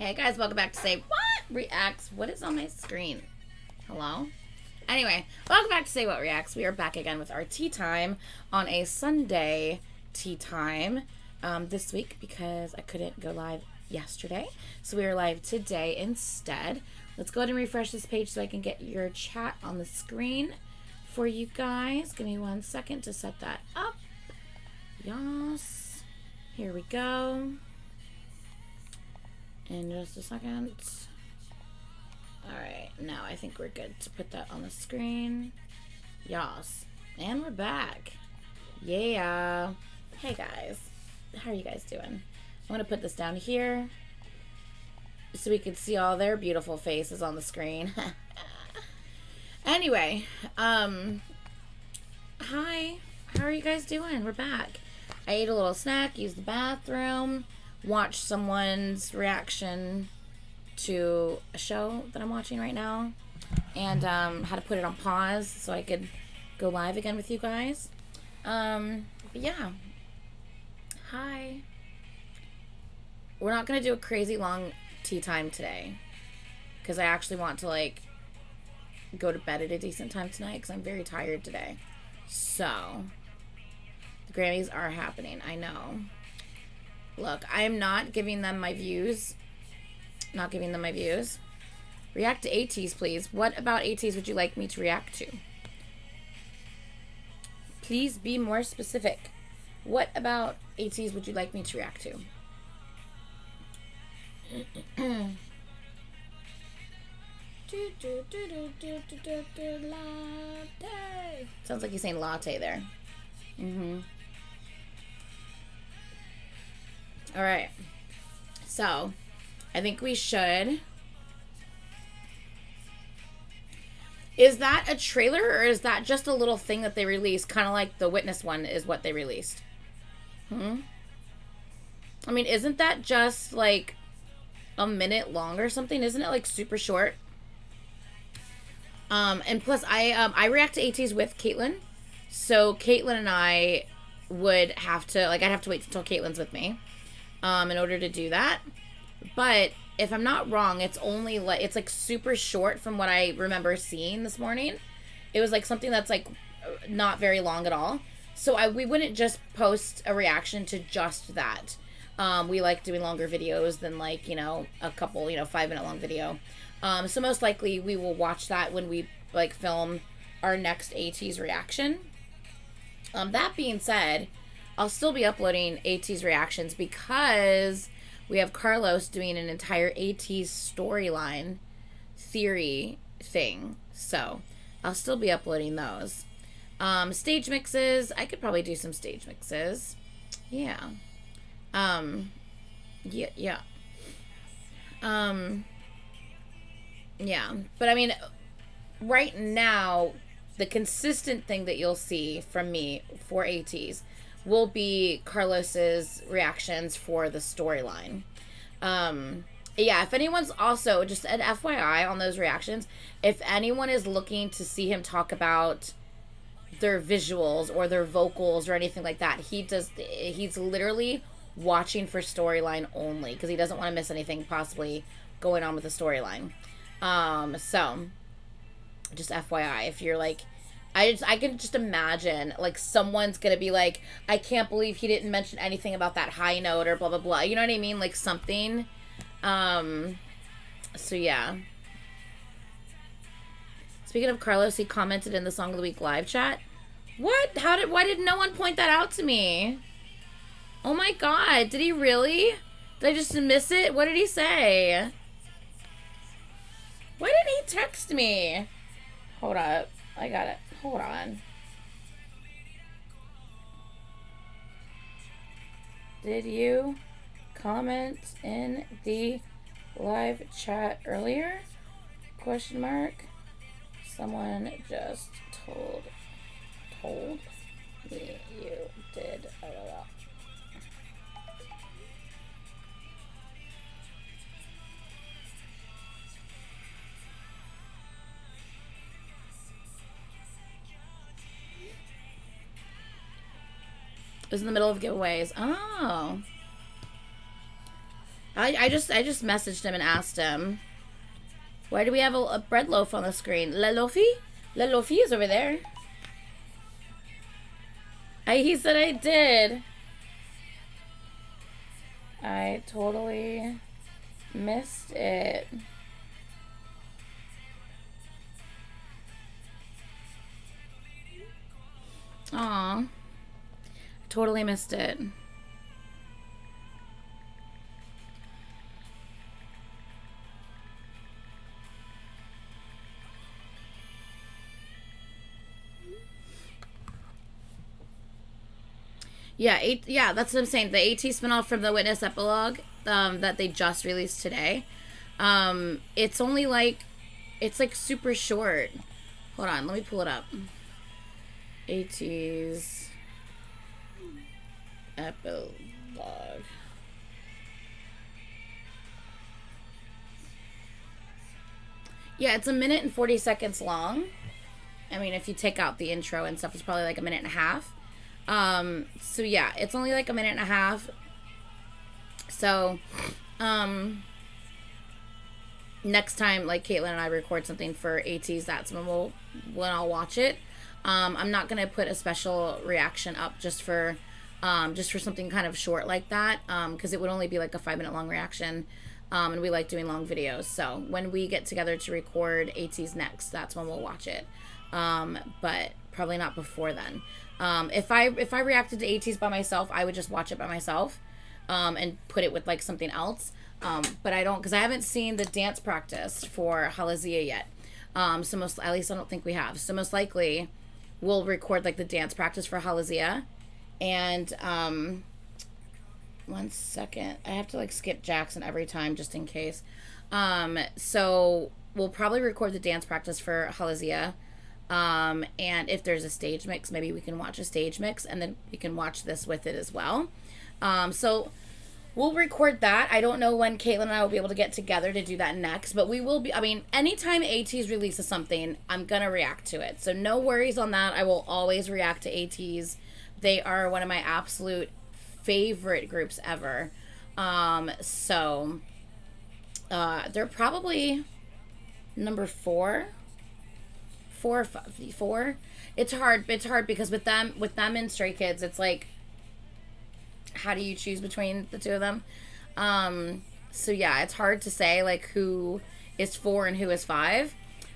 Hey guys, welcome back to Say What Reacts. What is on my screen? Hello? Anyway, welcome back to Say What Reacts. We are back again with our tea time on a Sunday tea time this week because I couldn't go live yesterday. So we are live today instead. Let's go ahead and refresh this page so I can get your chat on the screen for you guys. Give me 1 second to set that up. Yes. Here we go. In just a second. Alright, now I think we're good to put that on the screen. Yas. And we're back. Yeah. Hey guys. How are you guys doing? I'm going to put this down here so we can see all their beautiful faces on the screen. Anyway, hi. How are you guys doing? We're back. I ate a little snack, used the bathroom, watched someone's reaction to a show that I'm watching right now, and had to put it on pause so I could go live again with you guys. But yeah. Hi. We're not going to do a crazy long tea time today because I actually want to, like, go to bed at a decent time tonight because I'm very tired today. So, the Grammys are happening. I know. Look, I am not giving them my views. Not giving them my views. React to ATEEZ, please. What about ATEEZ would you like me to react to? Please be more specific. What about ATEEZ would you like me to react to? Latte. Sounds like he's saying latte there. Alright. So, I think we should. Is that a trailer or is that just a little thing that they released? Kind of like the Witness one is what they released. I mean, isn't that just like a minute long or something? Isn't it like super short? And plus I react to ATEEZ with Caitlin. So Caitlin and I would have to, like, I'd have to wait until Caitlin's with me in order to do that. But if I'm not wrong, it's only like, it's like super short from what I remember seeing this morning. It was like something that's like not very long at all. So we wouldn't just post a reaction to just that. We like doing longer videos than, like, you know, a couple, you know, 5-minute long video. So most likely we will watch that when we, like, film our next ATEEZ reaction. That being said, I'll still be uploading ATEEZ reactions because we have Carlos doing an entire ATEEZ storyline theory thing. So I'll still be uploading those. Stage mixes. I could probably do some stage mixes. Yeah. Yeah. Yeah. But I mean, right now, the consistent thing that you'll see from me for ATEEZ will be Carlos's reactions for the storyline. Yeah, if anyone's also, just an FYI on those reactions, if anyone is looking to see him talk about their visuals or their vocals or anything like that, he's literally watching for storyline only because he doesn't want to miss anything possibly going on with the storyline. So just FYI, if you're like, I can just imagine, like, someone's gonna be like, I can't believe he didn't mention anything about that high note or blah blah blah, you know what I mean, like something. So yeah. Speaking of Carlos, he commented in the Song of the Week live chat. What? Why did no one point that out to me? Oh my god, did he really? Did I just miss it? What did he say? Why didn't he text me? Hold up. I got it. Hold on. Did you comment in the live chat earlier? Question mark. Someone just told me you did. It was in the middle of giveaways. Oh. I just messaged him and asked him, why do we have a bread loaf on the screen? La Lofi? La Lofi is over there. He said I did. I totally missed it. Aw. Totally missed it. Yeah, that's what I'm saying. The ATEEZ spinoff from the Witness epilogue that they just released today. It's only like, it's like super short. Hold on, let me pull it up. ATEEZ epilogue. Yeah, it's 1 minute and 40 seconds long. I mean, if you take out the intro and stuff, it's probably like 1.5 minutes. So yeah, it's only like 1.5 minutes. So, next time, like, Caitlin and I record something for ATEEZ, that's when I'll watch it. I'm not gonna put a special reaction up just for something kind of short like that, because it would only be like a 5-minute long reaction, and we like doing long videos. So when we get together to record ATEEZ next, that's when we'll watch it, but probably not before then. If I reacted to ATEEZ by myself, I would just watch it by myself, and put it with like something else. But I don't, because I haven't seen the dance practice for Halazia yet. So at least I don't think we have. So most likely we'll record like the dance practice for Halazia. And, 1 second, I have to like skip Jackson every time just in case. So we'll probably record the dance practice for Halazia. And if there's a stage mix, maybe we can watch a stage mix and then we can watch this with it as well. So we'll record that. I don't know when Caitlin and I will be able to get together to do that next, but we will be. I mean, anytime ATEEZ releases something, I'm gonna react to it. So no worries on that. I will always react to ATEEZ. They are one of my absolute favorite groups ever. So they're probably number 4 or 4. It's hard because with them and Stray Kids, it's like, how do you choose between the two of them? So yeah, it's hard to say like who is 4 and who is 5,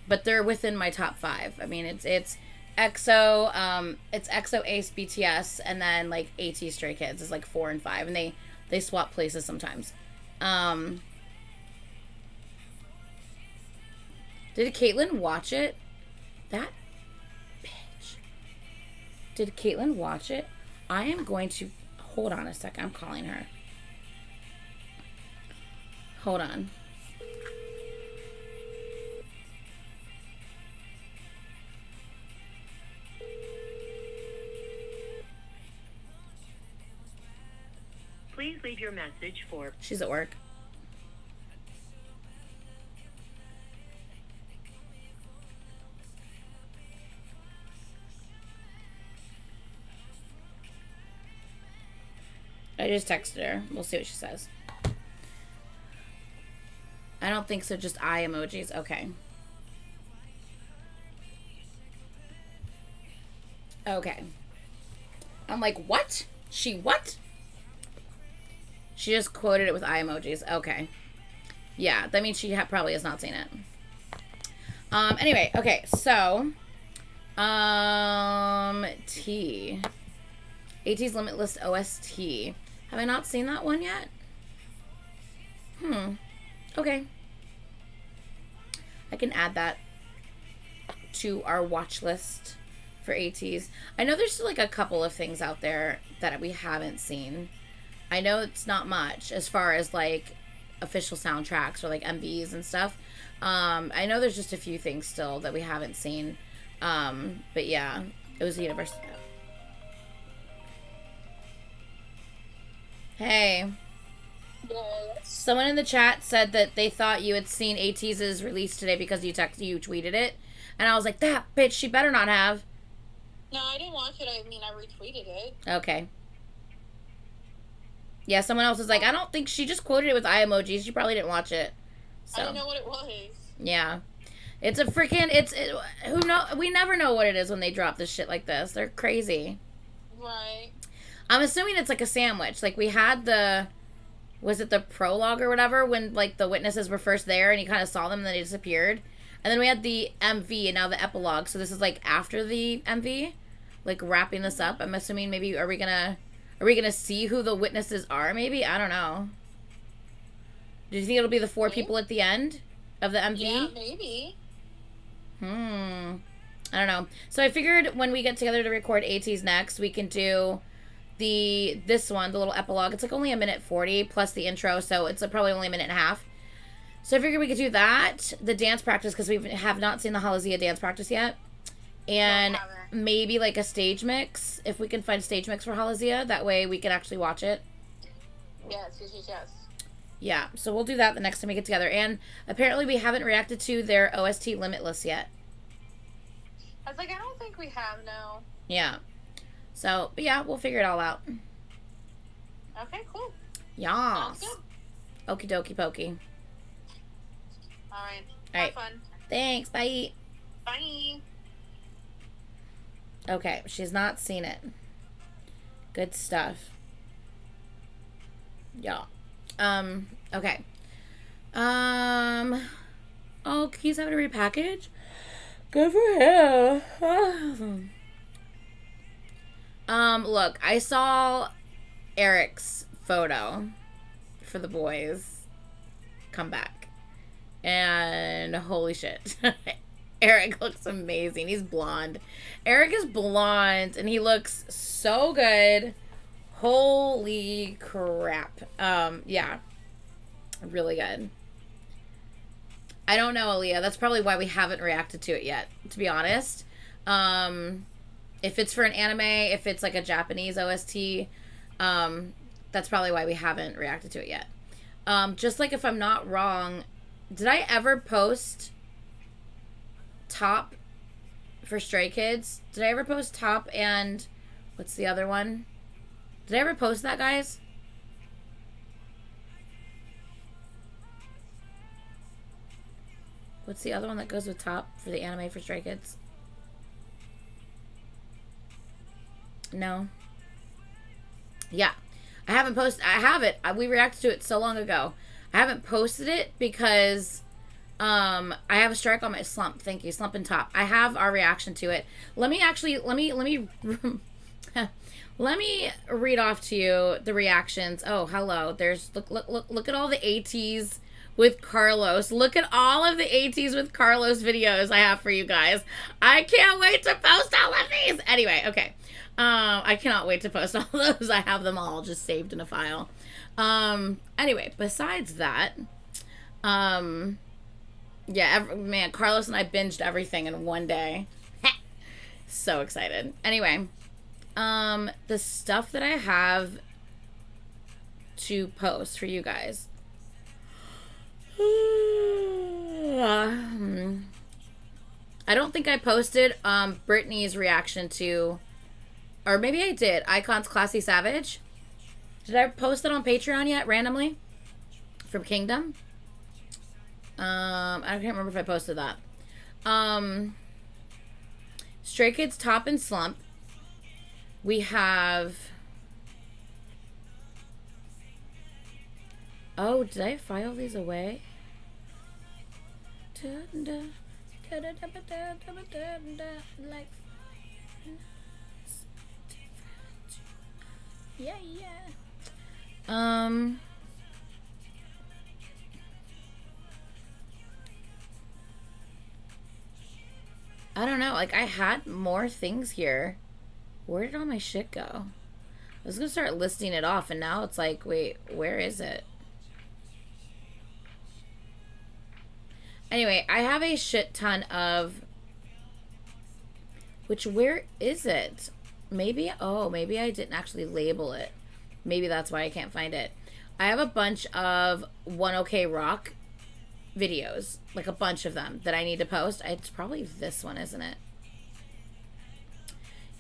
but they're within my top 5. I mean, it's EXO, it's EXO, ACE, BTS, and then like ATEEZ, Stray Kids is like 4 and 5, and they swap places sometimes. Did Caitlin watch it? That bitch. Did Caitlin watch it? I am going to... Hold on a second. I'm calling her. Hold on. Please leave your message for... She's at work. I just texted her. We'll see what she says. I don't think so. Just eye emojis. Okay. Okay. I'm like, what? She what? She just quoted it with eye emojis. Okay. Yeah, that means she probably has not seen it. Anyway, okay, so T. ATEEZ Limitless OST. Have I not seen that one yet? Okay. I can add that to our watch list for ATEEZ. I know there's still like a couple of things out there that we haven't seen. I know it's not much as far as like official soundtracks or like MVs and stuff. I know there's just a few things still that we haven't seen. But yeah, it was the universe. Hey. Yes. Someone in the chat said that they thought you had seen ATEEZ's release today because you tweeted it. And I was like, that bitch, she better not have. No, I didn't watch it. I mean, I retweeted it. Okay. Yeah, someone else was like, I don't think she just quoted it with eye emojis. She probably didn't watch it. So I didn't know what it was. yeah, it's a freaking who know we never know what it is when they drop this shit like this. They're crazy. Right. I'm assuming it's like a sandwich. Like we had was it the prologue or whatever when like the witnesses were first there and you kind of saw them and then they disappeared, and then we had the MV and now the epilogue. So this is like after the MV, like wrapping this up. I'm assuming maybe are we gonna see who the witnesses are? Maybe I don't know. Do you think it'll be the 4 people at the end of the MV? Yeah, maybe. I don't know. So I figured when we get together to record ATEEZ next, we can do this one, the little epilogue. It's like only 1:40 plus the intro, so it's probably only 1.5 minutes. So I figured we could do that, the dance practice, because we have not seen the Halazia dance practice yet, and maybe like a stage mix if we can find a stage mix for Halazia. That way we can actually watch it. Yes. Yeah, so we'll do that the next time we get together. And apparently we haven't reacted to their OST Limitless yet. I was like, I don't think we have, no. Yeah. So, but yeah, we'll figure it all out. Okay, cool. Yas. Okie dokie pokey. Alright. Alright. Have fun. Thanks. Bye. Bye. Okay, she's not seen it. Good stuff. Yeah. Okay. Oh, he's having to repackage? Good for him. Look, I saw Eric's photo for the boys come back. And holy shit. Eric looks amazing. He's blonde. Eric is blonde and he looks so good. Holy crap. Yeah. Really good. I don't know, Aaliyah. That's probably why we haven't reacted to it yet, to be honest. If it's for an anime, if it's like a Japanese OST, that's probably why we haven't reacted to it yet. Just like if I'm not wrong, did I ever post Top for Stray Kids? Did I ever post Top and what's the other one? Did I ever post that, guys? What's the other one that goes with Top for the anime for Stray Kids? No. Yeah. I haven't posted. I have it. We reacted to it so long ago. I haven't posted it because I have a strike on my slump. Thank you. Slump and Top. I have our reaction to it. Let me let me read off to you the reactions. Oh, hello. There's look at all the ATEEZ with Carlos. Look at all of the ATEEZ with Carlos videos I have for you guys. I can't wait to post all of these. Anyway, okay. I cannot wait to post all those. I have them all just saved in a file. Anyway, besides that, yeah, man, Carlos and I binged everything in one day. So excited. Anyway, the stuff that I have to post for you guys. I don't think I posted Brittany's reaction to, or maybe I did, Icon's Classy Savage. Did I post it on Patreon yet, randomly? From Kingdom? I can't remember if I posted that. Stray Kids Top and Slump. We have... Oh, did I file these away? Like... Yeah. I don't know. Like, I had more things here. Where did all my shit go? I was gonna start listing it off, and now it's like, wait, where is it? Anyway, I have a shit ton of... where is it? Maybe I didn't actually label it. Maybe that's why I can't find it. I have a bunch of 1OK Rock videos. Like a bunch of them that I need to post. It's probably this one, isn't it?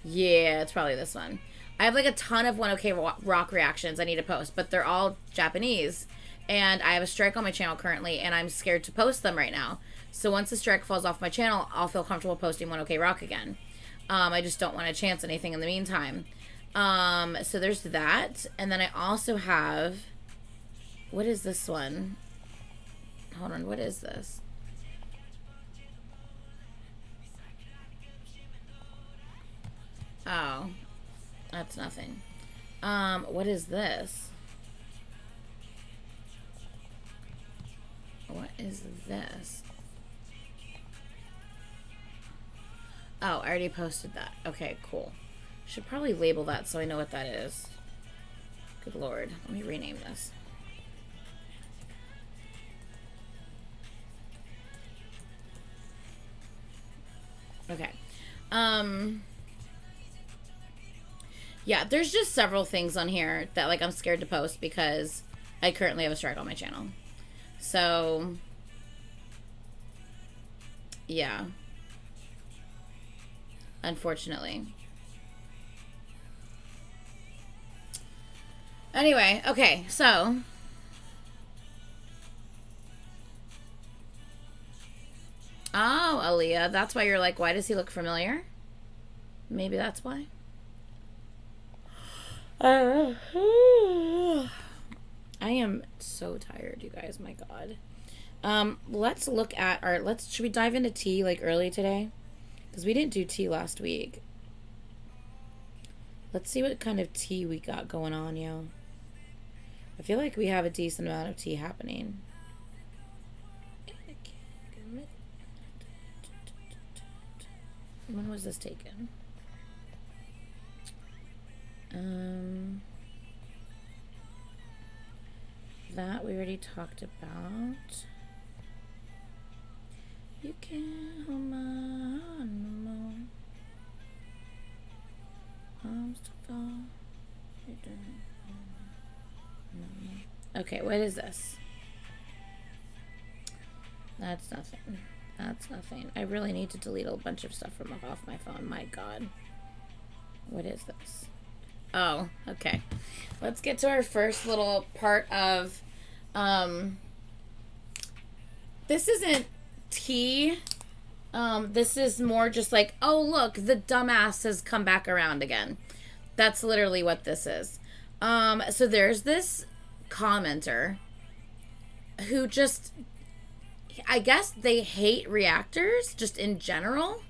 Yeah, it's probably this one. I have like a ton of 1OK Rock reactions I need to post, but they're all Japanese. And I have a strike on my channel currently, and I'm scared to post them right now. So once the strike falls off my channel, I'll feel comfortable posting 1OK Rock again. I just don't want to chance anything in the meantime. So there's that. And then I also have... What is this one? Hold on, what is this? Oh, that's nothing. What is this? What is this? Oh, I already posted that. Okay, cool. Should probably label that so I know what that is. Good lord. Let me rename this. Okay. Yeah, there's just several things on here that, like, I'm scared to post because I currently have a strike on my channel. So, yeah. Unfortunately. Anyway, okay, so... Oh, Aaliyah, that's why you're like, why does he look familiar? Maybe that's why. I am so tired, you guys, my god. Let's look at our, should we dive into tea, like, early today? Because we didn't do tea last week. Let's see what kind of tea we got going on, yo. I feel like we have a decent amount of tea happening. When was this taken? That we already talked about. You can't hold my hand no more. I'm still falling. Okay, what is this? That's nothing. That's nothing. I really need to delete a bunch of stuff from off my phone. My god. What is this? Oh, okay. Let's get to our first little part of, this isn't tea. This is more just like, oh, look, the dumbass has come back around again. That's literally what this is. So there's this commenter who just, I guess they hate reactors just in general.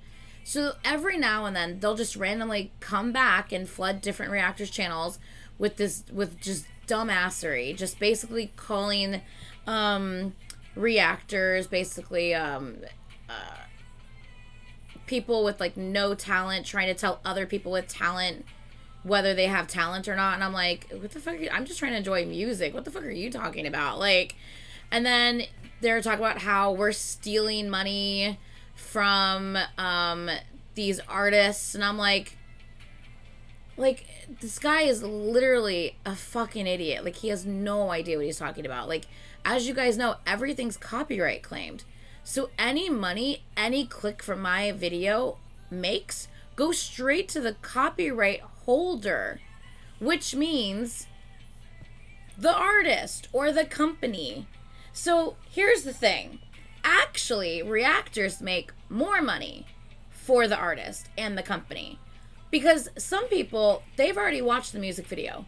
So every now and then they'll just randomly come back and flood different reactors channels with just dumbassery, just basically calling reactors basically people with like no talent, trying to tell other people with talent whether they have talent or not. And I'm like, what the fuck? I'm just trying to enjoy music. What the fuck are you talking about? Like, and then they're talking about how we're stealing money from these artists, and I'm like, this guy is literally a fucking idiot. Like, he has no idea what he's talking about. Like, as you guys know, everything's copyright claimed. So any money, any click from my video makes goes straight to the copyright holder, which means the artist or the company. So here's the thing. Actually, reactors make more money for the artist and the company, because some people, they've already watched the music video.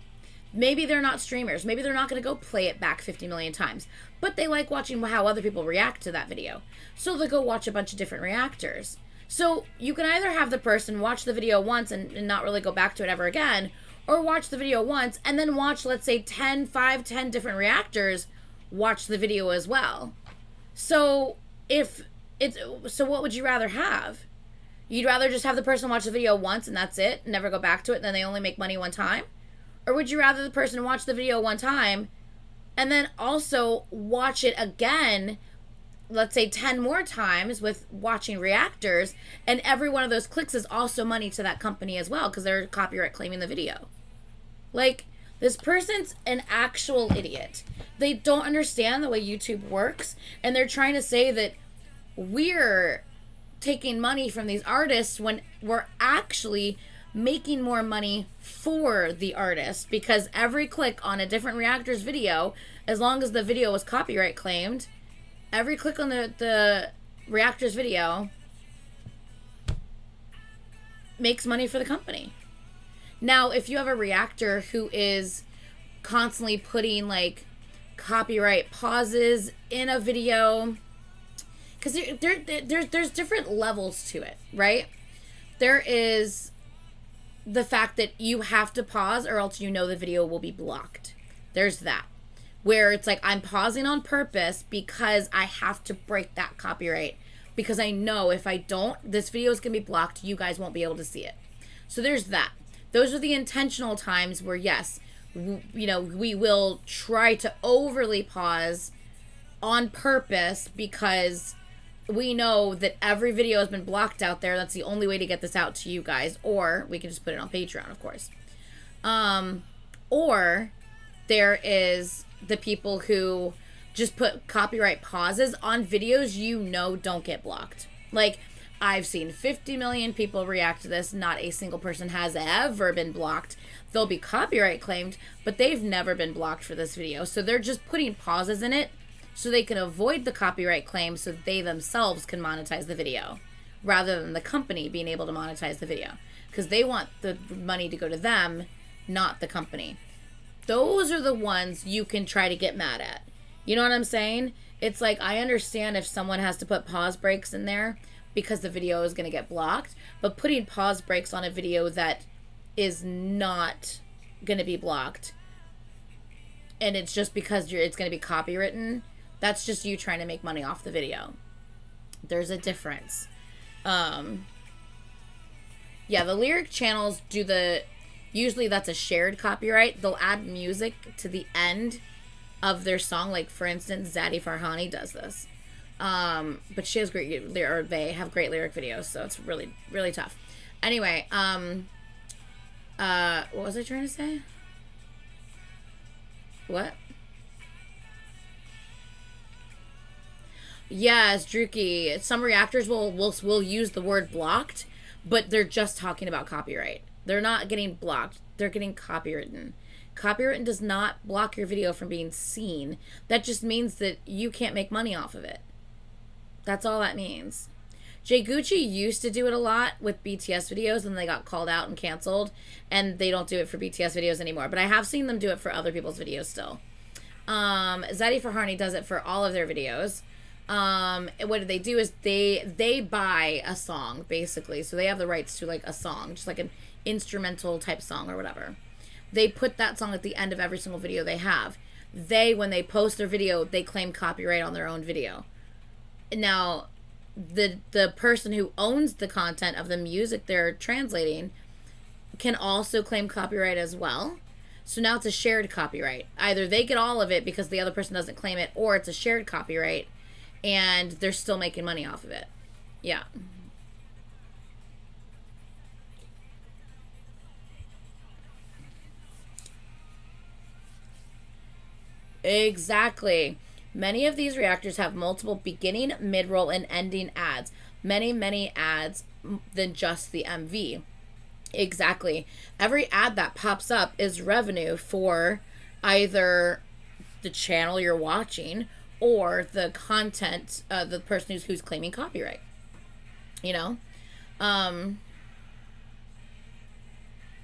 Maybe they're not streamers. Maybe they're not going to go play it back 50 million times, but they like watching how other people react to that video. So they'll go watch a bunch of different reactors. So you can either have the person watch the video once and not really go back to it ever again, or watch the video once and then watch, let's say, 10 different reactors watch the video as well. So so what would you rather have? You'd rather just have the person watch the video once and that's it, never go back to it, and then they only make money one time? Or would you rather the person watch the video one time and then also watch it again, let's say 10 more times with watching reactors, and every one of those clicks is also money to that company as well because they're copyright claiming the video? Like, this person's an actual idiot. They don't understand the way YouTube works, and they're trying to say that we're taking money from these artists when we're actually making more money for the artist, because every click on a different reactor's video, as long as the video was copyright claimed, every click on the reactor's video makes money for the company. Now, if you have a reactor who is constantly putting like copyright pauses in a video, because there's different levels to it, right? There is the fact that you have to pause or else you know the video will be blocked. There's that, where it's like, I'm pausing on purpose because I have to break that copyright, because I know if I don't, this video is going to be blocked. You guys won't be able to see it. So there's that. Those are the intentional times where, yes, you know, we will try to overly pause on purpose because we know that every video has been blocked out there. That's the only way to get this out to you guys. Or we can just put it on Patreon, of course. Or there is the people who just put copyright pauses on videos you know don't get blocked. Like, I've seen 50 million people react to this. Not a single person has ever been blocked. They'll be copyright claimed, but they've never been blocked for this video. So they're just putting pauses in it so they can avoid the copyright claim, so they themselves can monetize the video rather than the company being able to monetize the video, because they want the money to go to them, not the company. Those are the ones you can try to get mad at. You know what I'm saying? It's like, I understand if someone has to put pause breaks in there because the video is going to get blocked, but putting pause breaks on a video that is not going to be blocked, and it's just because it's going to be copywritten, that's just you trying to make money off the video. There's a difference. Yeah, the lyric channels usually that's a shared copyright. They'll add music to the end of their song. Like, for instance, Zadie Farhani does this. But she has they have great lyric videos, so it's really, really tough. Anyway, what was I trying to say? What? Yes, Druki. Some reactors will use the word blocked, but they're just talking about copyright. They're not getting blocked. They're getting copywritten. Copywritten does not block your video from being seen. That just means that you can't make money off of it. That's all that means. Jay Gucci used to do it a lot with BTS videos, and they got called out and canceled, and they don't do it for BTS videos anymore. But I have seen them do it for other people's videos still. Zadie Farhani does it for all of their videos. What they do is they buy a song, basically. So they have the rights to, like, a song, just like an instrumental type song or whatever. They put that song at the end of every single video they have. When they post their video, they claim copyright on their own video. Now, the person who owns the content of the music they're translating can also claim copyright as well. So now it's a shared copyright. Either they get all of it because the other person doesn't claim it, or it's a shared copyright and they're still making money off of it. Yeah. Exactly. Many of these reactors have multiple beginning, mid-roll, and ending ads. Many ads than just the MV. Exactly. Every ad that pops up is revenue for either the channel you're watching or the content, the person who's claiming copyright. You know?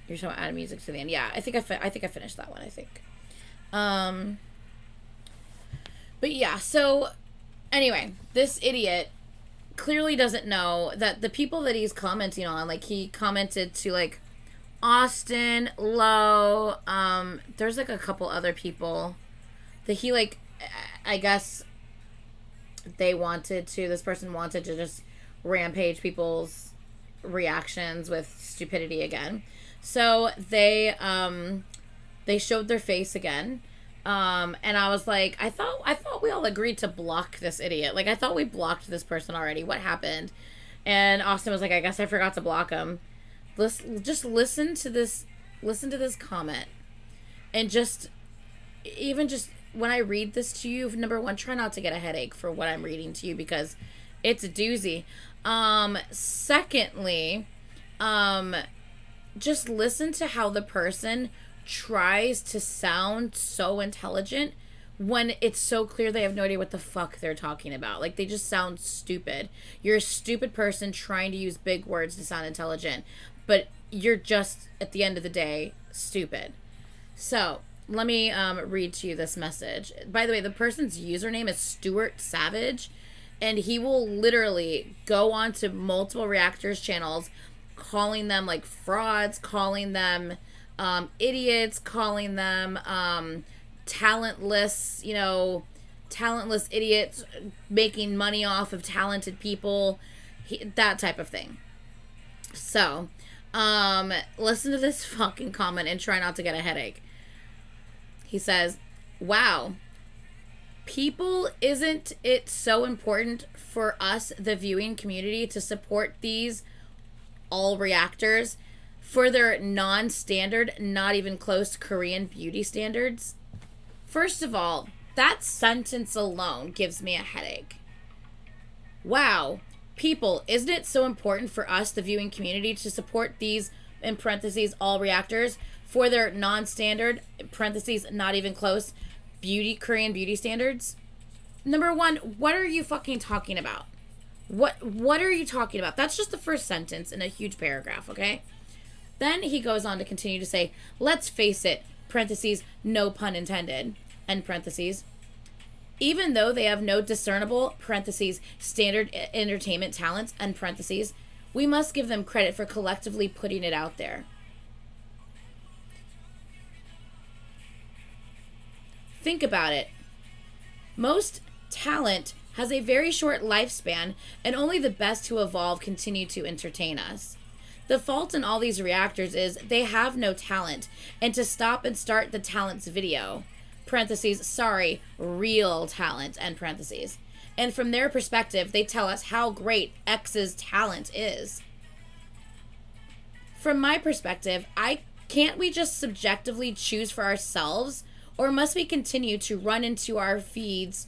You're talking about adding music to the end. Yeah, I think I finished that one, I think. But yeah, so anyway, this idiot clearly doesn't know that the people that he's commenting on, like, he commented to, like, Austin, Lowe, there's, like, a couple other people that he, like, I guess this person wanted to just rampage people's reactions with stupidity again. So they showed their face again. And I was like, I thought we all agreed to block this idiot. Like, I thought we blocked this person already. What happened? And Austin was like, I guess I forgot to block him. Just listen to this comment. And just when I read this to you, number one, try not to get a headache for what I'm reading to you, because it's a doozy. Secondly, just listen to how the person tries to sound so intelligent when it's so clear they have no idea what the fuck they're talking about. Like, they just sound stupid. You're a stupid person trying to use big words to sound intelligent, but you're just, at the end of the day, stupid. So, let me read to you this message. By the way, the person's username is Stuart Savage, and he will literally go on to multiple reactors channels, calling them, like, frauds, calling them idiots, calling them talentless, talentless idiots making money off of talented people, that type of thing. So, listen to this fucking comment and try not to get a headache. He says, wow, people, isn't it so important for us, the viewing community, to support these all reactors for their non-standard, not even close Korean beauty standards? First of all, that sentence alone gives me a headache. Wow, people, isn't it so important for us, the viewing community, to support these, in parentheses, all reactors for their non-standard, in parentheses, not even close, Korean beauty standards? Number one, what are you fucking talking about? What are you talking about? That's just the first sentence in a huge paragraph, okay? Then he goes on to continue to say, let's face it, parentheses, no pun intended, end parentheses, even though they have no discernible, parentheses, standard entertainment talents, end parentheses, we must give them credit for collectively putting it out there. Think about it. Most talent has a very short lifespan, and only the best who evolve continue to entertain us. The fault in all these reactors is they have no talent, and to stop and start the talent's video, parentheses, sorry, real talent, end parentheses. And from their perspective, they tell us how great X's talent is. From my perspective, can't we just subjectively choose for ourselves, or must we continue to run into our feeds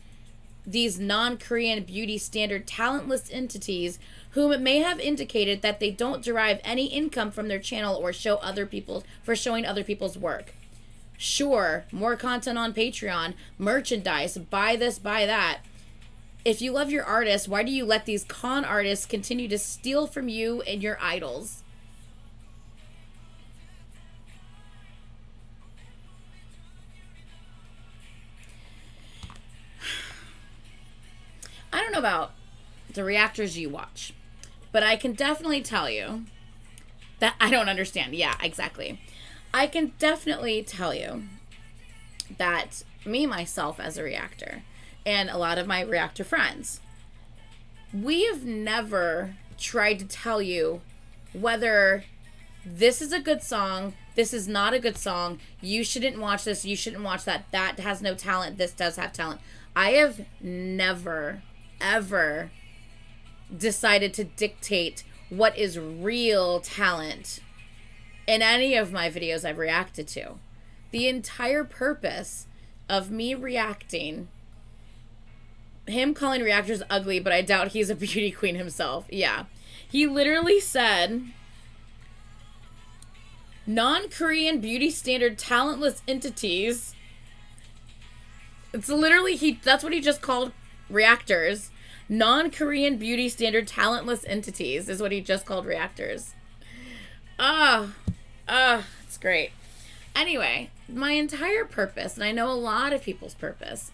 these non-Korean beauty standard talentless entities whom may have indicated that they don't derive any income from their channel or showing other people's work? Sure, more content on Patreon, merchandise, buy this, buy that. If you love your artist, why do you let these con artists continue to steal from you and your idols? I don't know about the reactors you watch, but I can definitely tell you that I don't understand. Yeah, exactly. I can definitely tell you that me, myself, as a reactor, and a lot of my reactor friends, we have never tried to tell you whether this is a good song, this is not a good song, you shouldn't watch this, you shouldn't watch that, that has no talent, this does have talent. I have never, ever decided to dictate what is real talent in any of my videos I've reacted to. The entire purpose of me reacting, him calling reactors ugly, but I doubt he's a beauty queen himself. Yeah. He literally said, non-Korean beauty standard talentless entities. It's literally, that's what he just called reactors. Non-Korean beauty standard talentless entities is what he just called reactors. It's great. Anyway, my entire purpose, and I know a lot of people's purpose,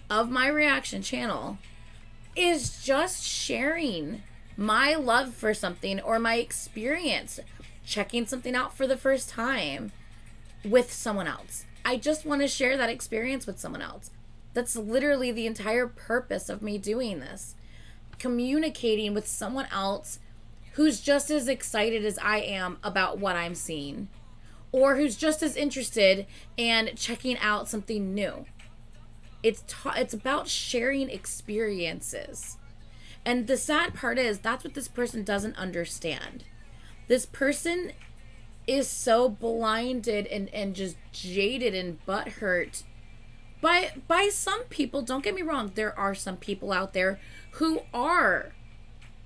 of my reaction channel is just sharing my love for something or my experience checking something out for the first time with someone else. I just want to share that experience with someone else. That's literally the entire purpose of me doing this. Communicating with someone else who's just as excited as I am about what I'm seeing, or who's just as interested in checking out something new. It's about sharing experiences. And the sad part is, that's what this person doesn't understand. This person is so blinded and just jaded and butthurt by some people. Don't get me wrong, there are some people out there who are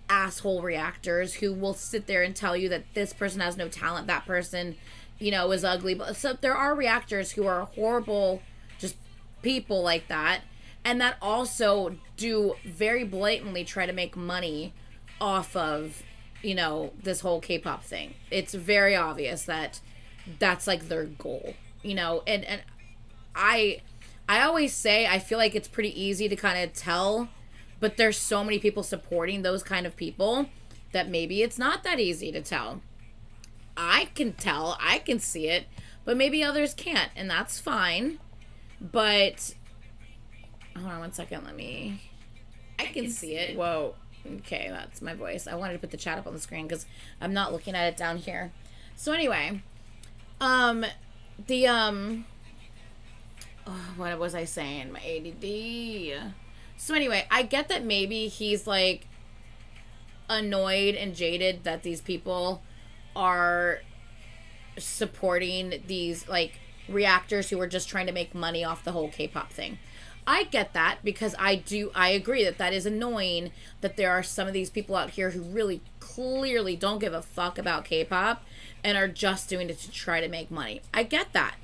asshole reactors who will sit there and tell you that this person has no talent, that person, you know, is ugly. But so there are reactors who are horrible, just people like that, and that also do very blatantly try to make money off of, you know, this whole K-pop thing. It's very obvious that that's like their goal, you know. And I always say I feel like it's pretty easy to kind of tell, but there's so many people supporting those kind of people that maybe it's not that easy to tell. I can tell, I can see it, but maybe others can't, and that's fine. But hold on one second, I can see it. Whoa. Okay, that's my voice. I wanted to put the chat up on the screen because I'm not looking at it down here. So anyway, what was I saying? My ADD. So anyway, I get that maybe he's like annoyed and jaded that these people are supporting these like reactors who are just trying to make money off the whole K-pop thing. I get that because I agree that is annoying that there are some of these people out here who really clearly don't give a fuck about K-pop and are just doing it to try to make money. I get that.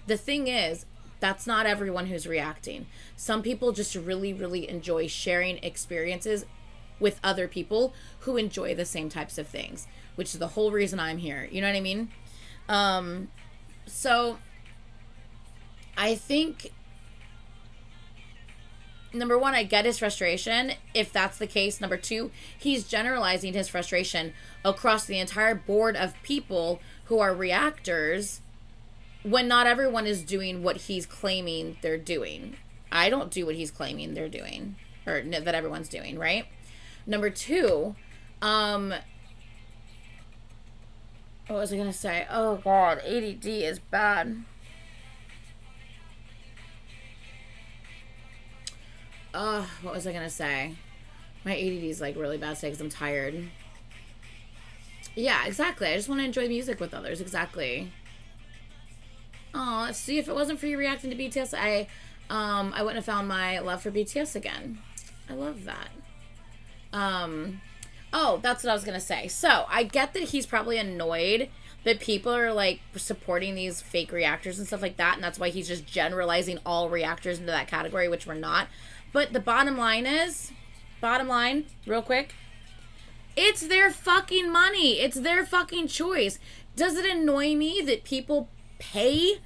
The thing is, that's not everyone who's reacting. Some people just really, really enjoy sharing experiences with other people who enjoy the same types of things, which is the whole reason I'm here. You know what I mean? So I think, number one, I get his frustration, if that's the case. Number two, he's generalizing his frustration across the entire board of people who are reactors when not everyone is doing what he's claiming they're doing. I don't do what he's claiming they're doing, or that everyone's doing, right? Number two, what was I going to say? Oh, God, ADD is bad. What was I going to say? My ADD is, like, really bad today because I'm tired. Yeah, exactly. I just want to enjoy music with others. Exactly. Oh, see, if it wasn't for you reacting to BTS, I wouldn't have found my love for BTS again. I love that. Oh, that's what I was going to say. So, I get that he's probably annoyed that people are, like, supporting these fake reactors and stuff like that, and that's why he's just generalizing all reactors into that category, which we're not. But the bottom line, real quick, it's their fucking money. It's their fucking choice. Does it annoy me that people pay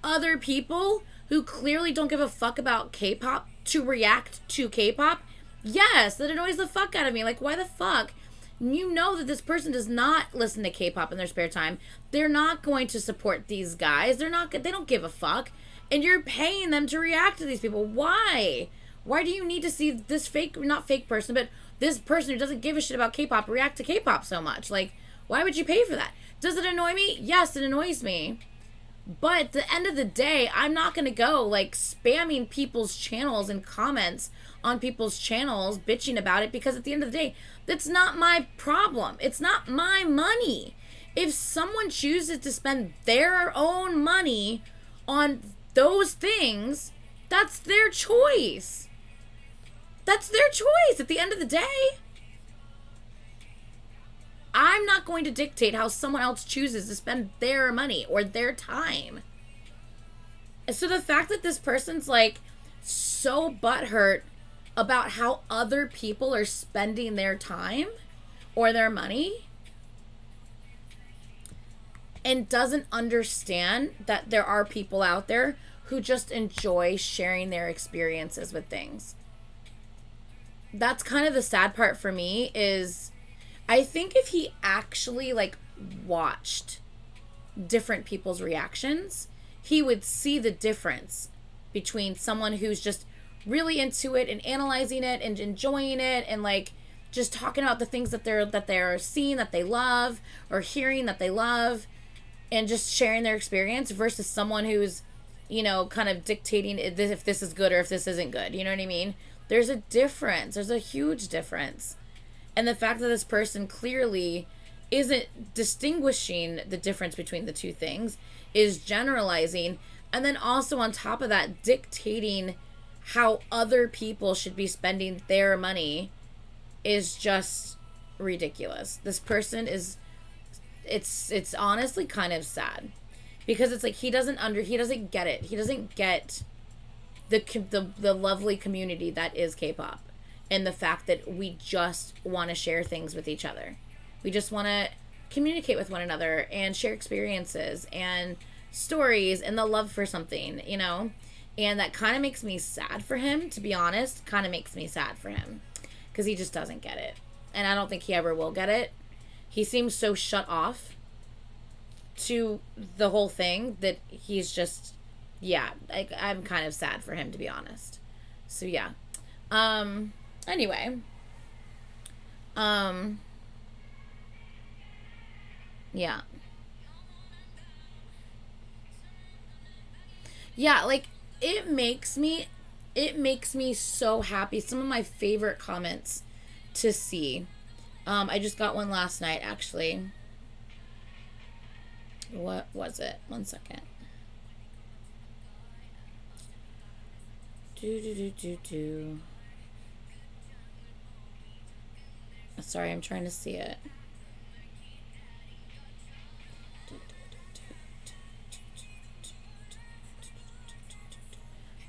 other people who clearly don't give a fuck about K-pop to react to K-pop? Yes, that annoys the fuck out of me. Like, why the fuck? You know that this person does not listen to K-pop in their spare time. They're not going to support these guys. They don't give a fuck. And you're paying them to react to these people. Why? Why do you need to see this not fake person, but this person who doesn't give a shit about K-pop react to K-pop so much? Like, why would you pay for that? Does it annoy me? Yes, it annoys me. But at the end of the day, I'm not going to go, like, spamming people's channels and comments on people's channels, bitching about it, because at the end of the day, that's not my problem. It's not my money. If someone chooses to spend their own money on those things, that's their choice. That's their choice at the end of the day. I'm not going to dictate how someone else chooses to spend their money or their time. So the fact that this person's like so butthurt about how other people are spending their time or their money and doesn't understand that there are people out there who just enjoy sharing their experiences with things. That's kind of the sad part for me is I think if he actually like watched different people's reactions, he would see the difference between someone who's just really into it and analyzing it and enjoying it and like just talking about the things that they're seeing that they love or hearing that they love and just sharing their experience versus someone who's, you know, kind of dictating if this is good or if this isn't good. You know what I mean? There's a difference. There's a huge difference. And the fact that this person clearly isn't distinguishing the difference between the two things, is generalizing, and then also on top of that, dictating how other people should be spending their money is just ridiculous. This person is, it's honestly kind of sad, because it's like he doesn't get it. He doesn't get the lovely community that is K-pop, and the fact that we just want to share things with each other. We just want to communicate with one another and share experiences and stories and the love for something, you know? And that kind of makes me sad for him, to be honest. Kind of makes me sad for him, because he just doesn't get it. And I don't think he ever will get it. He seems so shut off to the whole thing that he's just, yeah, I'm kind of sad for him, to be honest. So yeah. Anyway. Yeah. Yeah, like, it makes me so happy. Some of my favorite comments to see. I just got one last night, actually. What was it? One second. Sorry, I'm trying to see it.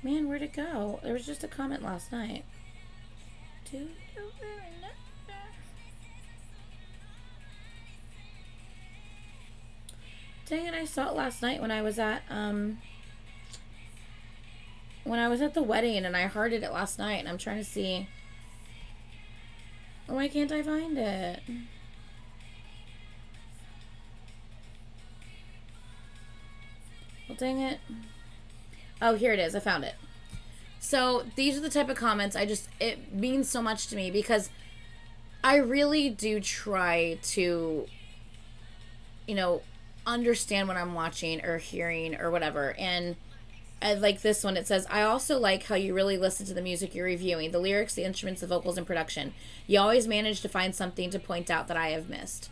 Man, where'd it go? There was just a comment last night. Dang it, I saw it last night when I was at the wedding, and I hearted it last night, and I'm trying to see. Why can't I find it? Well, dang it. Oh, here it is. I found it. So these are the type of comments it means so much to me, because I really do try to, you know, understand what I'm watching or hearing or whatever. And I like this one. It says, I also like how you really listen to the music you're reviewing, the lyrics, the instruments, the vocals, and production. You always manage to find something to point out that I have missed.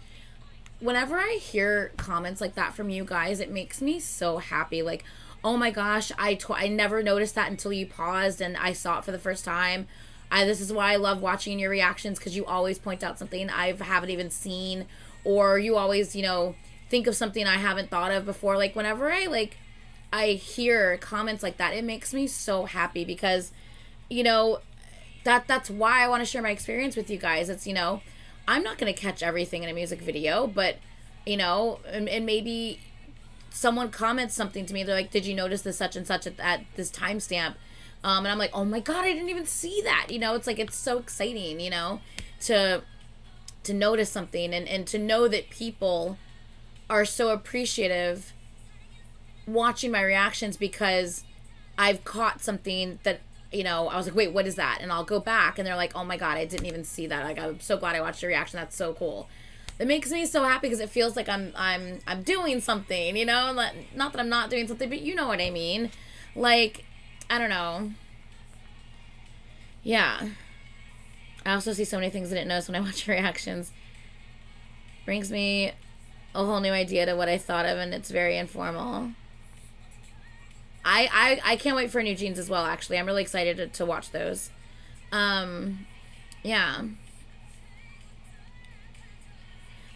Whenever I hear comments like that from you guys, it makes me so happy. Like, oh my gosh, I never noticed that until you paused and I saw it for the first time. This is why I love watching your reactions, because you always point out something I haven't even seen, or you always, you know, think of something I haven't thought of before. Like, whenever I hear comments like that, it makes me so happy, because, you know, that's why I want to share my experience with you guys. It's, you know, I'm not going to catch everything in a music video, but, you know, and maybe someone comments something to me. They're like, did you notice this such and such at this timestamp? And I'm like, oh my God, I didn't even see that. You know, it's like, it's so exciting, you know, to notice something, and to know that people are so appreciative watching my reactions, because I've caught something that, you know, I was like, wait, what is that? And I'll go back and they're like, oh my God, I didn't even see that. Like, I'm so glad I watched your reaction. That's so cool. It makes me so happy, because it feels like I'm doing something, you know, not that I'm not doing something, but you know what I mean? Like, I don't know. Yeah. I also see so many things I didn't notice when I watch your reactions. Brings me a whole new idea to what I thought of, and it's very informal. I can't wait for New Jeans as well, actually. I'm really excited to watch those. Yeah.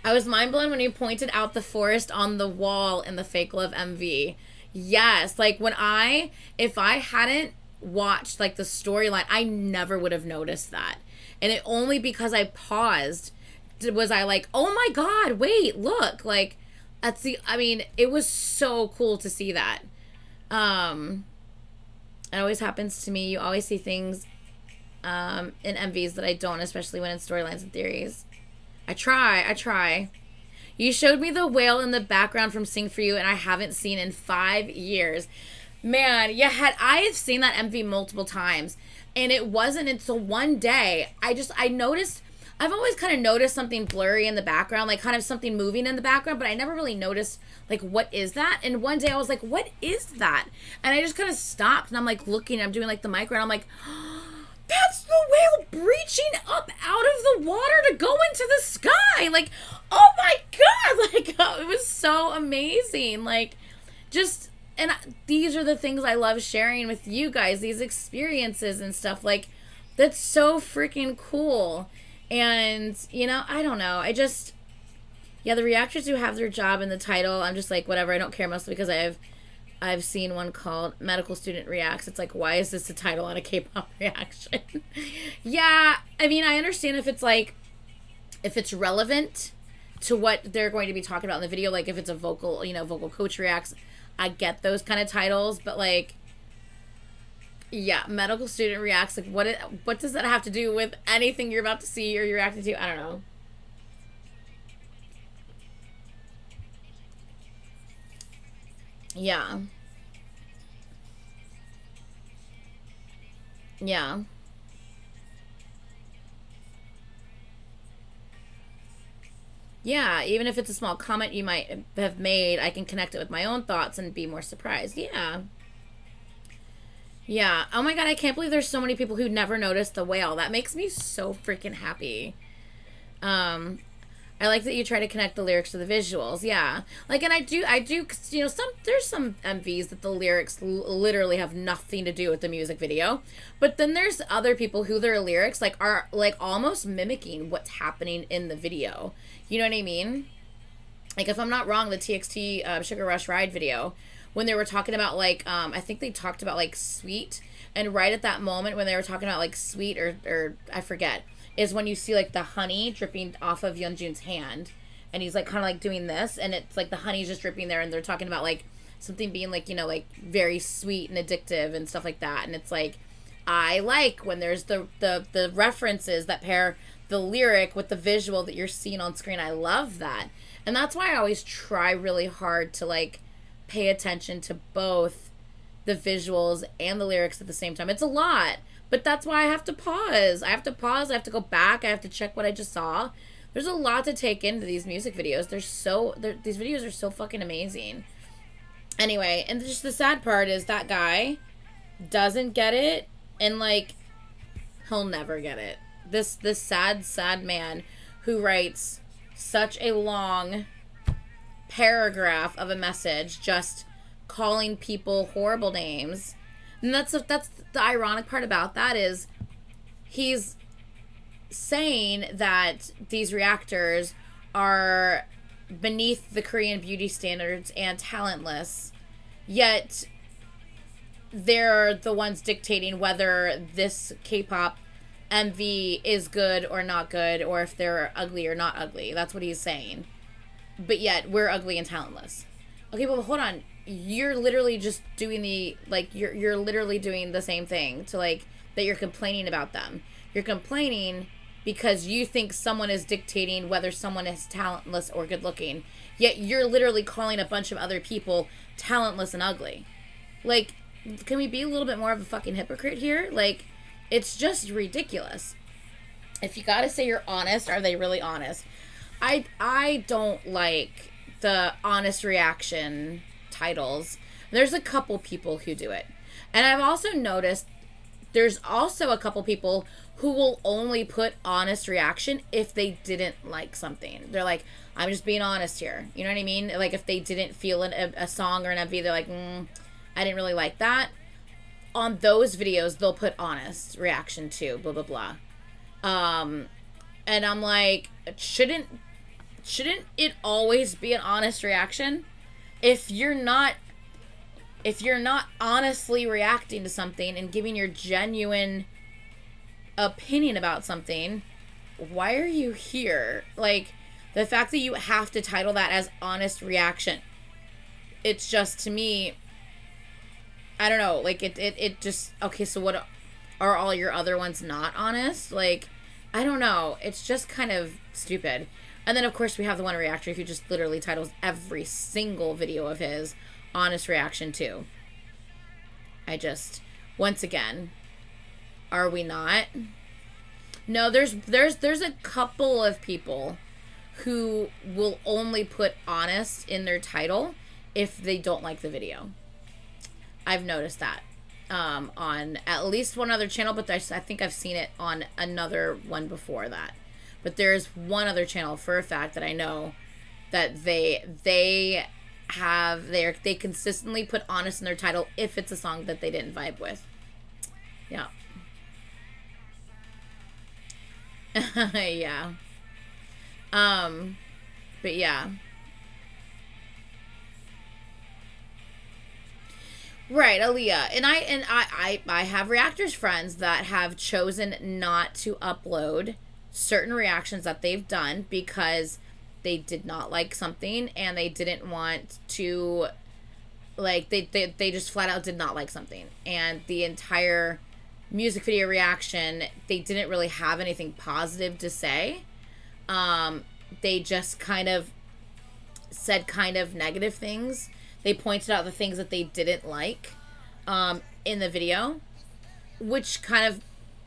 I was mind blown when you pointed out the forest on the wall in the Fake Love MV. Yes, like if I hadn't watched like the storyline, I never would have noticed that. And it only because I paused was I like, oh my God, wait, look, like it was so cool to see that. It always happens to me. You always see things in MVs that I don't, especially when it's storylines and theories. I try. You showed me the whale in the background from Sing For You, and I haven't seen in 5 years. Man, yeah, I have seen that MV multiple times, and it wasn't until one day I noticed. I've always kind of noticed something blurry in the background, like kind of something moving in the background, but I never really noticed, like, what is that? And one day I was like, what is that? And I just kind of stopped, and I'm like looking, I'm doing like the micro, and I'm like, oh, that's the whale breaching up out of the water to go into the sky. Like, oh my God, like, oh, it was so amazing. Like, just, and these are the things I love sharing with you guys, these experiences and stuff. Like, that's so freaking cool. And, you know, I don't know. I just, yeah, the reactors who have their job in the title, I'm just like, whatever, I don't care, mostly because I've seen one called Medical Student Reacts. It's like, why is this the title on a K-pop reaction? Yeah, I mean, I understand if it's like, if it's relevant to what they're going to be talking about in the video, like if it's a vocal, you know, vocal coach reacts, I get those kind of titles, but like, yeah, medical student reacts, like what does that have to do with anything you're about to see or you're reacting to? I don't know. Yeah. Yeah. Yeah, even if it's a small comment you might have made, I can connect it with my own thoughts and be more surprised. Yeah. Yeah. Oh my god, I can't believe there's so many people who never noticed the whale. That makes me so freaking happy. Um, I like that you try to connect the lyrics to the visuals. Yeah. Like, and I do, you know, there's some MVs that the lyrics literally have nothing to do with the music video. But then there's other people who their lyrics, like, are, like, almost mimicking what's happening in the video. You know what I mean? Like, if I'm not wrong, the TXT Sugar Rush Ride video, when they were talking about, like, I think they talked about, like, sweet. And right at that moment when they were talking about, like, sweet or I forget, is when you see, like, the honey dripping off of Yeonjun's hand. And he's, like, kind of, like, doing this. And it's, like, the honey's just dripping there. And they're talking about, like, something being, like, you know, like, very sweet and addictive and stuff like that. And it's, like, I like when there's the references that pair the lyric with the visual that you're seeing on screen. I love that. And that's why I always try really hard to, like, pay attention to both the visuals and the lyrics at the same time. It's a lot. But that's why I have to pause. I have to pause. I have to go back. I have to check what I just saw. There's a lot to take into these music videos. These videos are so fucking amazing. Anyway, and just the sad part is that guy doesn't get it, and, like, he'll never get it. This sad man who writes such a long paragraph of a message just calling people horrible names. And that's the ironic part about that is he's saying that these reactors are beneath the Korean beauty standards and talentless, yet they're the ones dictating whether this K-pop MV is good or not good, or if they're ugly or not ugly. That's what he's saying. But yet we're ugly and talentless. Okay, well, hold on. You're literally just doing you're literally doing the same thing to, like, that you're complaining about them. You're complaining because you think someone is dictating whether someone is talentless or good looking. Yet you're literally calling a bunch of other people talentless and ugly. Like, can we be a little bit more of a fucking hypocrite here? Like, it's just ridiculous. If you gotta say you're honest, are they really honest? I don't like the honest reaction titles. There's a couple people who do it. And I've also noticed there's also a couple people who will only put honest reaction if they didn't like something. They're like, I'm just being honest here. You know what I mean? Like, if they didn't feel a song or an MV, they're like, I didn't really like that. On those videos, they'll put honest reaction to blah, blah, blah. And I'm like, shouldn't it always be an honest reaction? If you're not honestly reacting to something and giving your genuine opinion about something, why are you here? Like, the fact that you have to title that as honest reaction, it's just, to me, I don't know, like, it just, okay, so what, are all your other ones not honest? Like, I don't know, it's just kind of stupid. And then, of course, we have the one reactor who just literally titles every single video of his honest reaction to. I just, once again, are we not? No, there's a couple of people who will only put honest in their title if they don't like the video. I've noticed that on at least one other channel, but I think I've seen it on another one before that. But there's one other channel for a fact that I know that they consistently put honest in their title if it's a song that they didn't vibe with. Yeah. Yeah. But yeah. Right, Aaliyah. And I have reactors friends that have chosen not to upload certain reactions that they've done because they did not like something and they didn't want to, like, they just flat out did not like something. And the entire music video reaction, they didn't really have anything positive to say. They just kind of said kind of negative things. They pointed out the things that they didn't like in the video, which kind of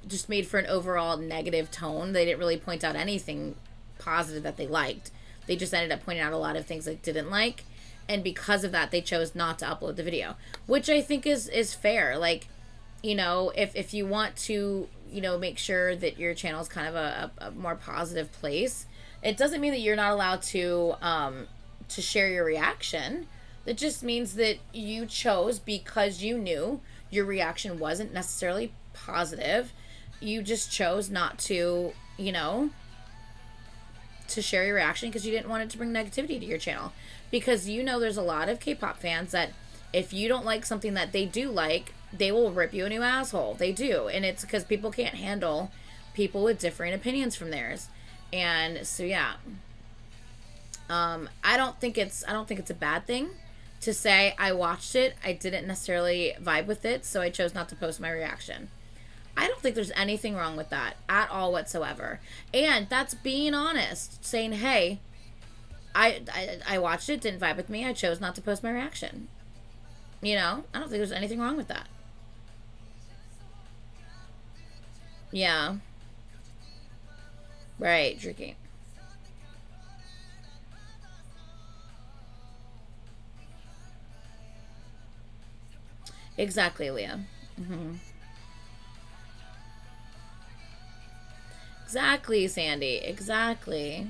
just made for an overall negative tone. They didn't really point out anything positive that they liked. They just ended up pointing out a lot of things they didn't like. And because of that, they chose not to upload the video, which I think is fair. Like, you know, if you want to, you know, make sure that your channel is kind of a more positive place, it doesn't mean that you're not allowed to share your reaction. That just means that you chose, because you knew your reaction wasn't necessarily positive, you just chose not to, you know, to share your reaction because you didn't want it to bring negativity to your channel. Because you know there's a lot of K-pop fans that if you don't like something that they do like, they will rip you a new asshole. They do. And it's because people can't handle people with differing opinions from theirs. And so, yeah. I don't think it's a bad thing to say I watched it, I didn't necessarily vibe with it, so I chose not to post my reaction. I don't think there's anything wrong with that at all whatsoever. And that's being honest, saying, hey, I watched it, didn't vibe with me, I chose not to post my reaction. You know, I don't think there's anything wrong with that. Yeah. Right, Tricky. Exactly, Leah. Mm-hmm. Exactly, Sandy. Exactly.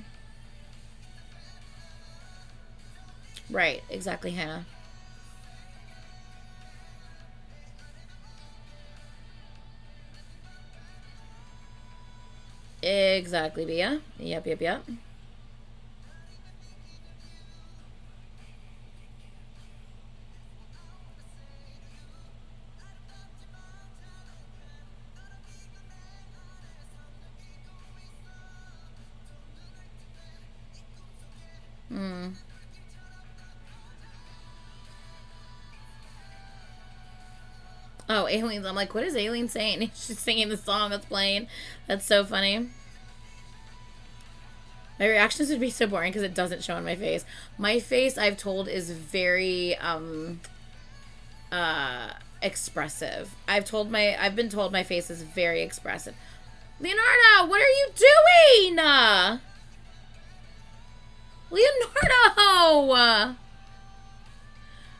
Right, exactly, Hannah. Exactly, Bia. Yep, yep, yep. Hmm. Oh, aliens. I'm like, what is Alien saying? She's singing the song that's playing. That's so funny. My reactions would be so boring because it doesn't show on my face. My face, I've told, is very expressive. I've been told my face is very expressive. Leonardo, what are you doing? Leonardo!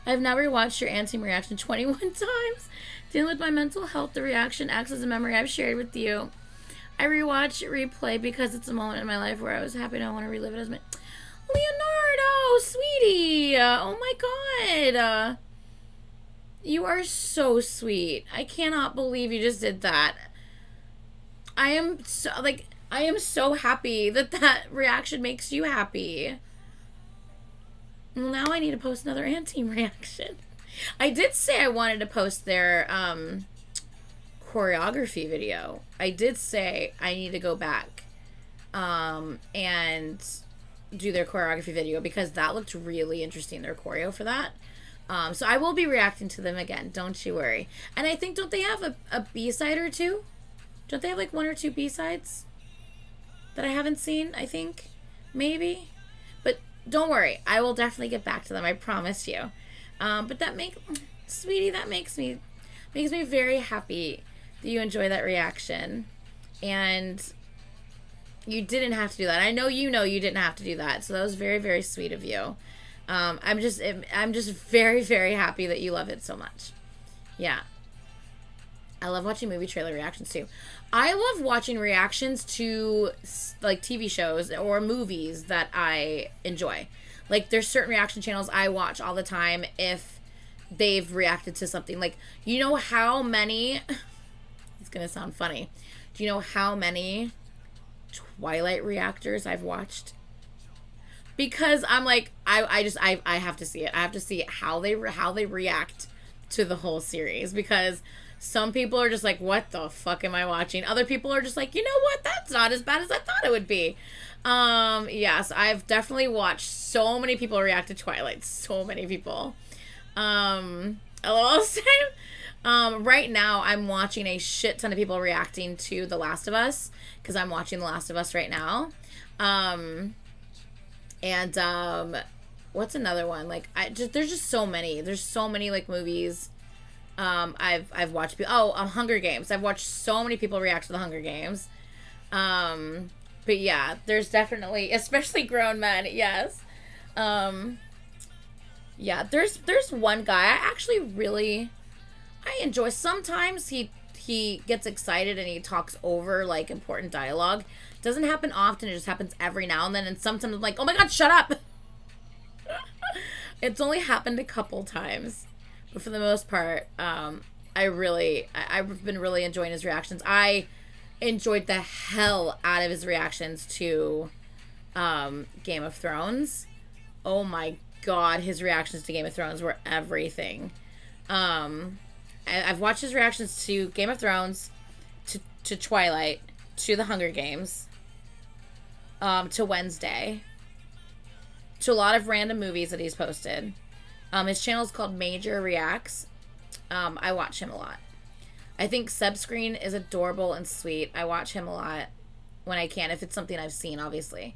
I've now rewatched your Anteam reaction 21 times. Dealing with my mental health, the reaction acts as a memory I've shared with you. I rewatch replay because it's a moment in my life where I was happy and I want to relive it as my... Leonardo, sweetie! Oh my god! You are so sweet. I cannot believe you just did that. I am so happy that that reaction makes you happy. Well, now I need to post another Anteam reaction. I did say I wanted to post their choreography video. I did say I need to go back and do their choreography video because that looked really interesting, their choreo for that. So I will be reacting to them again, don't you worry. And I think, don't they have a B-side or two? Don't they have like one or two B-sides that I haven't seen, I think? Maybe? But don't worry, I will definitely get back to them, I promise you. But sweetie, that makes me very happy that you enjoy that reaction. And you didn't have to do that. I know you didn't have to do that. So that was very, very sweet of you. I'm just very, very happy that you love it so much. Yeah. I love watching movie trailer reactions too. I love watching reactions to like TV shows or movies that I enjoy. Like there's certain reaction channels I watch all the time if they've reacted to something. Like, you know how many it's gonna sound funny. Do you know how many Twilight reactors I've watched. Because I'm like, I have to see it. I have to see how they react to the whole series, because some people are just like, what the fuck am I watching? Other people are just like, you know what? That's not as bad as I thought it would be. Yes, I've definitely watched so many people react to Twilight. So many people. LOL same. Right now I'm watching a shit ton of people reacting to The Last of Us, because I'm watching The Last of Us right now. What's another one? Like, there's just so many. There's so many, like, movies. I've watched. Hunger Games. I've watched so many people react to the Hunger Games. But yeah, there's definitely, especially grown men. Yes. Yeah, there's one guy I actually really, I enjoy. Sometimes he gets excited and he talks over, like, important dialogue. Doesn't happen often. It just happens every now and then. And sometimes I'm like, oh my god, shut up. It's only happened a couple times, but for the most part, I've been really enjoying his reactions. I enjoyed the hell out of his reactions to Game of Thrones. Oh my god, his reactions to Game of Thrones were everything. I've watched his reactions to Game of Thrones, to Twilight, to the Hunger Games, to Wednesday, to a lot of random movies that he's posted. His channel is called Major Reacts. I watch him a lot. I think Subscreen is adorable and sweet. I watch him a lot when I can, if it's something I've seen, obviously.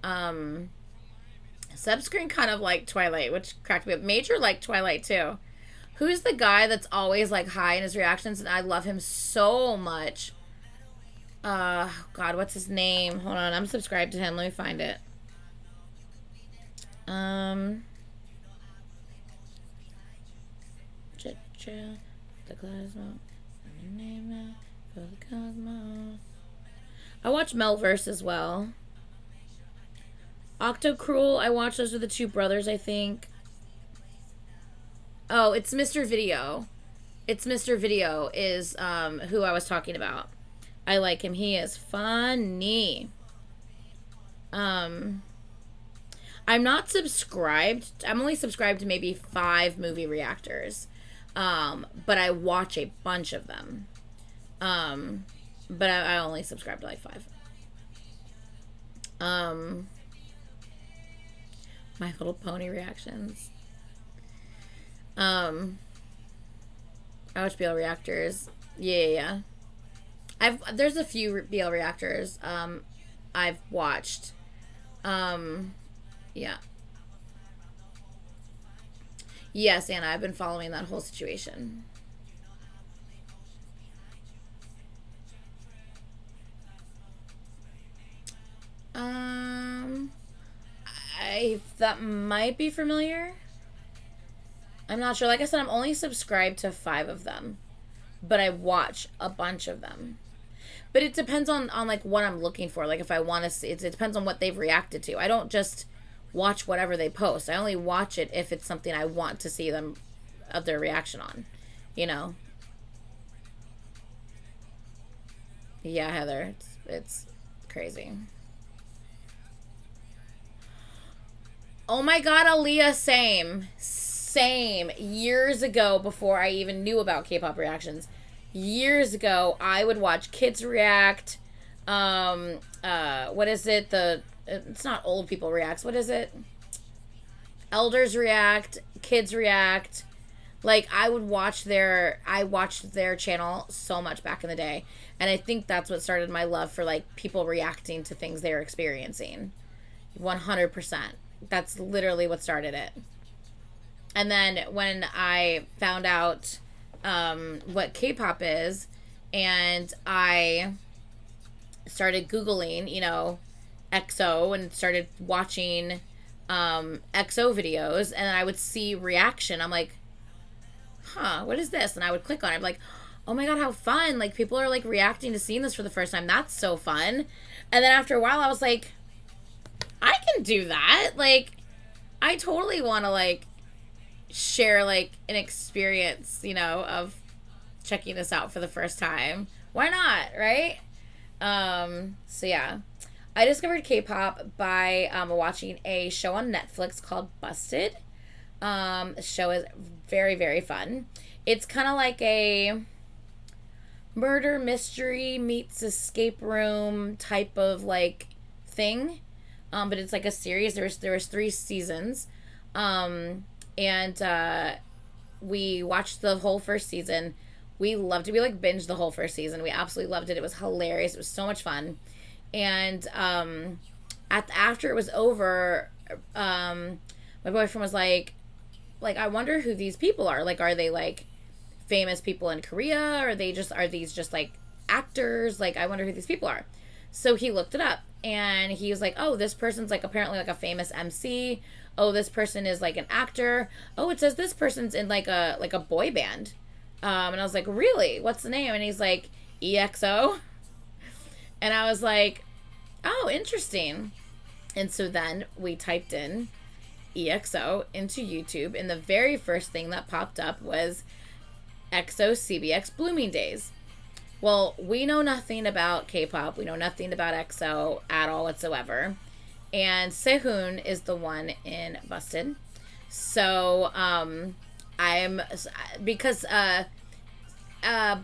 Subscreen kind of like Twilight, which cracked me up. Major liked Twilight too. Who's the guy that's always like high in his reactions, and I love him so much? God, what's his name? Hold on, I'm subscribed to him. Let me find it. The Cosmo. I watch Melverse as well. Octocruel, I watched. Those are the two brothers, I think. Oh, it's Mr. Video. It's Mr. Video is who I was talking about. I like him. He is funny. I'm not subscribed. I'm only subscribed to maybe 5 movie reactors. But I watch a bunch of them. But I only subscribe to like 5. My Little Pony reactions. I watch BL reactors. Yeah. There's a few BL reactors I've watched. Yeah. Yes, Anna, I've been following that whole situation. That might be familiar. I'm not sure. Like I said, I'm only subscribed to 5 of them, but I watch a bunch of them. But it depends on like what I'm looking for. Like if I want to see, it depends on what they've reacted to. I don't just watch whatever they post. I only watch it if it's something I want to see them of their reaction on, you know. Yeah, Heather, it's crazy. Oh my god, Aaliyah, same. Years ago, before I even knew about K-pop reactions, years ago, I would watch kids react. What is it? It's not old people reacts. What is it? Elders react, kids react. Like, I watched their channel so much back in the day. And I think that's what started my love for, like, people reacting to things they're experiencing. 100%. That's literally what started it. And then when I found out what K-pop is, and I started Googling, you know, EXO, and started watching EXO videos, and I would see reaction. I'm like, huh, what is this? And I would click on it. I'm like, oh my god, how fun. Like, people are, like, reacting to seeing this for the first time. That's so fun. And then after a while, I was like, I can do that. Like, I totally want to, like, share, like, an experience, you know, of checking this out for the first time. Why not, right? So yeah. I discovered K-pop by watching a show on Netflix called Busted. The show is very, very fun. It's kind of like a murder mystery meets escape room type of like thing. But it's like a series. There was 3 seasons. And we watched the whole first season. We loved it. We like binged the whole first season. We absolutely loved it. It was hilarious. It was so much fun. And after it was over, my boyfriend was like, I wonder who these people are. Like, are they like famous people in Korea? Or are these just like actors? Like, I wonder who these people are. So he looked it up, and he was like, oh, this person's like apparently like a famous MC. Oh, this person is like an actor. Oh, it says this person's in like a boy band. And I was like, really? What's the name? And he's like, EXO. And I was like, oh, interesting. And so then we typed in EXO into YouTube, and the very first thing that popped up was EXO CBX Blooming Days. Well, we know nothing about K-pop. We know nothing about EXO at all whatsoever. And Sehun is the one in Busted. So, because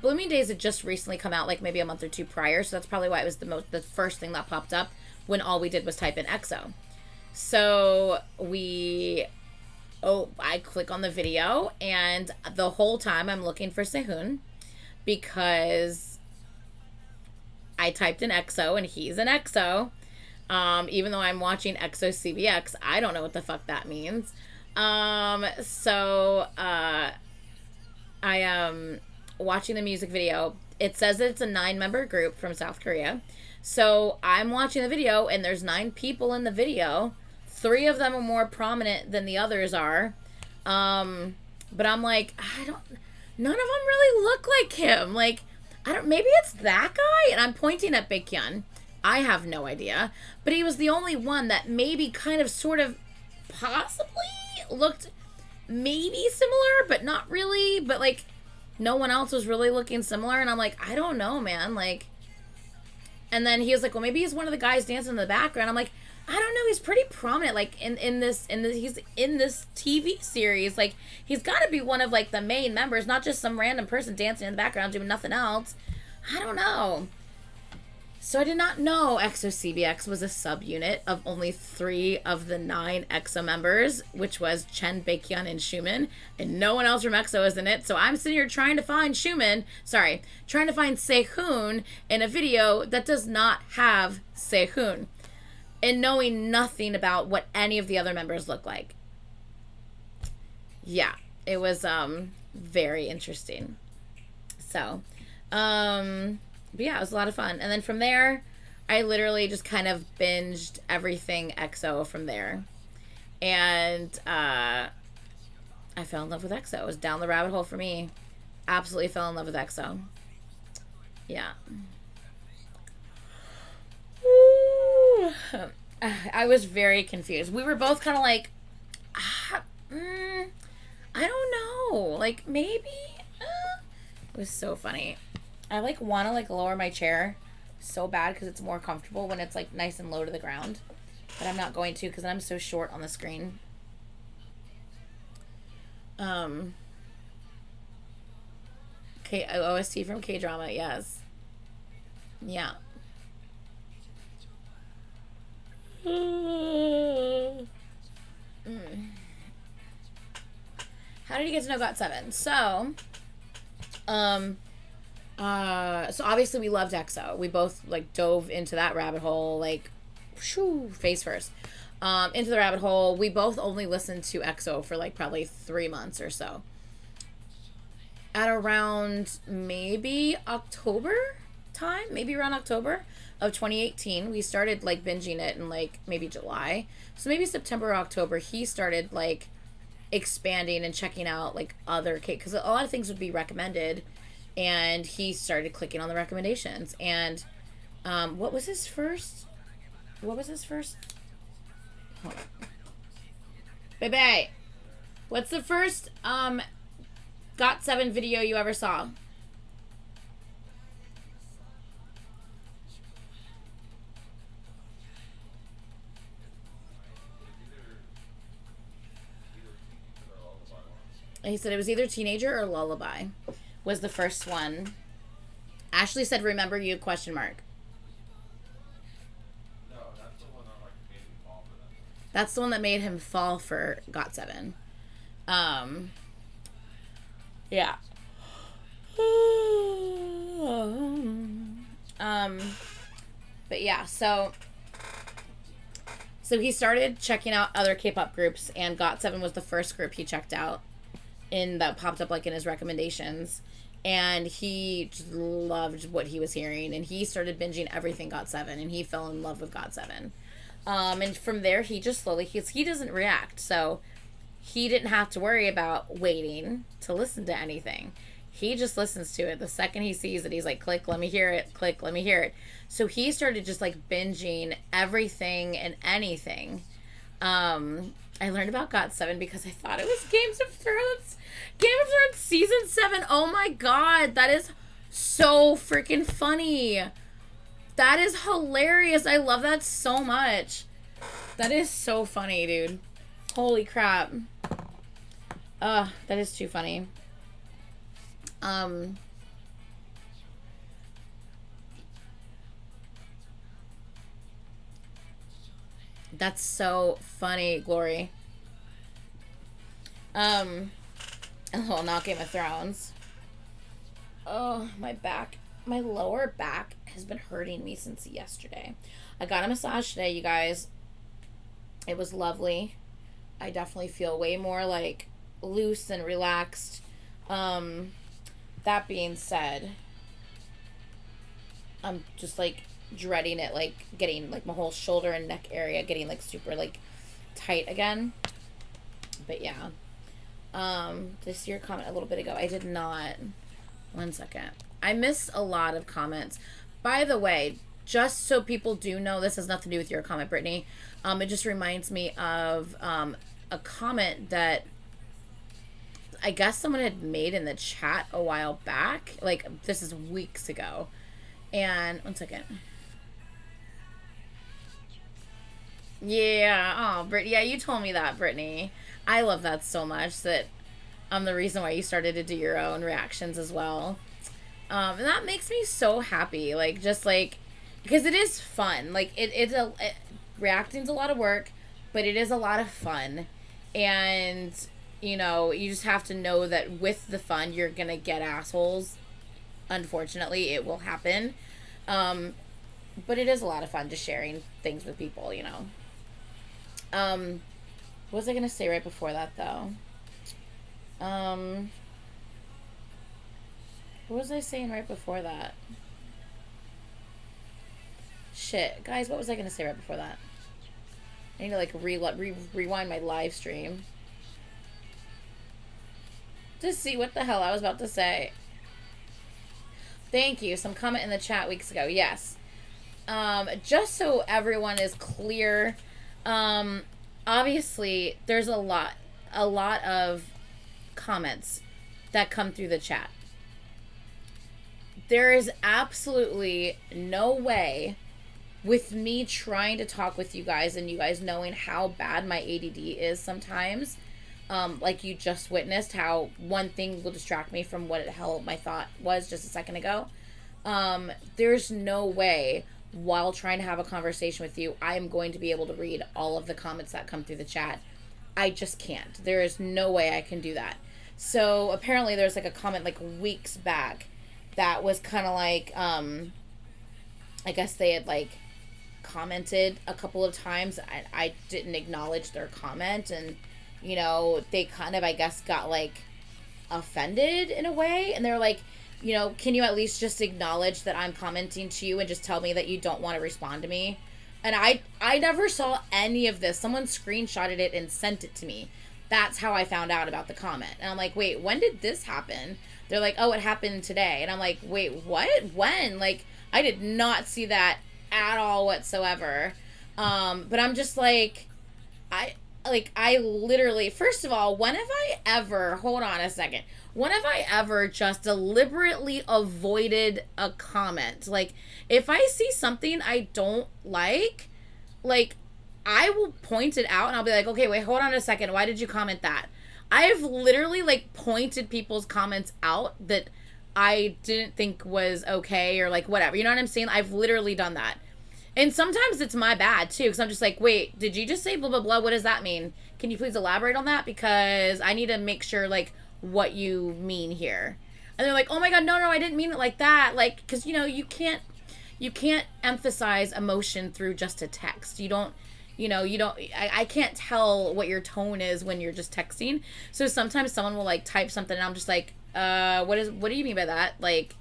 Blooming Days had just recently come out, like maybe a month or two prior, so that's probably why it was the first thing that popped up when all we did was type in EXO. So I click on the video, and the whole time I'm looking for Sehun, because I typed in EXO and he's an EXO. Even though I'm watching EXO CBX, I don't know what the fuck that means. So I am watching the music video. It says that it's a 9-member group from South Korea. So I'm watching the video, and there's 9 people in the video. 3 of them are more prominent than the others are. But I'm like, none of them really look like him. Like, maybe it's that guy? And I'm pointing at Baekhyun. I have no idea. But he was the only one that maybe kind of sort of possibly looked maybe similar, but not really. But like, no one else was really looking similar. And I'm like, I don't know, man. Like, and then he was like, well, maybe he's one of the guys dancing in the background. I'm like, I don't know. He's pretty prominent. Like he's in this TV series. Like, he's got to be one of like the main members, not just some random person dancing in the background doing nothing else. I don't know. So I did not know EXO CBX was a subunit of only 3 of the 9 EXO members, which was Chen, Baekhyun, and Xiumin, and no one else from EXO is in it. So I'm sitting here trying to find Sehun in a video that does not have Sehun, and knowing nothing about what any of the other members look like. Yeah, it was very interesting. So, but yeah, it was a lot of fun. And then from there, I literally just kind of binged everything EXO from there. And I fell in love with EXO. It was down the rabbit hole for me. Absolutely fell in love with EXO. Yeah. I was very confused. We were both kind of like, I don't know. Like, maybe? It was so funny. I like want to like lower my chair so bad because it's more comfortable when it's like nice and low to the ground, but I'm not going to because I'm so short on the screen. OST from K-drama, yes. Yeah. How did you get to know GOT7? So obviously we loved EXO. We both like dove into that rabbit hole, like, shoo, face first, into the rabbit hole. We both only listened to EXO for like probably 3 months or so. At around maybe October of 2018, we started like binging it in like maybe July. So maybe September or October, he started like expanding and checking out like other K, because a lot of things would be recommended. And he started clicking on the recommendations. And what was his first? Hold on. Baby, what's the first GOT7 video you ever saw? He said it was either Teenager or Lullaby was the first one. Ashley said, remember you, question mark. No, that's the one that like made me fall for them. That's the one that made him fall for GOT7. Yeah. But yeah, so he started checking out other K-pop groups, and GOT7 was the first group he checked out that popped up like in his recommendations, and he just loved what he was hearing, and he started binging everything GOT7, and he fell in love with GOT7. And from there, he just slowly, he doesn't react, so he didn't have to worry about waiting to listen to anything. He just listens to it. The second he sees it, he's like, click, let me hear it. Click, let me hear it. So he started just like binging everything and anything. I learned about GOT7 because I thought it was Games of Thrones. Game of Thrones season 7. Oh my god, that is so freaking funny. That is hilarious. I love that so much. That is so funny, dude. Holy crap. That is too funny. That's so funny, Glory. Oh, not Game of Thrones. Oh, my back. My lower back has been hurting me since yesterday. I got a massage today, you guys. It was lovely. I definitely feel way more, like, loose and relaxed. That being said, I'm just, like, dreading it, like, getting, like, my whole shoulder and neck area getting, like, super, like, tight again. But, yeah. Did I see your comment a little bit ago? I did not. 1 second. I missed a lot of comments. By the way, just so people do know, this has nothing to do with your comment, Brittany. It just reminds me of, a comment that I guess someone had made in the chat a while back. Like, this is weeks ago. And, 1 second. Yeah, oh, Brittany, yeah, you told me that, Brittany. I love that so much that I'm the reason why you started to do your own reactions as well. And that makes me so happy. Like, just like, because it is fun. Like, reacting's a lot of work, but it is a lot of fun. And, you know, you just have to know that with the fun, you're gonna get assholes. Unfortunately, it will happen. But it is a lot of fun just sharing things with people, you know. What was I gonna say right before that, though? What was I saying right before that? Shit. Guys, what was I gonna say right before that? I need to, like, rewind my live stream to see what the hell I was about to say. Thank you. Some comment in the chat weeks ago. Yes. Just so everyone is clear, obviously, there's a lot of comments that come through the chat. There is absolutely no way, with me trying to talk with you guys and you guys knowing how bad my ADD is sometimes, like you just witnessed, how one thing will distract me from what the hell my thought was just a second ago. There's no way, while trying to have a conversation with you, I am going to be able to read all of the comments that come through the chat. I just can't. There is no way I can do that. So apparently there's like a comment like weeks back that was kind of like, I guess they had like commented a couple of times. I didn't acknowledge their comment, and you know, they kind of, I guess, got like offended in a way, and they're like, you know, can you at least just acknowledge that I'm commenting to you and just tell me that you don't want to respond to me? And I never saw any of this. Someone screenshotted it and sent it to me. That's how I found out about the comment. And I'm like, wait, when did this happen? They're like, oh, it happened today. And I'm like, wait, what? When? Like, I did not see that at all whatsoever. But I'm just like, I literally, first of all, when have I ever, hold on a second, when have I ever just deliberately avoided a comment? Like, if I see something I don't like, I will point it out and I'll be like, okay, wait, hold on a second. Why did you comment that? I've literally like pointed people's comments out that I didn't think was okay or like whatever. You know what I'm saying? I've literally done that. And sometimes it's my bad too, because I'm just like, wait, did you just say blah blah blah? What does that mean? Can you please elaborate on that? Because I need to make sure like what you mean here. And they're like, oh my god, no, I didn't mean it like that. Like, because you can't emphasize emotion through just a text. You don't. I can't tell what your tone is when you're just texting. So sometimes someone will like type something and I'm just like, what do you mean by that? Like,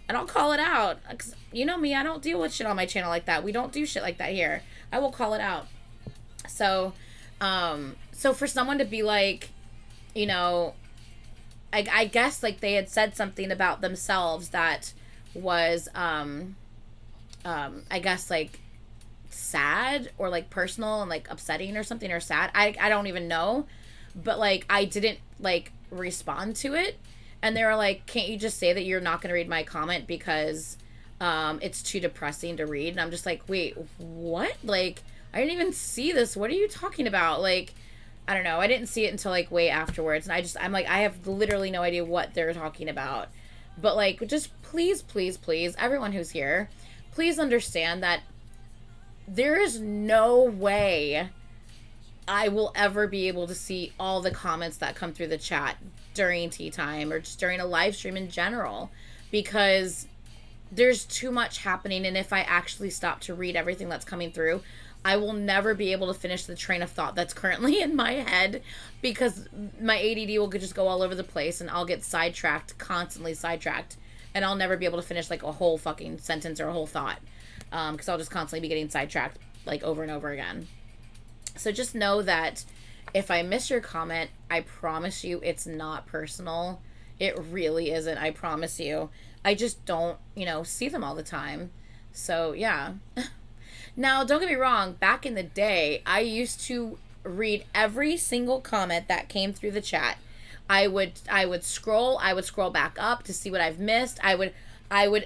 and I'll call it out. 'Cause you know me, I don't deal with shit on my channel like that. We don't do shit like that here. I will call it out. So, so for someone to be like, I guess like they had said something about themselves that was, I guess like sad or like personal and like upsetting or something, or sad. I don't even know. But like I didn't like respond to it. And they were like, can't you just say that you're not going to read my comment because it's too depressing to read? And I'm just like, wait, what? Like, I didn't even see this. What are you talking about? Like, I don't know. I didn't see it until like way afterwards. And I'm like, I have literally no idea what they're talking about. But like, just please, everyone who's here, please understand that there is no way I will ever be able to see all the comments that come through the chat during tea time or just during a live stream in general, because there's too much happening. And if I actually stop to read everything that's coming through, I will never be able to finish the train of thought that's currently in my head, because my ADD will just go all over the place and I'll get constantly sidetracked, and I'll never be able to finish like a whole fucking sentence or a whole thought, because I'll just constantly be getting sidetracked like over and over again. So just know that if I miss your comment, I promise you it's not personal. It really isn't. I promise you. I just don't, see them all the time. So, yeah. Now, don't get me wrong. Back in the day, I used to read every single comment that came through the chat. I would scroll back up to see what I've missed. I would,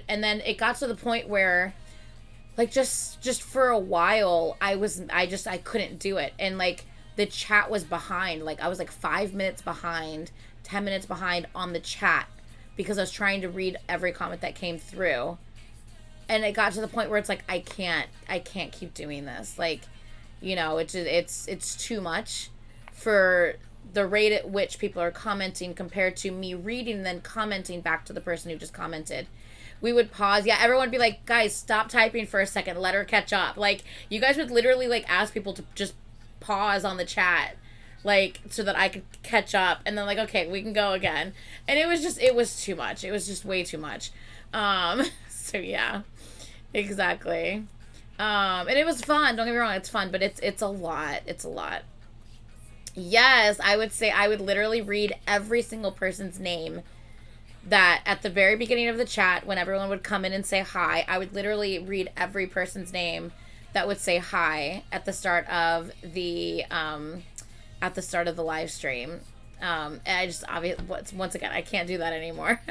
and then it got to the point where, like, just for a while, I couldn't do it. And, like, the chat was behind. Like, I was, like, 5 minutes behind, 10 minutes behind on the chat because I was trying to read every comment that came through. And it got to the point where it's like, I can't keep doing this. Like, it's too much for the rate at which people are commenting compared to me reading and then commenting back to the person who just commented. We would pause. Yeah, everyone would be like, guys, stop typing for a second. Let her catch up. Like, you guys would literally, like, ask people to just pause on the chat, like, so that I could catch up. And then, like, okay, we can go again. And it was too much. It was just way too much. So, yeah, exactly. And it was fun. Don't get me wrong. It's fun, but it's a lot. It's a lot. Yes, I would say I would literally read every single person's name that at the very beginning of the chat, when everyone would come in and say hi, I would literally read every person's name that would say hi at the start of the live stream. And I just once again, I can't do that anymore.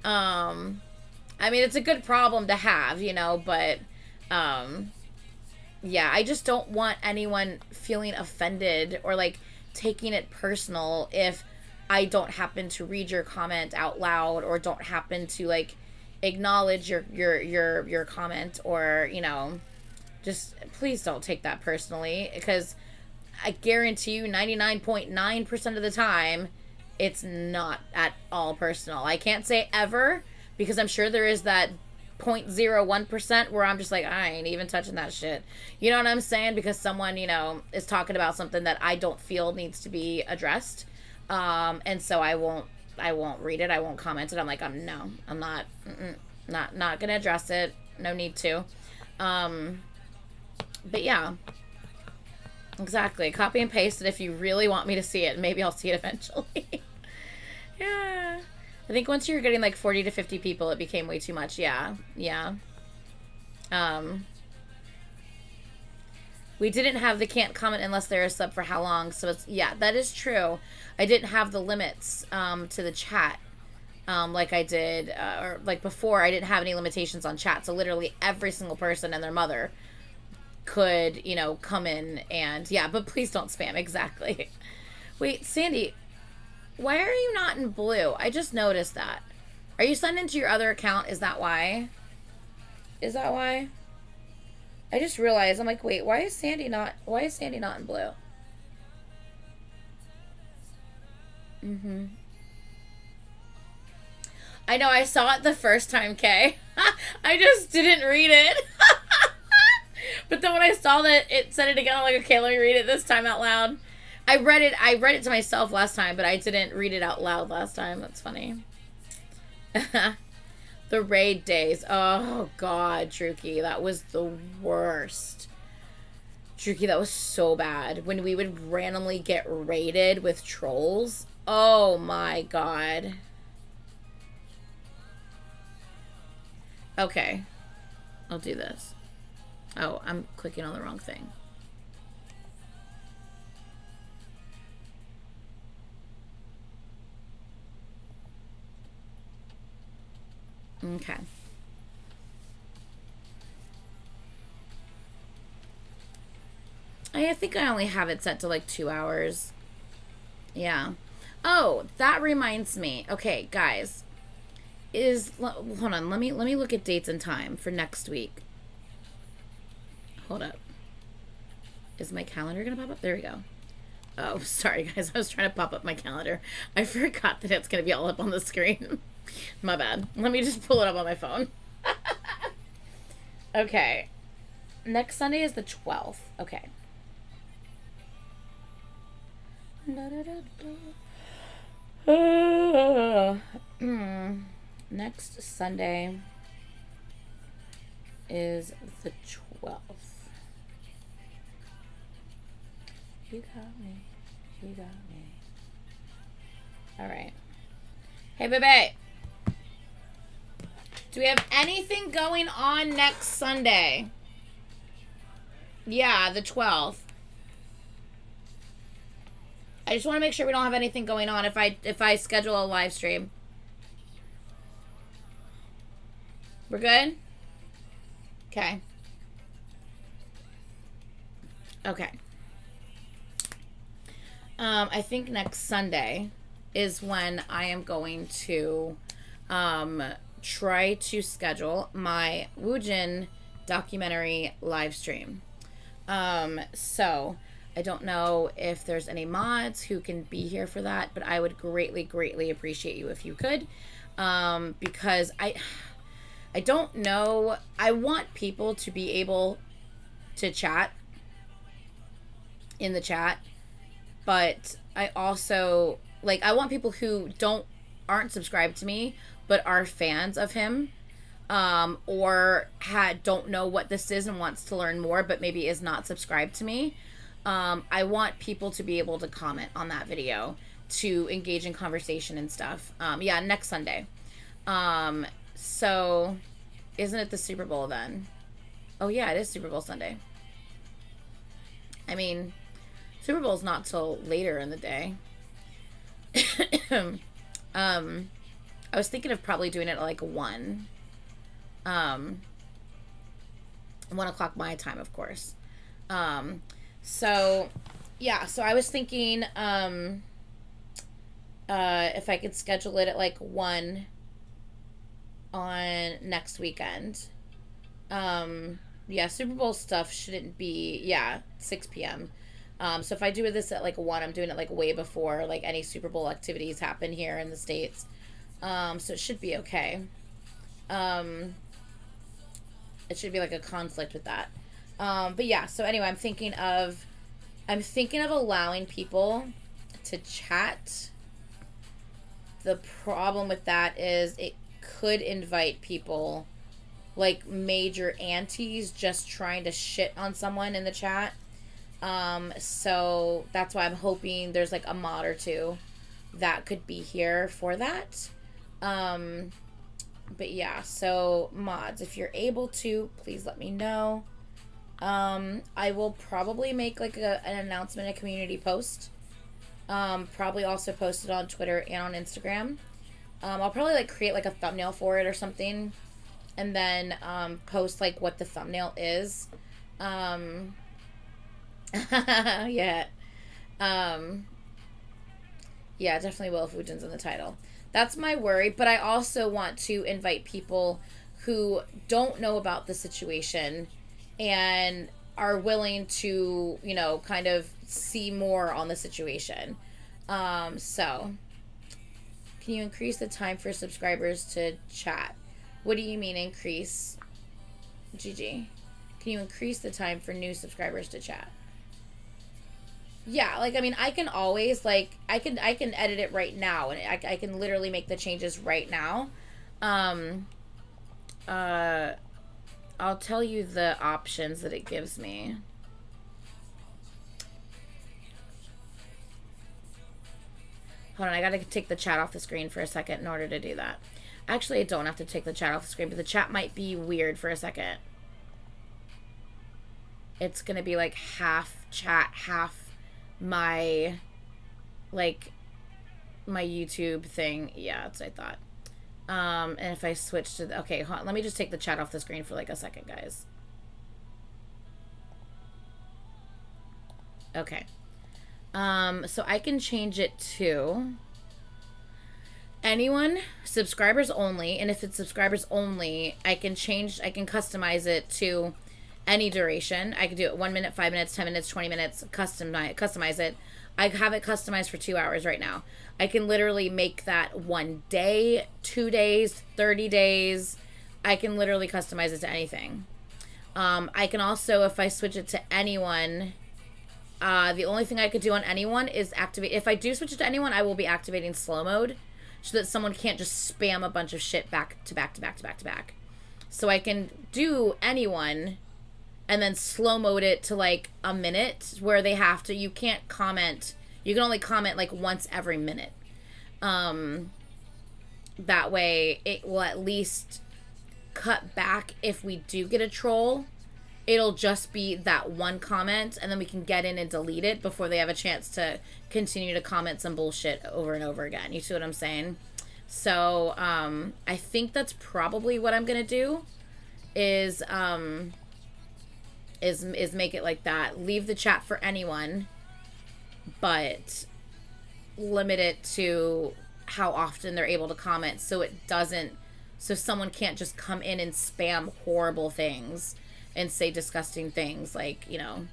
I mean, it's a good problem to have, but yeah, I just don't want anyone feeling offended or like taking it personal if I don't happen to read your comment out loud or don't happen to like acknowledge your comment, or just please don't take that personally, because I guarantee you 99.9% of the time it's not at all personal. I can't say ever, because I'm sure there is that 0.01% where I'm just like, I ain't even touching that shit. You know what I'm saying? Because someone, is talking about something that I don't feel needs to be addressed. And so I won't read it. I won't comment it. I'm like, I'm not gonna address it. No need to. But yeah, exactly. Copy and paste it if you really want me to see it. Maybe I'll see it eventually. Yeah. I think once you're getting like 40 to 50 people, it became way too much. Yeah. We didn't have the can't comment unless they're a sub for how long. So it's, yeah, that is true. I didn't have the limits to the chat like I did, or like before. I didn't have any limitations on chat. So literally every single person and their mother could, come in and, yeah, but please don't spam. Exactly. Wait, Sandy, Why are you not in blue? I just noticed that. Are you signed into your other account? Is that why? Is that why? I just realized, I'm like, wait, why is Sandy not in blue? I know, I saw it the first time, Kay. I just didn't read it. But then when I saw that it said it again, I'm like, okay, let me read it this time out loud. I read it to myself last time, but I didn't read it out loud last time. That's funny. The raid days. Oh, God, Druki. That was the worst. Druki, that was so bad. When we would randomly get raided with trolls. Oh, my God. Okay. I'll do this. Oh, I'm clicking on the wrong thing. Okay. I think I only have it set to like 2 hours. Yeah. Oh, that reminds me. Okay, guys. Hold on, let me look at dates and time for next week. Hold up. Is my calendar gonna pop up? There we go. Oh, sorry guys, I was trying to pop up my calendar. I forgot that it's gonna be all up on the screen. My bad. Let me just pull it up on my phone. Okay. Next Sunday is the 12th. Okay. Next Sunday is the 12th. You got me. You got me. All right. Hey, baby. Do we have anything going on next Sunday? Yeah, the 12th. I just want to make sure we don't have anything going on if I schedule a live stream. We're good? Okay. Okay. I think next Sunday is when I am going to try to schedule my Woojin documentary live stream. So I don't know if there's any mods who can be here for that, but I would greatly, greatly appreciate you if you could. Because I don't know. I want people to be able to chat in the chat, but I also, like, I want people who aren't subscribed to me, but are fans of him, or don't know what this is and wants to learn more, but maybe is not subscribed to me. I want people to be able to comment on that video, to engage in conversation and stuff. Yeah, next Sunday. So, isn't it the Super Bowl then? Oh yeah, it is Super Bowl Sunday. I mean, Super Bowl's not till later in the day. I was thinking of probably doing it at like 1. 1 o'clock my time, of course. So, yeah, so I was thinking, if I could schedule it at like 1 on next weekend. Yeah, Super Bowl stuff shouldn't be, 6 p.m. So if I do this at like 1, I'm doing it like way before like any Super Bowl activities happen here in the States. So it should be okay. It should be like a conflict with that. But yeah, so anyway, I'm thinking of allowing people to chat. The problem with that is it could invite people like major aunties just trying to shit on someone in the chat. So that's why I'm hoping there's like a mod or two that could be here for that. But yeah, so mods, if you're able to, please let me know. I will probably make like an announcement, a community post. Probably also post it on Twitter and on Instagram. I'll probably like create like a thumbnail for it or something, and then post like what the thumbnail is. Yeah. Yeah, definitely will if Woojin's in the title. That's my worry, but I also want to invite people who don't know about the situation and are willing to, you know, kind of see more on the situation. So, can you increase the time for subscribers to chat? What do you mean increase, Gigi? Can you increase the time for new subscribers to chat? Yeah, like, I mean, I can always, like, I can edit it right now, and I can literally make the changes right now. I'll tell you the options that it gives me. Hold on, I gotta take the chat off the screen for a second in order to do that. Actually, I don't have to take the chat off the screen, but the chat might be weird for a second. It's gonna be like half chat, half my, like, my YouTube thing. Yeah, that's what I thought. And if I switch to okay, hold on, let me just take the chat off the screen for like a second, guys. Okay. So I can change it to anyone, subscribers only, and if it's subscribers only, I can customize it to any duration. I could do it 1 minute, 5 minutes, 10 minutes, 20 minutes, customize it. I have it customized for 2 hours right now. I can literally make that 1 day, 2 days, 30 days. I can literally customize it to anything. I can also, if I switch it to anyone, the only thing I could do on anyone is activate. If I do switch it to anyone, I will be activating slow mode so that someone can't just spam a bunch of shit back to back to back to back to back. So I can do anyone and then slow mode it to like a minute where they have to, you can't comment. You can only comment like once every minute. That way it will at least cut back if we do get a troll. It'll just be that one comment, and then we can get in and delete it before they have a chance to continue to comment some bullshit over and over again. You see what I'm saying? So, I think that's probably what I'm gonna do, is make it like that. Leave the chat for anyone, but limit it to how often they're able to comment, so it doesn't, so someone can't just come in and spam horrible things and say disgusting things, like, you know,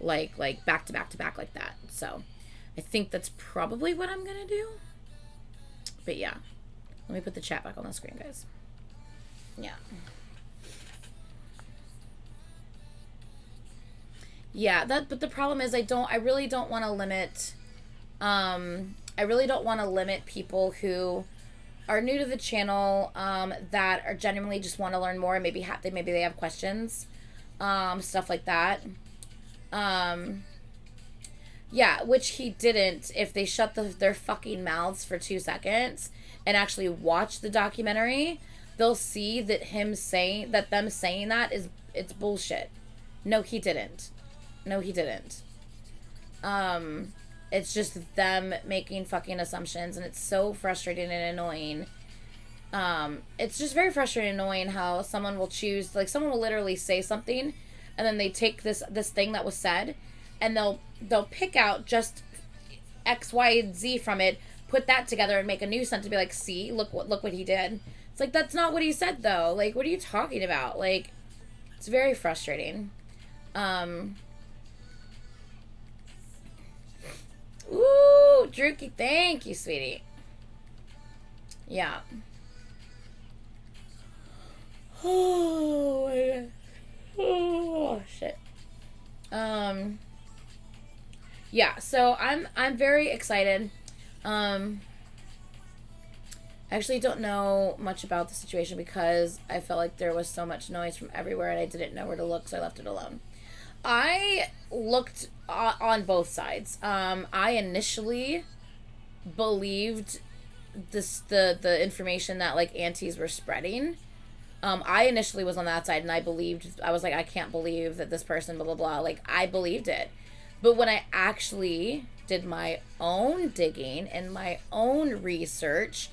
like back to back to back like that. So I think that's probably what I'm gonna do. But yeah, let me put the chat back on the screen, guys. Yeah. Yeah, but the problem is I really don't want to limit, I really don't want to limit people who are new to the channel, that are genuinely just want to learn more, and maybe they have questions. Stuff like that. Yeah, which he didn't. If they shut their fucking mouths for 2 seconds and actually watch the documentary, they'll see that them saying that it's bullshit. No, he didn't. It's just them making fucking assumptions, and it's so frustrating and annoying. It's just very frustrating and annoying how someone will choose, like, someone will literally say something, and then they take this thing that was said, and they'll pick out just X, Y, and Z from it, put that together, and make a new sentence to be like, see, look what he did. It's like, that's not what he said, though. Like, what are you talking about? Like, it's very frustrating. Ooh, Druki, thank you, sweetie. Yeah. Oh, my God. Oh, shit. Yeah, so I'm very excited. I actually don't know much about the situation because I felt like there was so much noise from everywhere and I didn't know where to look, so I left it alone. I looked on both sides. I initially believed the information that, like, ATEEZ were spreading. I initially was on that side, and I was like, I can't believe that this person, blah, blah, blah. Like, I believed it. But when I actually did my own digging and my own research,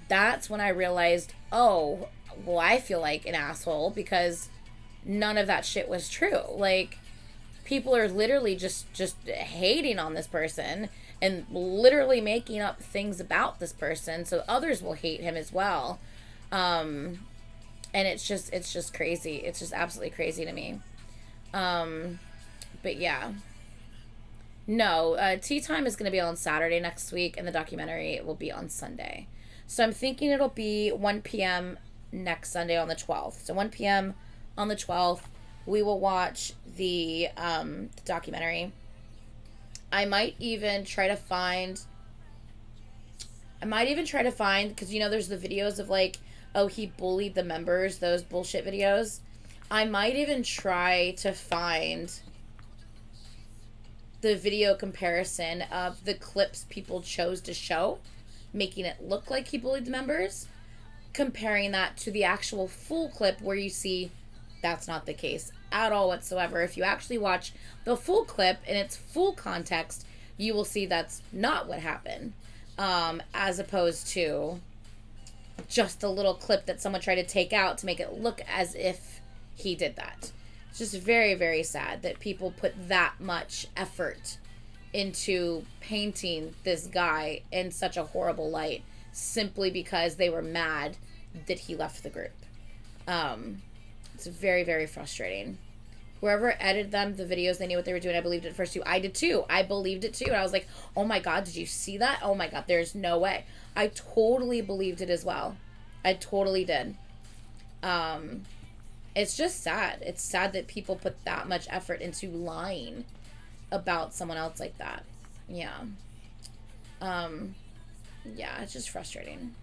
that's when I realized, oh, well, I feel like an asshole because none of that shit was true. Like, people are literally just hating on this person and literally making up things about this person so others will hate him as well. And it's just crazy. It's just absolutely crazy to me. But yeah. No, Tea Time is going to be on Saturday next week, and the documentary will be on Sunday. So I'm thinking it'll be 1 p.m. next Sunday on the 12th. So 1 p.m. on the 12th, we will watch the documentary. I might even try to find, because, you know, there's the videos of, like, oh, he bullied the members, those bullshit videos. I might even try to find the video comparison of the clips people chose to show, making it look like he bullied the members, comparing that to the actual full clip where you see that's not the case at all whatsoever. If you actually watch the full clip in its full context, you will see that's not what happened, as opposed to just a little clip that someone tried to take out to make it look as if he did that. It's just very, very sad that people put that much effort into painting this guy in such a horrible light simply because they were mad that he left the group. It's very, very frustrating. Whoever edited them, the videos, they knew what they were doing. I believed it first too. I did too. I believed it too. And I was like, oh my God, did you see that? Oh my God, there's no way. I totally believed it as well. I totally did. It's just sad. It's sad that people put that much effort into lying about someone else like that. Yeah. Yeah, it's just frustrating.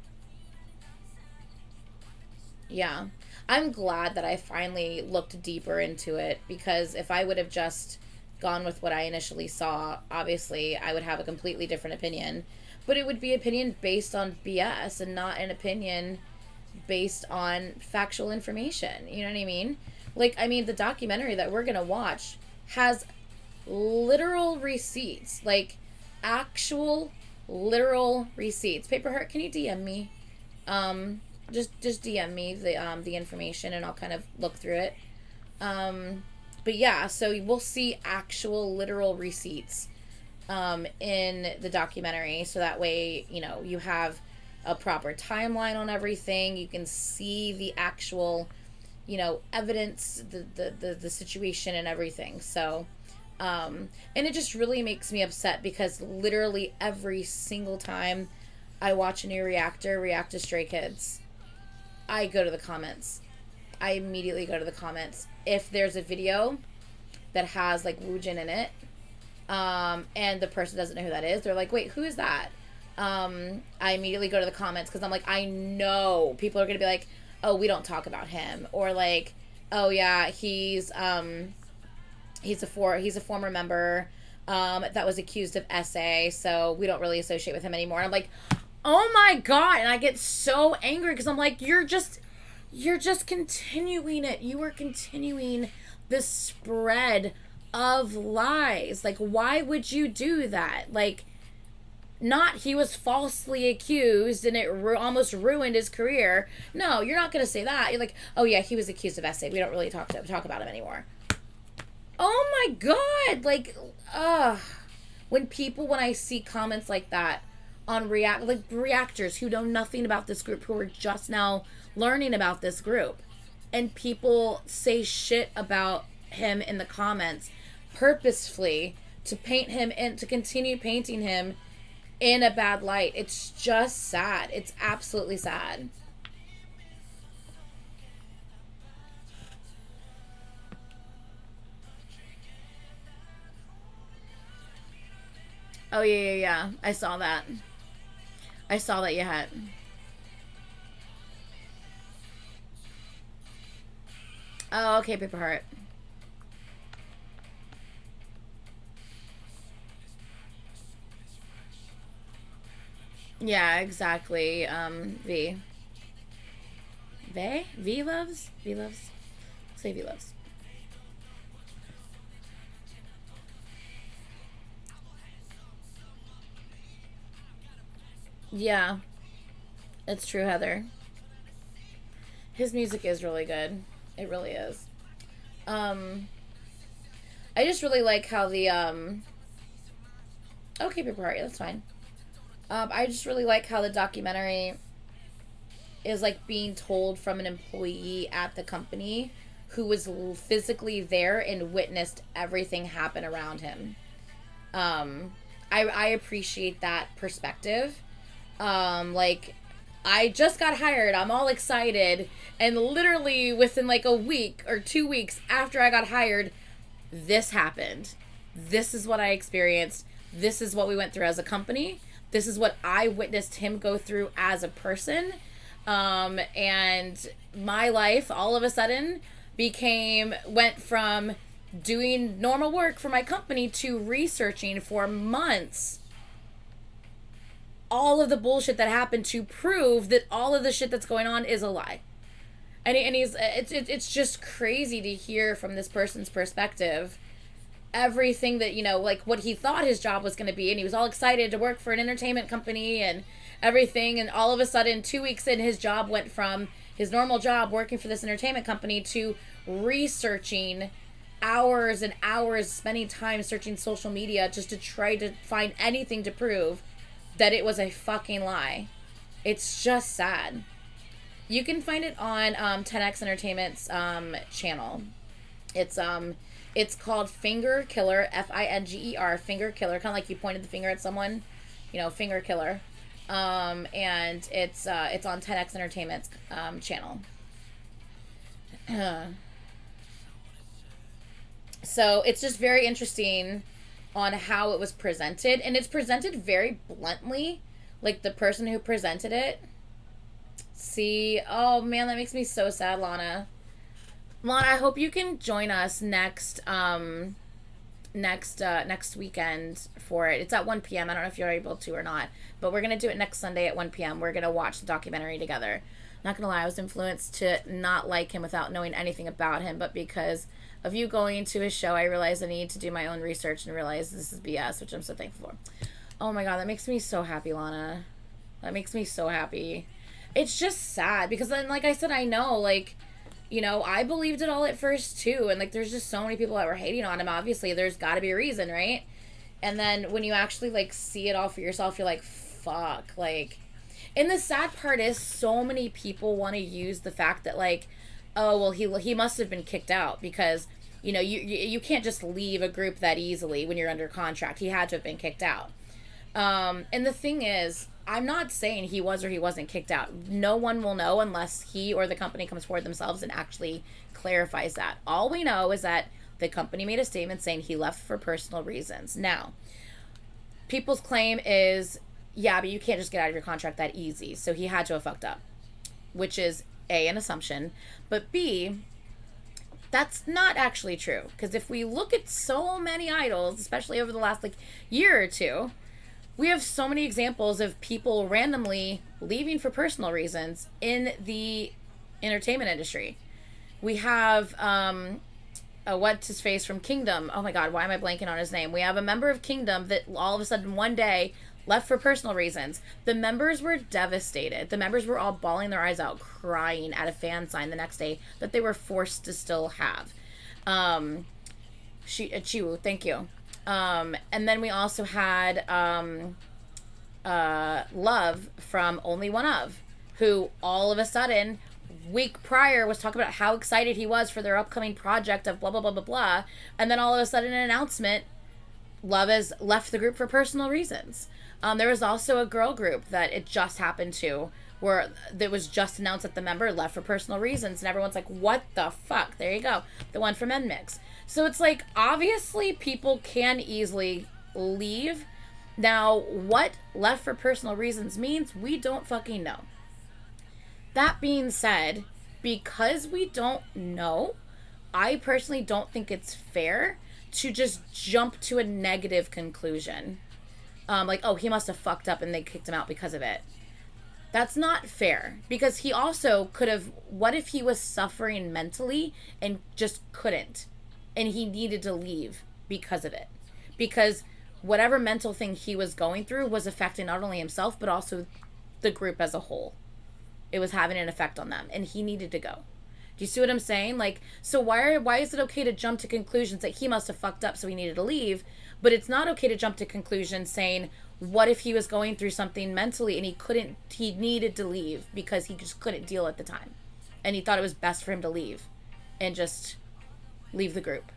Yeah. I'm glad that I finally looked deeper into it, because if I would have just gone with what I initially saw, obviously I would have a completely different opinion. But it would be opinion based on BS and not an opinion based on factual information. You know what I mean? Like, I mean, the documentary that we're going to watch has literal receipts. Like, actual literal receipts. Paper Heart, can you DM me? Just DM me the information and I'll kind of look through it. But yeah, so we'll see actual literal receipts in the documentary, so that way, you know, you have a proper timeline on everything. You can see the actual, you know, evidence, the situation and everything. So and it just really makes me upset, because literally every single time I watch a new react to Stray Kids, I go to the comments. I immediately go to the comments. If there's a video that has like Woojin in it, and the person doesn't know who that is, they're like, wait, who is that? I immediately go to the comments, because I'm like, I know people are going to be like, oh, we don't talk about him. Or like, oh yeah, he's a former member that was accused of SA, so we don't really associate with him anymore. And I'm like, oh my God. And I get so angry, because I'm like, you're just continuing it. You are continuing the spread of lies. Like, why would you do that? Like, not he was falsely accused and it almost ruined his career. No, you're not going to say that. You're like, oh yeah, he was accused of SA. We don't really talk about him anymore. Oh my God. Like, when I see comments like that on reactors who know nothing about this group, who are just now learning about this group, and people say shit about him in the comments purposefully to paint him and to continue painting him in a bad light. It's just sad. It's absolutely sad. Oh yeah. I saw that you had. Oh, okay, Paper Heart. Yeah, exactly. V. V loves? V loves? Say V loves. Yeah. It's true, Heather. His music is really good. It really is. I just really like how the Okay, paper heart. Yeah, that's fine. I just really like how the documentary is like being told from an employee at the company who was physically there and witnessed everything happen around him. I appreciate that perspective. Like, I just got hired. I'm all excited. And literally within like a week or 2 weeks after I got hired, this happened. This is what I experienced. This is what we went through as a company. This is what I witnessed him go through as a person. And my life all of a sudden went from doing normal work for my company to researching for months all of the bullshit that happened to prove that all of the shit that's going on is a lie. And it's just crazy to hear from this person's perspective everything that, you know, like what he thought his job was going to be, and he was all excited to work for an entertainment company and everything, and all of a sudden 2 weeks in, his job went from his normal job working for this entertainment company to researching hours and hours, spending time searching social media just to try to find anything to prove that it was a fucking lie. It's just sad. You can find it on 10X Entertainment's channel. It's called Finger Killer, Finger, Finger Killer, kind of like you pointed the finger at someone, you know, Finger Killer. And it's on 10X Entertainment's channel. So it's just very interesting on how it was presented, and it's presented very bluntly, like the person who presented it. See, oh man, that makes me so sad, Lana. Lana, I hope you can join us next weekend for it. It's at 1 p.m. I don't know if you're able to or not, but we're going to do it next Sunday at 1 p.m. We're going to watch the documentary together. Not going to lie, I was influenced to not like him without knowing anything about him, but because of you going to his show, I realized I need to do my own research and realize this is BS, which I'm so thankful for. Oh my God, that makes me so happy, Lana. That makes me so happy. It's just sad because then, like I said, I know, like, you know, I believed it all at first too, and like there's just so many people that were hating on him. Obviously there's got to be a reason, right? And then when you actually like see it all for yourself, you're like, fuck. Like, and the sad part is so many people want to use the fact that like, oh well, he must have been kicked out because, you know, you can't just leave a group that easily when you're under contract. He had to have been kicked out. And the thing is, I'm not saying he was or he wasn't kicked out. No one will know unless he or the company comes forward themselves and actually clarifies that. All we know is that the company made a statement saying he left for personal reasons. Now, people's claim is, yeah, but you can't just get out of your contract that easy. So he had to have fucked up, which is A, an assumption, but B, that's not actually true. Because if we look at so many idols, especially over the last like year or two, we have so many examples of people randomly leaving for personal reasons in the entertainment industry. We have, what's his face from Kingdom? Oh my God, why am I blanking on his name? We have a member of Kingdom that all of a sudden one day left for personal reasons. The members were devastated. The members were all bawling their eyes out, crying at a fan sign the next day that they were forced to still have. Chiwu, thank you. And then we also had Love from Only One Of, who all of a sudden, week prior, was talking about how excited he was for their upcoming project of blah, blah, blah, blah, blah. And then all of a sudden, an announcement, Love has left the group for personal reasons. There was also a girl group that it just happened to, where it was just announced that the member left for personal reasons, and everyone's like, what the fuck? There you go. The one from NMIX. So it's like, obviously people can easily leave. Now, what left for personal reasons means, we don't fucking know. That being said, because we don't know, I personally don't think it's fair to just jump to a negative conclusion. Like, oh, he must have fucked up and they kicked him out because of it. That's not fair, because he also could have, what if he was suffering mentally and just couldn't, and he needed to leave because of it? Because whatever mental thing he was going through was affecting not only himself, but also the group as a whole. It was having an effect on them, and he needed to go. Do you see what I'm saying? Like, so why is it okay to jump to conclusions that he must have fucked up so he needed to leave, But it's not okay to jump to conclusions saying, what if he was going through something mentally and he needed to leave because he just couldn't deal at the time. And he thought it was best for him to leave and just leave the group.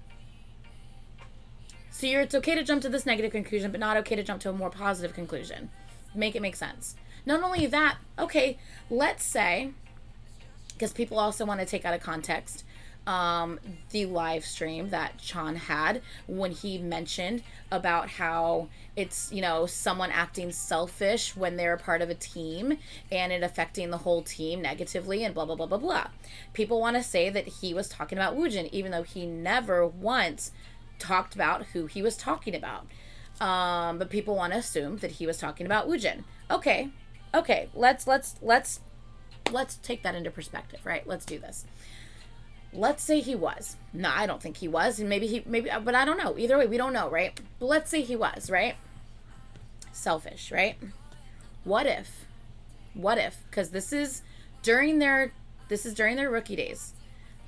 So it's okay to jump to this negative conclusion, but not okay to jump to a more positive conclusion. Make it make sense. Not only that, okay, let's say, because people also want to take out of context the live stream that Chan had when he mentioned about how it's, someone acting selfish when they're a part of a team and it affecting the whole team negatively and blah, blah, blah, blah, blah. People want to say that he was talking about Woojin, even though he never once talked about who he was talking about. But people want to assume that he was talking about Woojin. Okay. Let's take that into perspective, right? Let's do this. Let's say he was. No, I don't think he was. And maybe, but I don't know. Either way, we don't know, right? But let's say he was, right? Selfish, right? What if, because this is during their rookie days.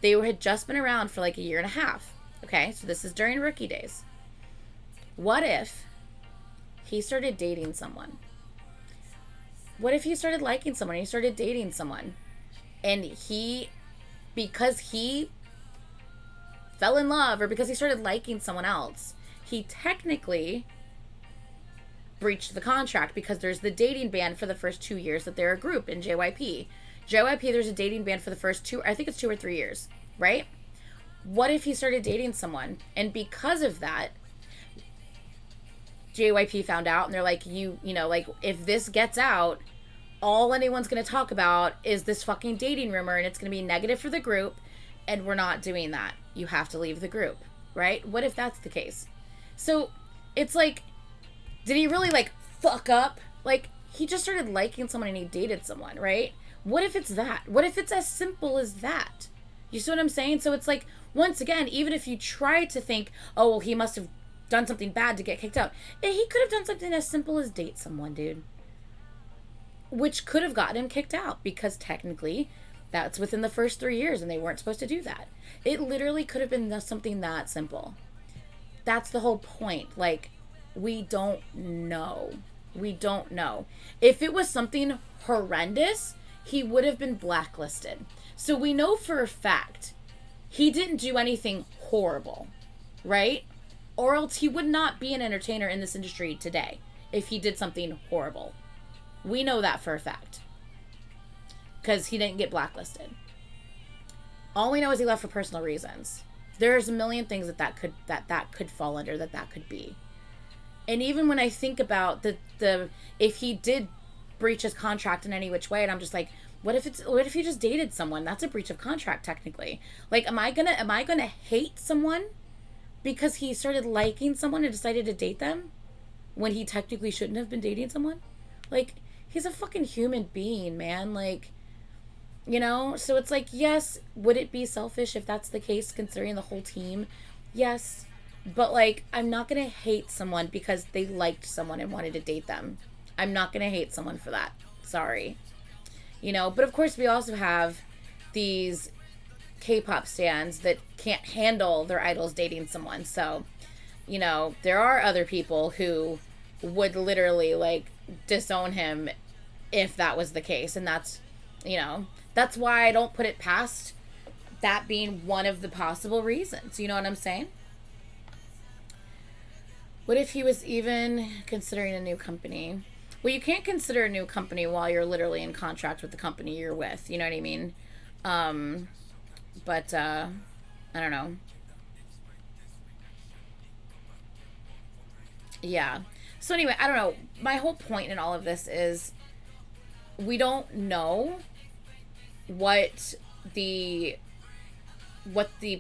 They had just been around for like a year and a half. Okay, so this is during rookie days. What if he started dating someone? What if he started liking someone? He started dating someone. And because he fell in love or because he started liking someone else, he technically breached the contract because there's the dating ban for the first 2 years that they're a group in JYP. There's a dating ban for the first 2 or 3 years, right? What if he started dating someone and because of that, JYP found out and they're like, if this gets out, all anyone's going to talk about is this fucking dating rumor and it's going to be negative for the group and we're not doing that. You have to leave the group, right? What if that's the case? So it's like, did he really fuck up? He just started liking someone and he dated someone, right? What if it's that? What if it's as simple as that? You see what I'm saying? So it's like, once again, even if you try to think, oh, well, he must have done something bad to get kicked out. He could have done something as simple as date someone, dude. Which could have gotten him kicked out because technically that's within the first 3 years and they weren't supposed to do that. It literally could have been something that simple. That's the whole point. We don't know. We don't know. If it was something horrendous, he would have been blacklisted. So we know for a fact he didn't do anything horrible, right? Or else he would not be an entertainer in this industry today if he did something horrible. We know that for a fact. Because he didn't get blacklisted. All we know is he left for personal reasons. There's a million things that could fall under, that could be. And even when I think about the if he did breach his contract in any which way, and I'm just like, what if he just dated someone? That's a breach of contract technically. Am I gonna hate someone because he started liking someone and decided to date them when he technically shouldn't have been dating someone? He's a fucking human being, man. So it's like, yes, would it be selfish if that's the case, considering the whole team? Yes. But, I'm not going to hate someone because they liked someone and wanted to date them. I'm not going to hate someone for that. Sorry. But of course we also have these K-pop stans that can't handle their idols dating someone. So, there are other people who would literally, disown him if that was the case. And that's why I don't put it past that being one of the possible reasons. You know what I'm saying? What if he was even considering a new company? Well, you can't consider a new company while you're literally in contract with the company you're with. You know what I mean? But I don't know. Yeah. So anyway, I don't know. My whole point in all of this is we don't know what the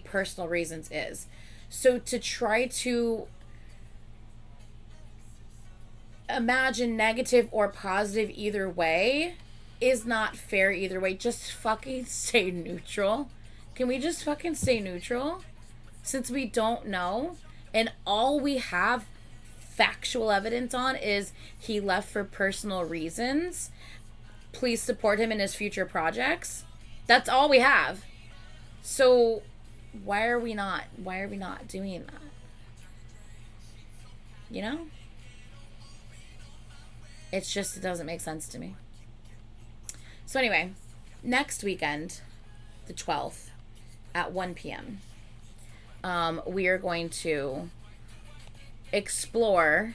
personal reasons is. So to try to imagine negative or positive either way is not fair either way. Just fucking stay neutral. Can we just fucking stay neutral? Since we don't know, and all we have factual evidence on is he left for personal reasons. Please support him in his future projects. That's all we have. So why are we not doing that? You know? It's just, it doesn't make sense to me. So anyway, next weekend, the 12th, at 1 p.m., we are going to explore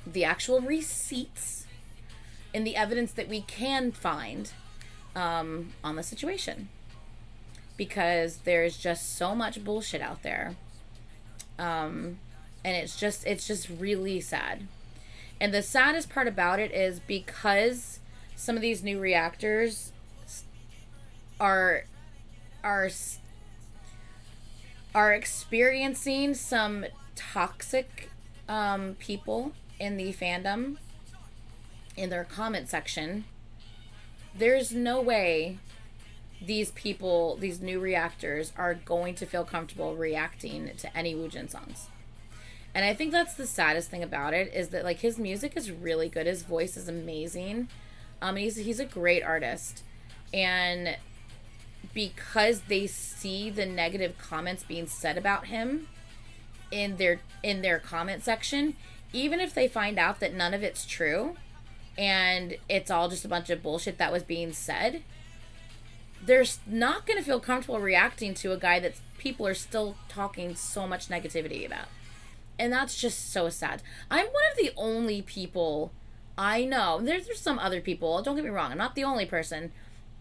the actual receipts and the evidence that we can find on the situation. Because there's just so much bullshit out there. And it's just really sad. And the saddest part about it is because some of these new reactors are experiencing some toxic people in the fandom in their comment section. There's no way these people, these new reactors, are going to feel comfortable reacting to any Woojin songs. And I think that's the saddest thing about it, is that, like, his music is really good. His voice is amazing. He's a great artist. And because they see the negative comments being said about him in their comment section, even if they find out that none of it's true and it's all just a bunch of bullshit that was being said, they're not going to feel comfortable reacting to a guy that people are still talking so much negativity about. And that's just so sad. I'm one of the only people I know. There's some other people. Don't get me wrong. I'm not the only person.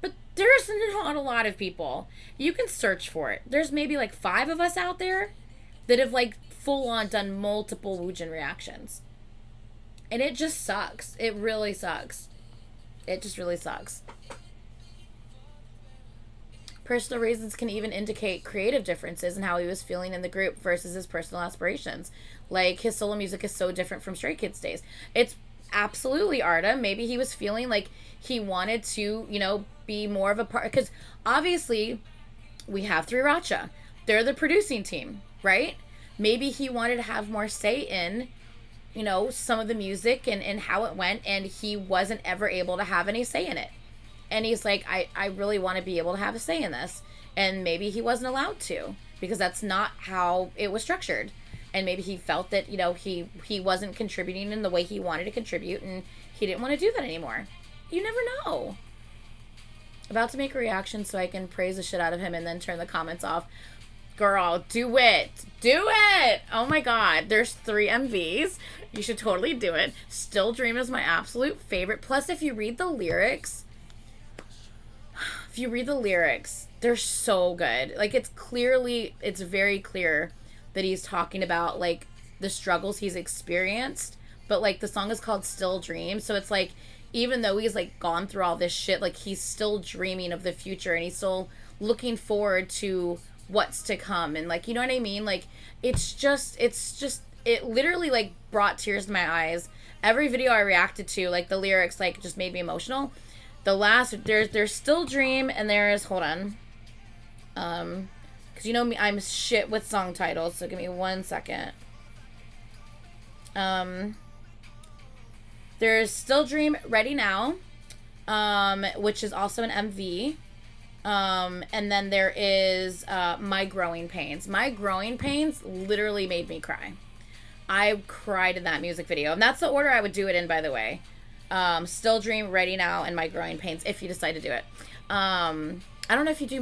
But there's not a lot of people. You can search for it. There's maybe like 5 of us out there that have like full on done multiple Woojin reactions. And it just sucks. It really sucks. It just really sucks. Personal reasons can even indicate creative differences in how he was feeling in the group versus his personal aspirations. Like, his solo music is so different from Stray Kids days. It's absolutely Arda. Maybe he was feeling like he wanted to, you know, be more of a part. Because obviously, we have 3RACHA. They're the producing team, right? Maybe he wanted to have more say in, you know, some of the music and how it went. And he wasn't ever able to have any say in it. And he's like, I really want to be able to have a say in this. And maybe he wasn't allowed to, because that's not how it was structured. And maybe he felt that, you know, he wasn't contributing in the way he wanted to contribute, and he didn't want to do that anymore. You never know. About to make a reaction so I can praise the shit out of him and then turn the comments off. Girl, do it. Do it. Oh my God. There's 3 MVs. You should totally do it. Still Dream is my absolute favorite. Plus, if you read the lyrics... they're so good. Like, it's very clear that he's talking about, like, the struggles he's experienced. But, like, the song is called Still Dream. So it's like, even though he's, like, gone through all this shit, like, he's still dreaming of the future. And he's still looking forward to what's to come. And, like, you know what I mean? Like, it literally, like, brought tears to my eyes. Every video I reacted to, like, the lyrics, like, just made me emotional. The last, there's Still Dream, and there's, hold on. Because you know me, I'm shit with song titles, so give me 1 second. There's Still Dream, Ready Now, which is also an MV. And then there is My Growing Pains. My Growing Pains literally made me cry. I cried in that music video. And that's the order I would do it in, by the way. Still Dream, Ready Now, and My Growing Pains, if you decide to do it. I don't know if you do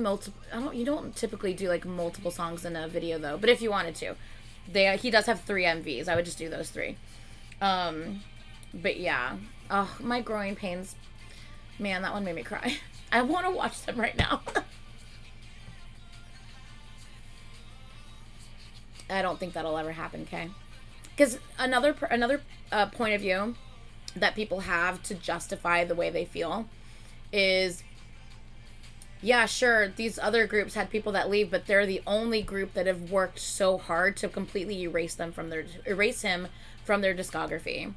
you don't typically do, like, multiple songs in a video, though. But if you wanted to. He does have 3 MVs. I would just do those 3. But yeah. Oh, My Growing Pains. Man, that one made me cry. I want to watch them right now. I don't think that'll ever happen, okay? Because another point of view that people have to justify the way they feel is, yeah, sure, these other groups had people that leave, but they're the only group that have worked so hard to completely erase him from their discography.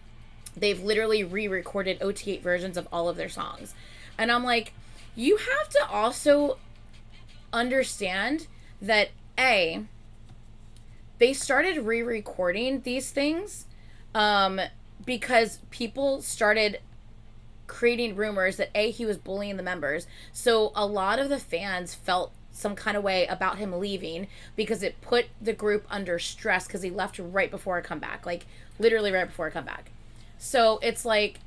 They've literally re-recorded OT8 versions of all of their songs. And I'm like, you have to also understand that, A, they started re-recording these things because people started creating rumors that, A, he was bullying the members. So a lot of the fans felt some kind of way about him leaving because it put the group under stress because he left right before a comeback, like literally right before a comeback. So it's like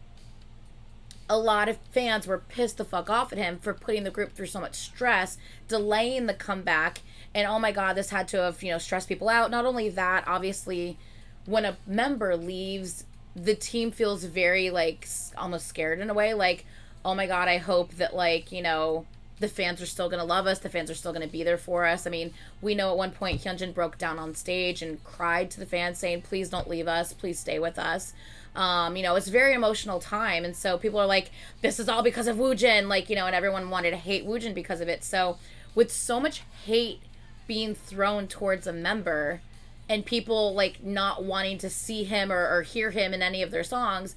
a lot of fans were pissed the fuck off at him for putting the group through so much stress, delaying the comeback, and oh my god, this had to have, stressed people out. Not only that, obviously, when a member leaves, the team feels very, like, almost scared in a way, like, oh my god, I hope that, like, the fans are still going to love us, the fans are still going to be there for us. I mean, we know at one point Hyunjin broke down on stage and cried to the fans saying, please don't leave us, please stay with us. It's a very emotional time, and so people are like, this is all because of Woojin, like, and everyone wanted to hate Woojin because of it. So with so much hate being thrown towards a member and people like not wanting to see him or hear him in any of their songs,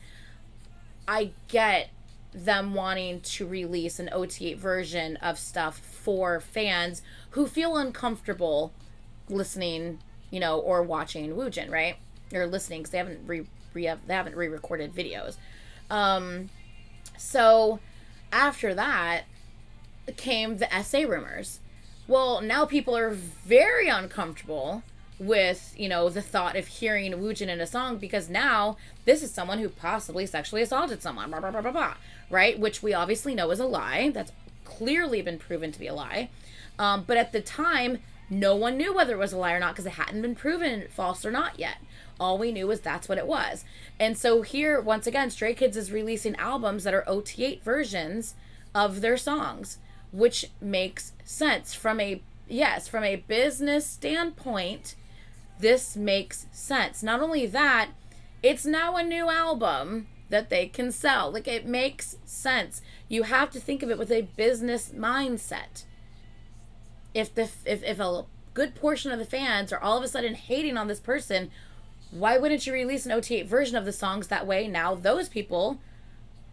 I get them wanting to release an OT8 version of stuff for fans who feel uncomfortable listening, or watching Woojin, right? Or listening, because they haven't re-recorded videos. So after that came the SA rumors. Well, now people are very uncomfortable with, the thought of hearing Woojin in a song, because now this is someone who possibly sexually assaulted someone, blah, blah, blah, blah, blah, right? Which we obviously know is a lie. That's clearly been proven to be a lie. But at the time, no one knew whether it was a lie or not because it hadn't been proven false or not yet. All we knew was that's what it was. And so here, once again, Stray Kids is releasing albums that are OT8 versions of their songs, which makes sense from a business standpoint. This makes sense. Not only that, it's now a new album that they can sell. Like, it makes sense. You have to think of it with a business mindset. If a good portion of the fans are all of a sudden hating on this person, why wouldn't you release an OT8 version of the songs? That way now those people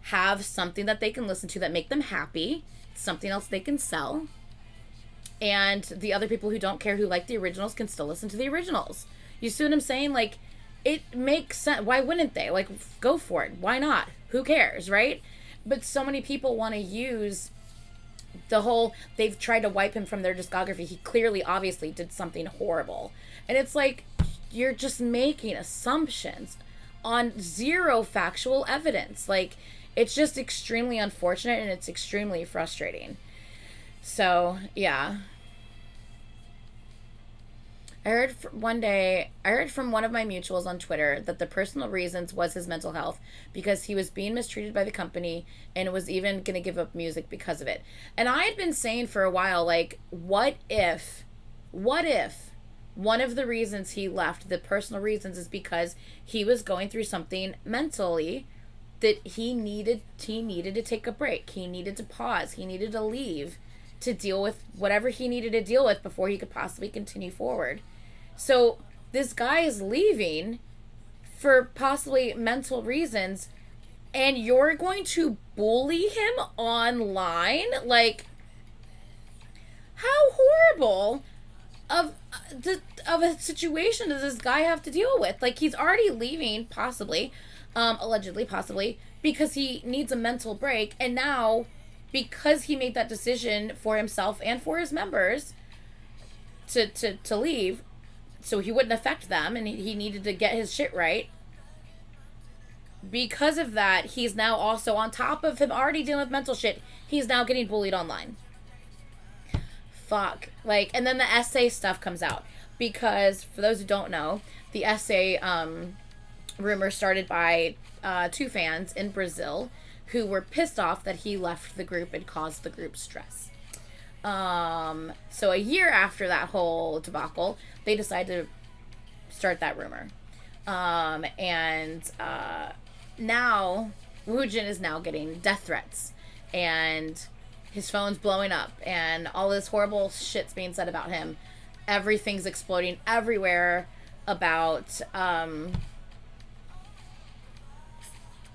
have something that they can listen to that make them happy, something else they can sell, and the other people who don't care, who like the originals, can still listen to the originals. You see what I'm saying? Like, it makes sense. Why wouldn't they? Like, go for it. Why not? Who cares, right? But so many people want to use the whole, they've tried to wipe him from their discography. He clearly, obviously did something horrible. And it's like, you're just making assumptions on zero factual evidence. Like, it's just extremely unfortunate, and it's extremely frustrating. So, yeah. I heard from one of my mutuals on Twitter that the personal reasons was his mental health, because he was being mistreated by the company and was even going to give up music because of it. And I had been saying for a while, like, what if one of the reasons he left, the personal reasons, is because he was going through something mentally that he needed to take a break. He needed to pause. He needed to leave to deal with whatever he needed to deal with before he could possibly continue forward. So this guy is leaving for possibly mental reasons, and you're going to bully him online? Like, how horrible of a situation does this guy have to deal with? Like, he's already leaving, possibly, allegedly, possibly, because he needs a mental break, and now, because he made that decision for himself and for his members to leave, so he wouldn't affect them, and he needed to get his shit right. Because of that, he's now also, on top of him already dealing with mental shit, he's now getting bullied online. Fuck. Like, and then the SA stuff comes out. Because, for those who don't know, the SA rumor started by two fans in Brazil who were pissed off that he left the group and caused the group stress. So a year after that whole debacle, they decided to start that rumor. And now Woojin is now getting death threats, and his phone's blowing up, and all this horrible shit's being said about him. Everything's exploding everywhere about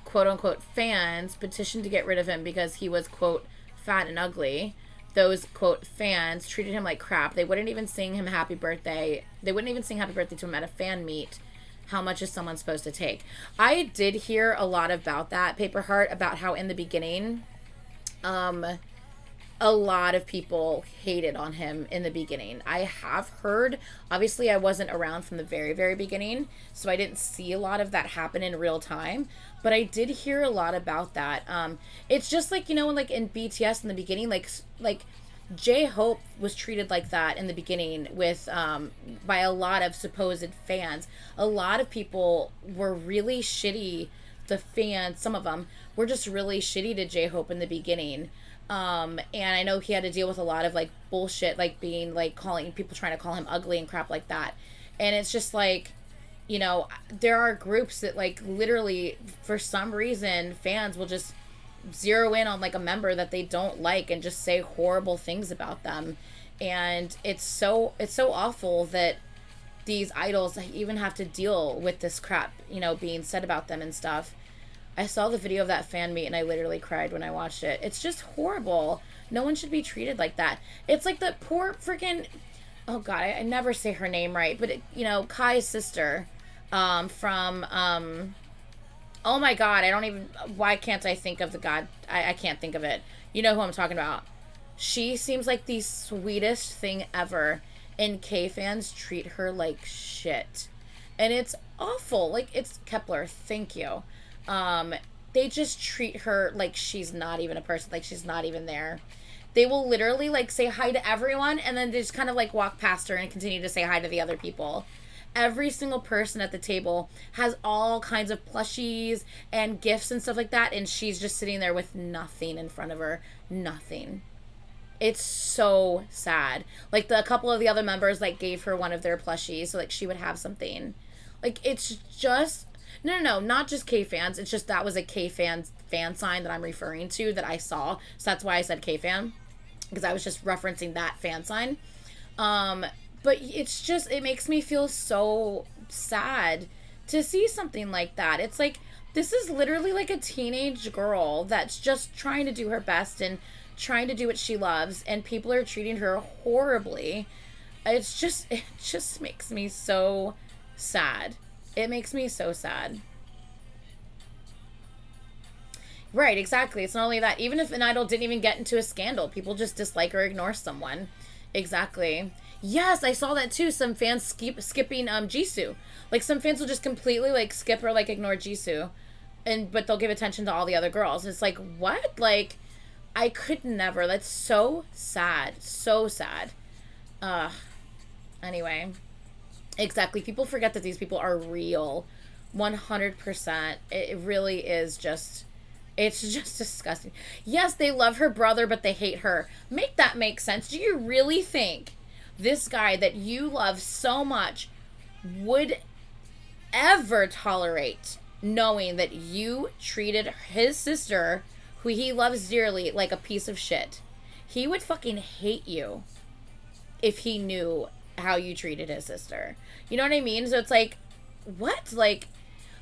quote unquote fans petitioned to get rid of him because he was quote fat and ugly. Those quote fans treated him like crap. They wouldn't even sing him happy birthday. They wouldn't even sing happy birthday to him at a fan meet. How much is someone supposed to take? I did hear a lot about that, Paper Heart, about how in the beginning a lot of people hated on him in the beginning. I have heard, obviously I wasn't around from the very, very beginning, so I didn't see a lot of that happen in real time, but I did hear a lot about that. It's just like, you know, like in BTS in the beginning, like J-Hope was treated like that in the beginning with by a lot of supposed fans. A lot of people were really shitty. The fans, some of them were just really shitty to J-Hope in the beginning. And I know he had to deal with a lot of like bullshit, like being like calling people, trying to call him ugly and crap like that. And it's just like, you know, there are groups that like literally for some reason fans will just zero in on like a member that they don't like and just say horrible things about them. And it's so awful that these idols even have to deal with this crap, you know, being said about them and stuff. I saw the video of that fan meet and I literally cried when I watched it. It's just horrible. No one should be treated like that. It's like the poor freaking, oh god, I never say her name right, but it, you know, Kai's sister, from oh my god, I don't even, why can't I think of the god, I can't think of it. You know who I'm talking about. She seems like the sweetest thing ever, and K fans treat her like shit. And it's awful. Like, it's Kepler, thank you. They just treat her like she's not even a person, like she's not even there. They will literally like say hi to everyone and then they just kind of like walk past her and continue to say hi to the other people. Every single person at the table has all kinds of plushies and gifts and stuff like that, and she's just sitting there with nothing in front of her. Nothing. It's so sad. Like, a couple of the other members like gave her one of their plushies so like she would have something. Like, it's just no, not just K fans. It's just that was a K fan sign that I'm referring to that I saw. So that's why I said K fan, because I was just referencing that fan sign. But it's just, it makes me feel so sad to see something like that. It's like, this is literally like a teenage girl that's just trying to do her best and trying to do what she loves, and people are treating her horribly. It just makes me so sad. It makes me so sad. Right, exactly. It's not only that. Even if an idol didn't even get into a scandal, people just dislike or ignore someone. Exactly. Yes, I saw that too. Some fans skipping Jisoo. Like, some fans will just completely like skip or like ignore Jisoo, but they'll give attention to all the other girls. It's like, what? Like, I could never. That's so sad. So sad. Anyway. Exactly. People forget that these people are real. 100%. It really is just, it's just disgusting. Yes, they love her brother, but they hate her. Make that make sense. Do you really think this guy that you love so much would ever tolerate knowing that you treated his sister, who he loves dearly, like a piece of shit? He would fucking hate you if he knew how you treated his sister. You know what I mean? So it's like, what? Like,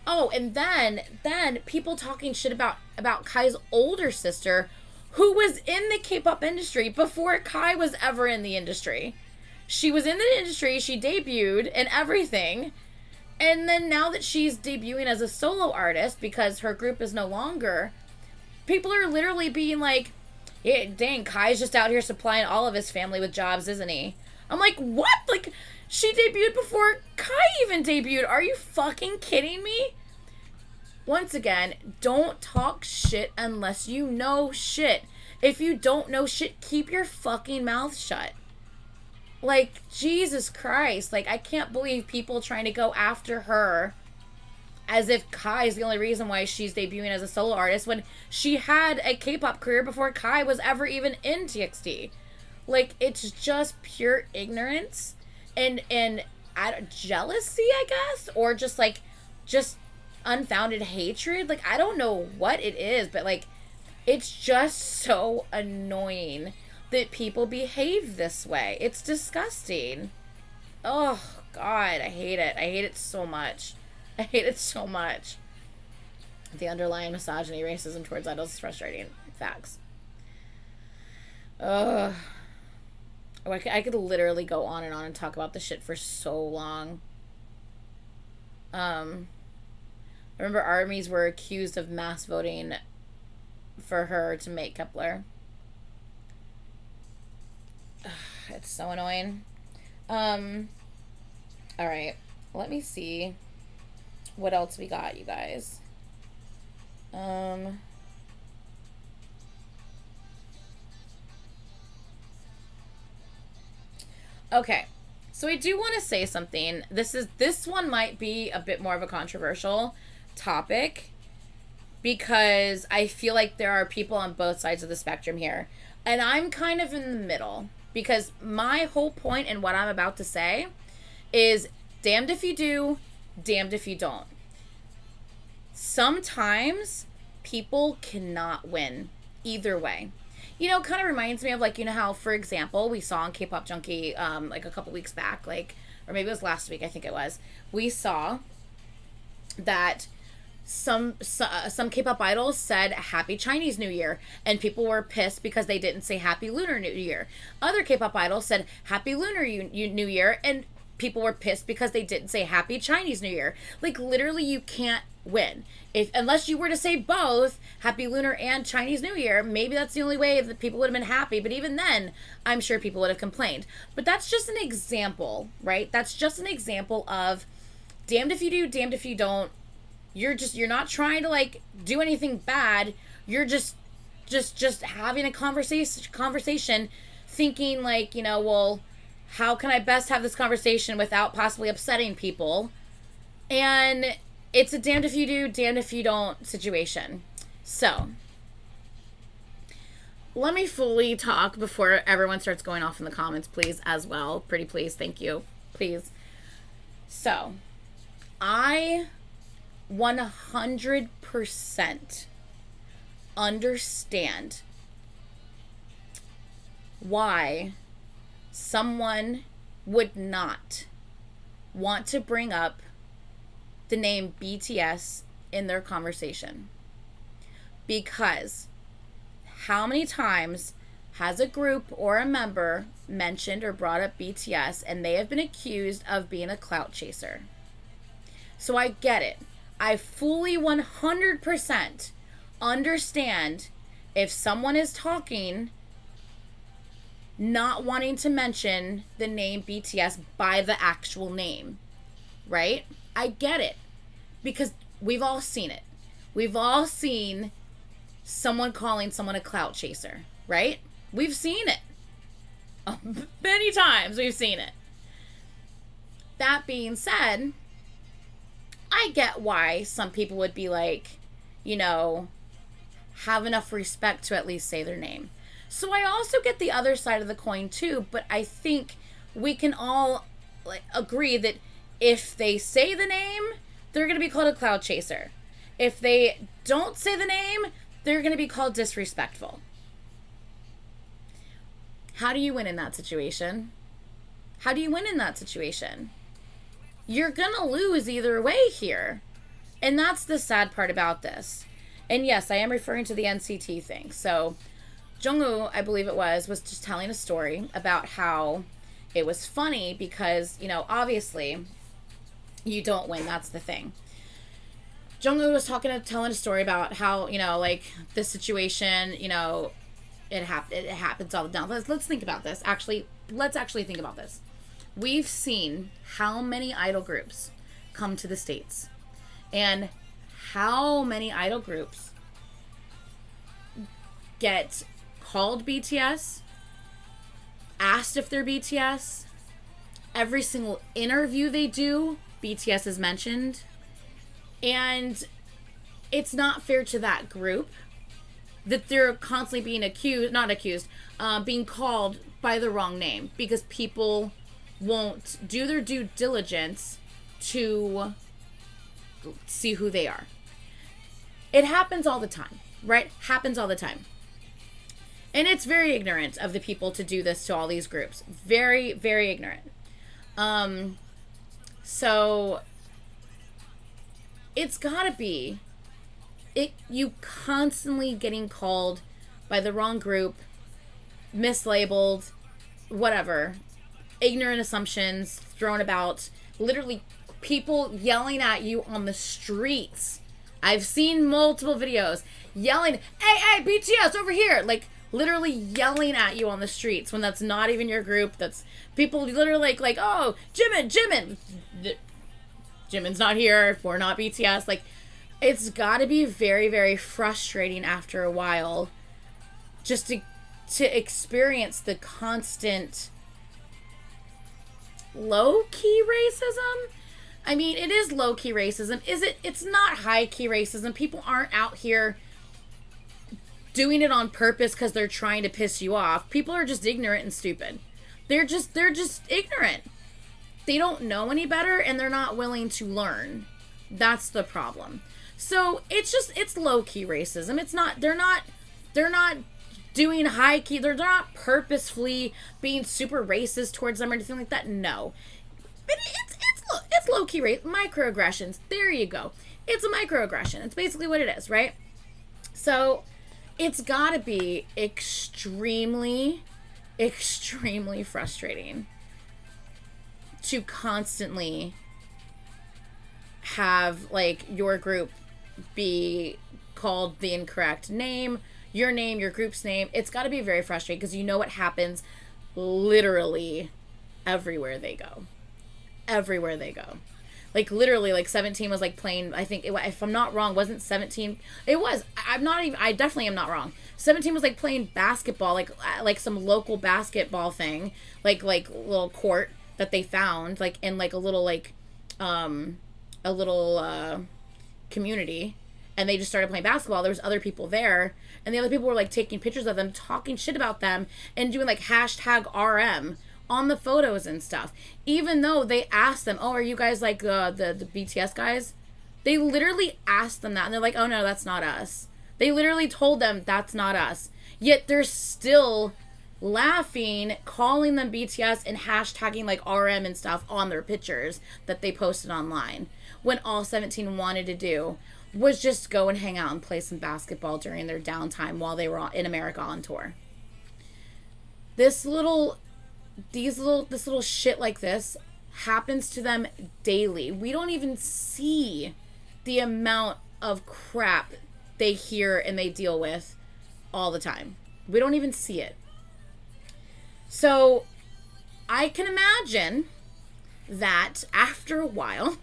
oh, and then people talking shit about Kai's older sister, who was in the K-pop industry before Kai was ever in the industry. She was in the industry, she debuted and everything. And then now that she's debuting as a solo artist because her group is no longer, people are literally being like, yeah, dang, Kai's just out here supplying all of his family with jobs, isn't he? I'm like, what? Like, she debuted before Kai even debuted. Are you fucking kidding me? Once again, don't talk shit unless you know shit. If you don't know shit, keep your fucking mouth shut. Like, Jesus Christ. Like, I can't believe people trying to go after her as if Kai is the only reason why she's debuting as a solo artist when she had a K-pop career before Kai was ever even in TXT. Like, it's just pure ignorance and jealousy, I guess, or just like, just unfounded hatred. Like, I don't know what it is, but like, it's just so annoying that people behave this way. It's disgusting. Oh, God, I hate it. I hate it so much. I hate it so much. The underlying misogyny, racism towards idols is frustrating. Facts. Ugh. Oh, I could literally go on and talk about this shit for so long. I remember ARMYs were accused of mass voting for her to make Kepler. It's so annoying. All right. Let me see what else we got, you guys. Okay. So I do want to say something. This one might be a bit more of a controversial topic because I feel like there are people on both sides of the spectrum here. And I'm kind of in the middle because my whole point in what I'm about to say is damned if you do, damned if you don't. Sometimes people cannot win either way. You know, it kind of reminds me of, like, you know how, for example, we saw on Kpop Junkie like a couple weeks back, like, or maybe it was last week, I think it was. We saw that some K-pop idols said Happy Chinese New Year, and people were pissed because they didn't say Happy Lunar New Year. Other K-pop idols said Happy Lunar New Year, and people were pissed because they didn't say Happy Chinese New Year. Like, literally, you can't win. Unless you were to say both, Happy Lunar and Chinese New Year, maybe that's the only way that people would have been happy, but even then, I'm sure people would have complained. But that's just an example, right? That's just an example of damned if you do, damned if you don't. You're not trying to, like, do anything bad. You're just having a conversation thinking, like, you know, well, how can I best have this conversation without possibly upsetting people? And it's a damned if you do, damned if you don't situation. So, let me fully talk before everyone starts going off in the comments, please, as well. Pretty please, thank you. Please. So, I 100% understand why someone would not want to bring up the name BTS in their conversation. Because how many times has a group or a member mentioned or brought up BTS and they have been accused of being a clout chaser? So I get it. I fully 100% understand if someone is talking not wanting to mention the name BTS by the actual name, right? I get it because we've all seen it. We've all seen someone calling someone a clout chaser, right? We've seen it. Many times we've seen it. That being said, I get why some people would be like, you know, have enough respect to at least say their name. So I also get the other side of the coin too, but I think we can all, like, agree that if they say the name, they're going to be called a cloud chaser. If they don't say the name, they're going to be called disrespectful. How do you win in that situation? How do you win in that situation? You're going to lose either way here. And that's the sad part about this. And yes, I am referring to the NCT thing. So Jungwoo, I believe it was just telling a story about how it was funny because, you know, obviously you don't win. That's the thing. Jungwoo was telling a story about how, you know, like, this situation, you know, it happens all the time. Let's think about this. Let's actually think about this. We've seen how many idol groups come to the States and how many idol groups get called BTS, asked if they're BTS. Every single interview they do, BTS is mentioned. And it's not fair to that group that they're constantly being being called by the wrong name because people won't do their due diligence to see who they are. It happens all the time, right? Happens all the time. And it's very ignorant of the people to do this to all these groups. Very, very ignorant. So it's gotta be you constantly getting called by the wrong group, mislabeled, whatever, ignorant assumptions thrown about, literally people yelling at you on the streets. I've seen multiple videos yelling, hey, BTS over here, like literally yelling at you on the streets when that's not even your group. That's people literally like, oh, Jimin. Jimin's not here. We're not BTS. Like, it's got to be very, very frustrating after a while just to experience the constant low-key racism. I mean, it is low-key racism. It's not high-key racism. People aren't out here doing it on purpose because they're trying to piss you off. People are just ignorant and stupid. They're just ignorant. They don't know any better, and they're not willing to learn. That's the problem. So it's low-key racism. It's not, they're not doing high-key, they're not purposefully being super racist towards them or anything like that. No. But it's low-key microaggressions. There you go. It's a microaggression. It's basically what it is, right? So it's gotta be extremely, extremely frustrating to constantly have, like, your group be called the incorrect name, your group's name. It's got to be very frustrating because you know what happens literally everywhere they go. Everywhere they go. Like, literally, like, 17 was, like, playing, I think, if I'm not wrong, wasn't 17, it was, I definitely am not wrong. 17 was, like, playing basketball, like some local basketball thing, like little court that they found, like, in, like, a little community, and they just started playing basketball. There was other people there, and the other people were, like, taking pictures of them, talking shit about them, and doing, like, hashtag RM on the photos and stuff. Even though they asked them, oh, are you guys, like, the BTS guys? They literally asked them that, and they're like, oh, no, that's not us. They literally told them that's not us. Yet they're still laughing, calling them BTS, and hashtagging, like, RM and stuff on their pictures that they posted online, when all 17 wanted to do was just go and hang out and play some basketball during their downtime while they were in America on tour. This little shit like this happens to them daily. We don't even see the amount of crap they hear and they deal with all the time. We don't even see it. So I can imagine that after a while,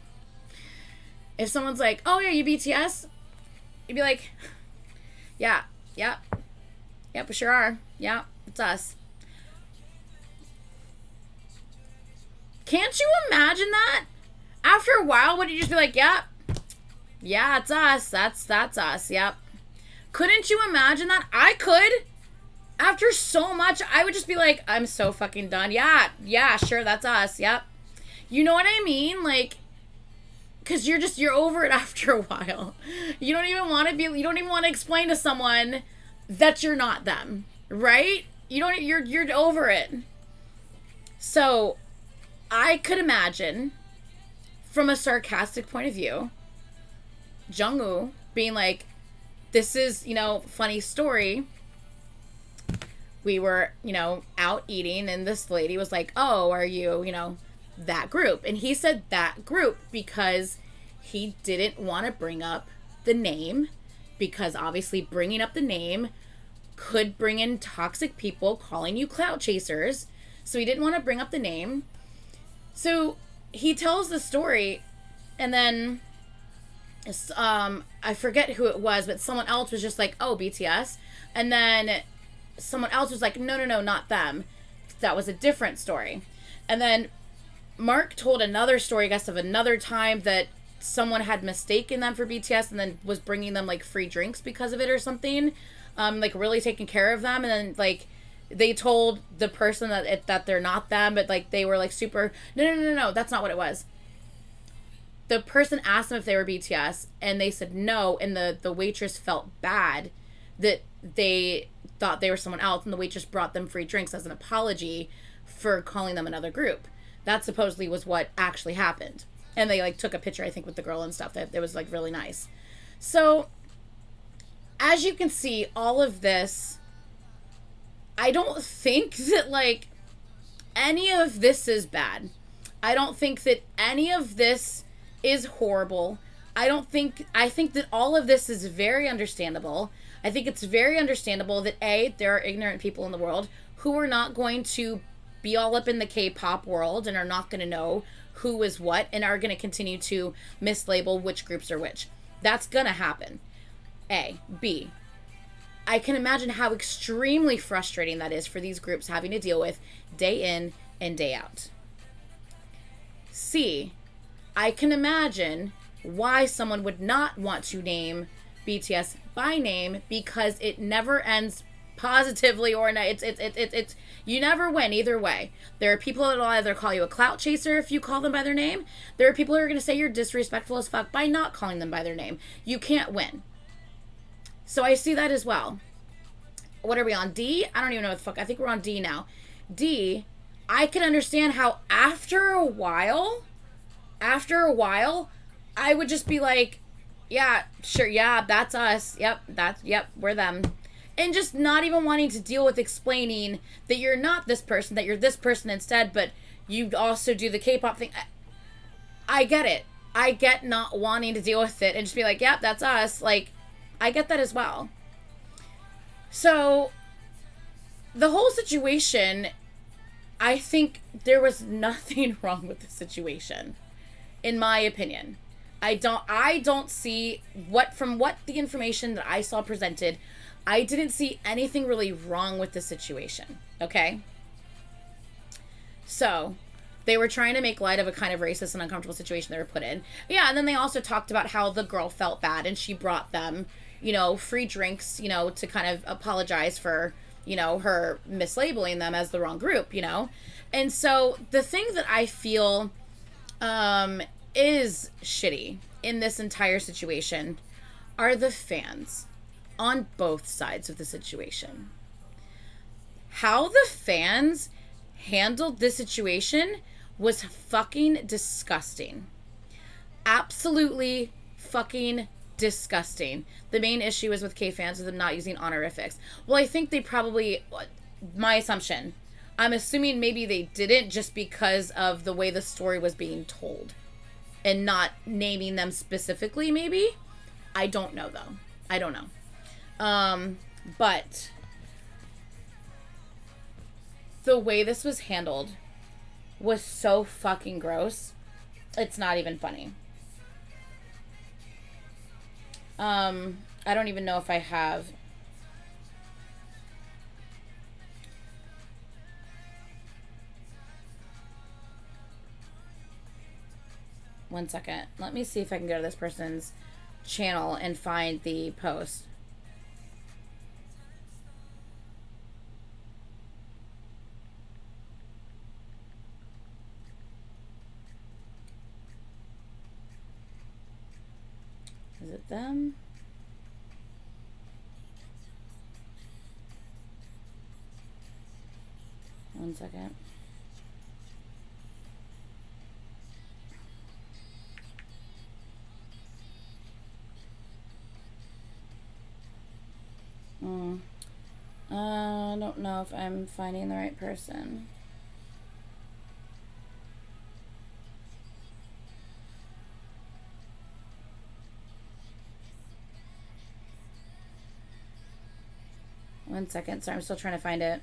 if someone's like, oh yeah, you BTS? You'd be like, yeah, we sure are. Yeah, it's us. Can't you imagine that? After a while, would you just be like, yeah, it's us. That's us. Yep. Couldn't you imagine that? I could. After so much, I would just be like, I'm so fucking done. Yeah, sure, that's us. Yep. You know what I mean? Like, because you're over it after a while. You don't even want to explain to someone that you're not them, right? You're over it. So I could imagine, from a sarcastic point of view, Jungwoo being like, this is, funny story. We were, out eating, and this lady was like, oh, are you, that group? And he said that group because he didn't want to bring up the name, because obviously bringing up the name could bring in toxic people calling you clout chasers. So he didn't want to bring up the name. So he tells the story, and then I forget who it was, but someone else was just like, oh, BTS. And then someone else was like, no, not them. That was a different story. And then Mark told another story, I guess, of another time that someone had mistaken them for BTS and then was bringing them, like, free drinks because of it or something. Like, really taking care of them. And then, like, they told the person that they're not them, but, like, they were, like, super, no, that's not what it was. The person asked them if they were BTS, and they said no, and the waitress felt bad that they thought they were someone else, and the waitress brought them free drinks as an apology for calling them another group. That supposedly was what actually happened. And they, like, took a picture, I think, with the girl and stuff. That it was, like, really nice. So, as you can see, all of this, I don't think that, like, any of this is bad. I don't think that any of this is horrible. I think that all of this is very understandable. I think it's very understandable that there are ignorant people in the world who are not going to be all up in the K-pop world and are not going to know who is what and are going to continue to mislabel which groups are which. That's going to happen. A. B. I can imagine how extremely frustrating that is for these groups having to deal with day in and day out. C. I can imagine why someone would not want to name BTS by name because it never ends positively or not. It's you never win either way. There are people that will either call you a clout chaser if you call them by their name. There are people who are going to say you're disrespectful as fuck by not calling them by their name. You can't win. So I see that as well. What are we on? D? I don't even know what the fuck. I think we're on D now. D, I can understand how after a while, I would just be like, yeah, sure, yeah, that's us. Yep, we're them. And just not even wanting to deal with explaining that you're not this person, that you're this person instead, but you also do the K-pop thing. I get it. I get not wanting to deal with it and just be like, yep, that's us. Like, I get that as well. So, the whole situation, I think there was nothing wrong with the situation, in my opinion. I don't see from what the information that I saw presented, I didn't see anything really wrong with the situation, okay? So, they were trying to make light of a kind of racist and uncomfortable situation they were put in. Yeah, and then they also talked about how the girl felt bad and she brought them, free drinks, to kind of apologize for, her mislabeling them as the wrong group, And so the thing that I feel is shitty in this entire situation are the fans on both sides of the situation. How the fans handled this situation was fucking disgusting. Absolutely fucking disgusting. The main issue is with K-fans with them not using honorifics. Well, I think they probably, my assumption, I'm assuming maybe they didn't just because of the way the story was being told and not naming them specifically, maybe. I don't know, though. I don't know. But the way this was handled was so fucking gross. It's not even funny. I don't even know if I have. One second. Let me see if I can go to this person's channel and find the post. Is it them? One second. I don't know if I'm finding the right person. One second. Sorry, I'm still trying to find it.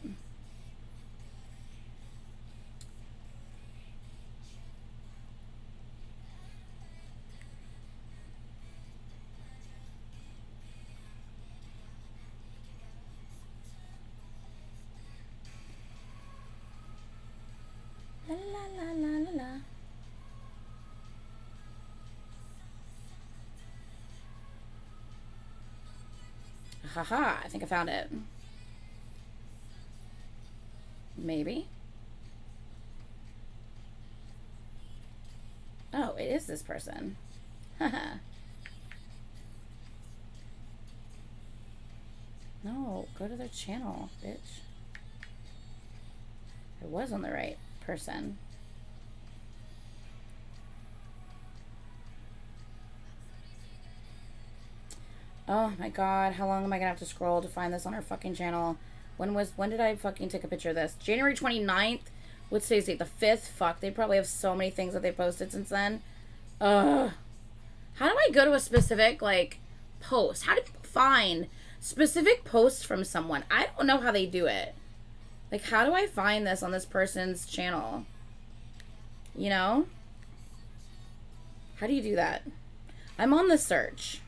La la la la la la. Haha, I think I found it. Maybe. Oh, it is this person. Haha. No, go to their channel, bitch. I was on the right person. Oh my god, how long am I gonna have to scroll to find this on our fucking channel? When did I fucking take a picture of this? January 29th? What's today's date? The 5th? Fuck, they probably have so many things that they posted since then. Ugh. How do I go to a specific, like, post? How do people find specific posts from someone? I don't know how they do it. Like, how do I find this on this person's channel? You know? How do you do that? I'm on the search.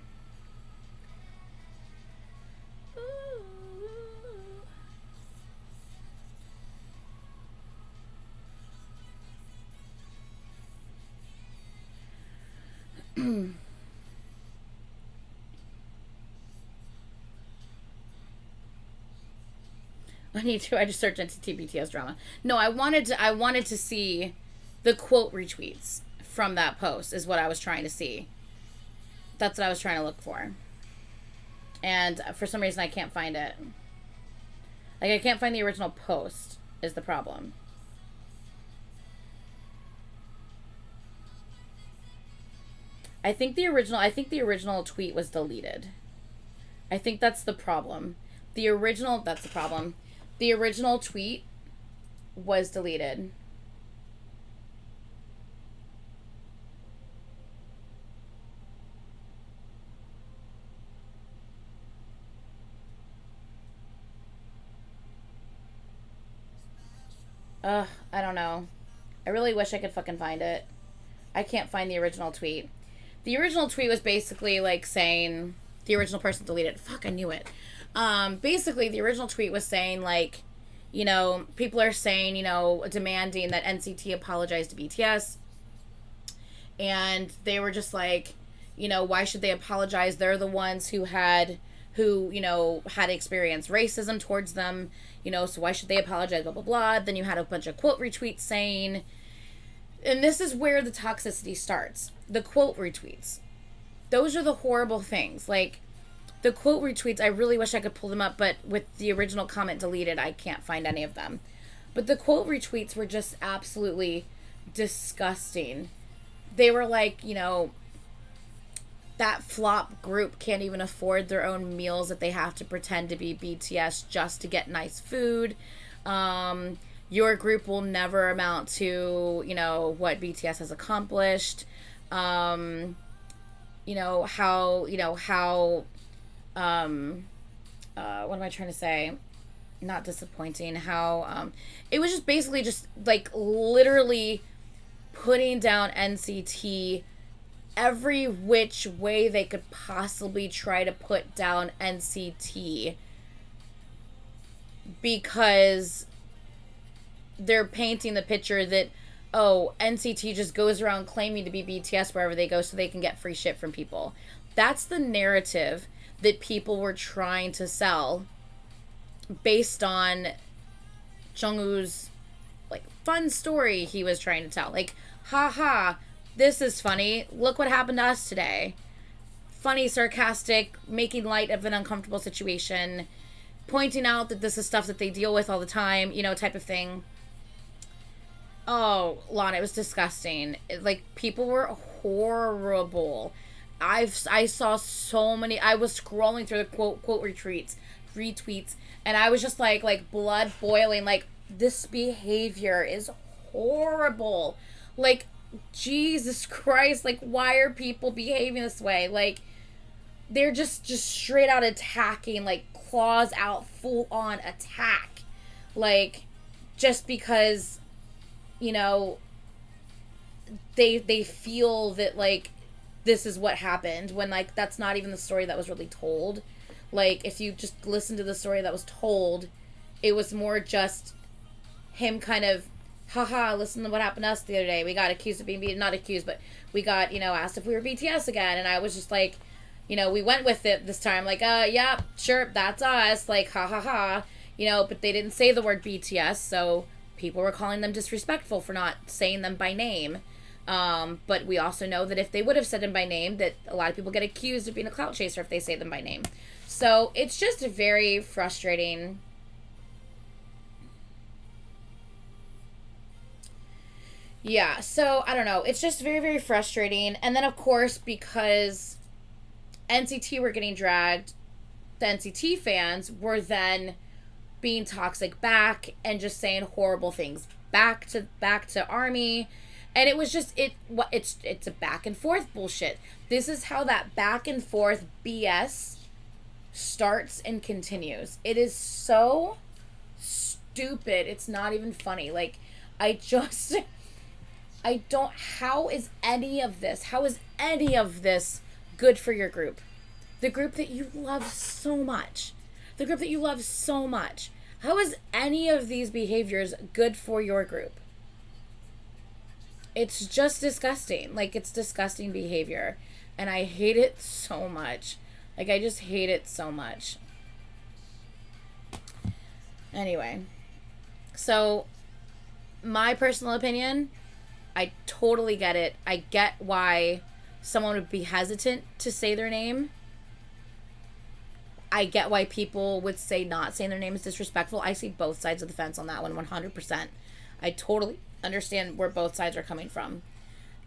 I just searched into TBTS drama. No, I wanted to see the quote retweets from that post is what I was trying to see. That's what I was trying to look for. And for some reason I can't find it. Like, I can't find the original post is the problem. I think the original tweet was deleted. I think that's the problem. That's the problem. The original tweet was deleted. I don't know. I really wish I could fucking find it. I can't find the original tweet. The original tweet was basically like saying, the original person deleted it. Fuck, I knew it. Basically, the original tweet was saying, like, you know, people are saying, you know, demanding that NCT apologize to BTS. And they were just like, you know, why should they apologize? They're the ones who had experienced racism towards them, you know, so why should they apologize, blah, blah, blah. Then you had a bunch of quote retweets saying, and this is where the toxicity starts. The quote retweets. Those are the horrible things. Like, the quote retweets, I really wish I could pull them up, but with the original comment deleted, I can't find any of them. But the quote retweets were just absolutely disgusting. They were like, you know, that flop group can't even afford their own meals, that they have to pretend to be BTS just to get nice food. Your group will never amount to, you know, what BTS has accomplished. What am I trying to say? Not disappointing. It was just basically just like literally putting down NCT every which way they could possibly try to put down NCT, because they're painting the picture that, oh, NCT just goes around claiming to be BTS wherever they go so they can get free shit from people. That's the narrative that people were trying to sell based on Jungwoo's, like, fun story he was trying to tell. Like, haha, this is funny. Look what happened to us today. Funny, sarcastic, making light of an uncomfortable situation, pointing out that this is stuff that they deal with all the time, you know, type of thing. Oh, Lana, it was disgusting. Like, people were horrible. I saw so many. I was scrolling through the quote retweets, and I was just like blood boiling. Like, this behavior is horrible. Like, Jesus Christ, like, why are people behaving this way? Like, they're just straight out attacking, like, claws out, full on attack. Like, just because, you know, they feel that, like, this is what happened, when, like, that's not even the story that was really told. Like, if you just listen to the story that was told, it was more just him kind of, haha, listen to what happened to us the other day. We got accused of being not accused, but we got, you know, asked if we were BTS again. And I was just like, you know, we went with it this time. Like, yeah, sure, that's us. Like, ha ha ha. You know, but they didn't say the word BTS, so people were calling them disrespectful for not saying them by name. But we also know that if they would have said them by name, that a lot of people get accused of being a clout chaser if they say them by name. So it's just very frustrating. Yeah, so I don't know. It's just very, very frustrating. And then, of course, because NCT were getting dragged, the NCT fans were then being toxic back and just saying horrible things back to ARMY. And it was just it's a back and forth bullshit. This is how that back and forth BS starts and continues. It is so stupid. It's not even funny. Like, I don't, how is any of this good for your group? The group that you love so much. The group that you love so much. How is any of these behaviors good for your group? It's just disgusting. Like, it's disgusting behavior. And I hate it so much. Like, I just hate it so much. Anyway. So, my personal opinion, I totally get it. I get why someone would be hesitant to say their name. I get why people would say not saying their name is disrespectful. I see both sides of the fence on that one, 100%. I totally understand where both sides are coming from.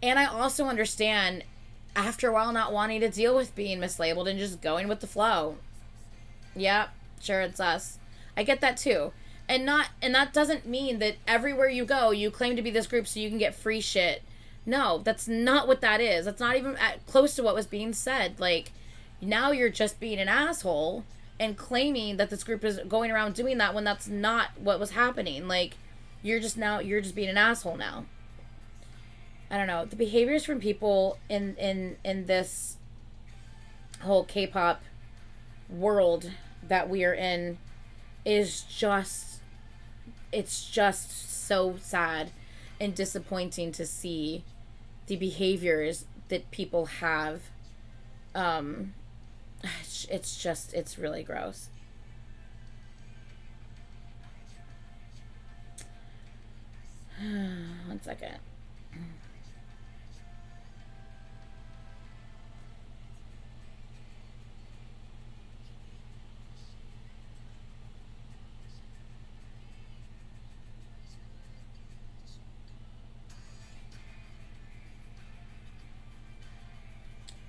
And I also understand, after a while, not wanting to deal with being mislabeled and just going with the flow. Yeah, sure, it's us. I get that too. And that doesn't mean that everywhere you go, you claim to be this group so you can get free shit. No, that's not what that is. That's not even close to what was being said. Like, now you're just being an asshole and claiming that this group is going around doing that when that's not what was happening. Like, you're just being an asshole now. I don't know. The behaviors from people in this whole K-pop world that we are in is just, it's just so sad and disappointing to see the behaviors that people have. It's really gross. One second.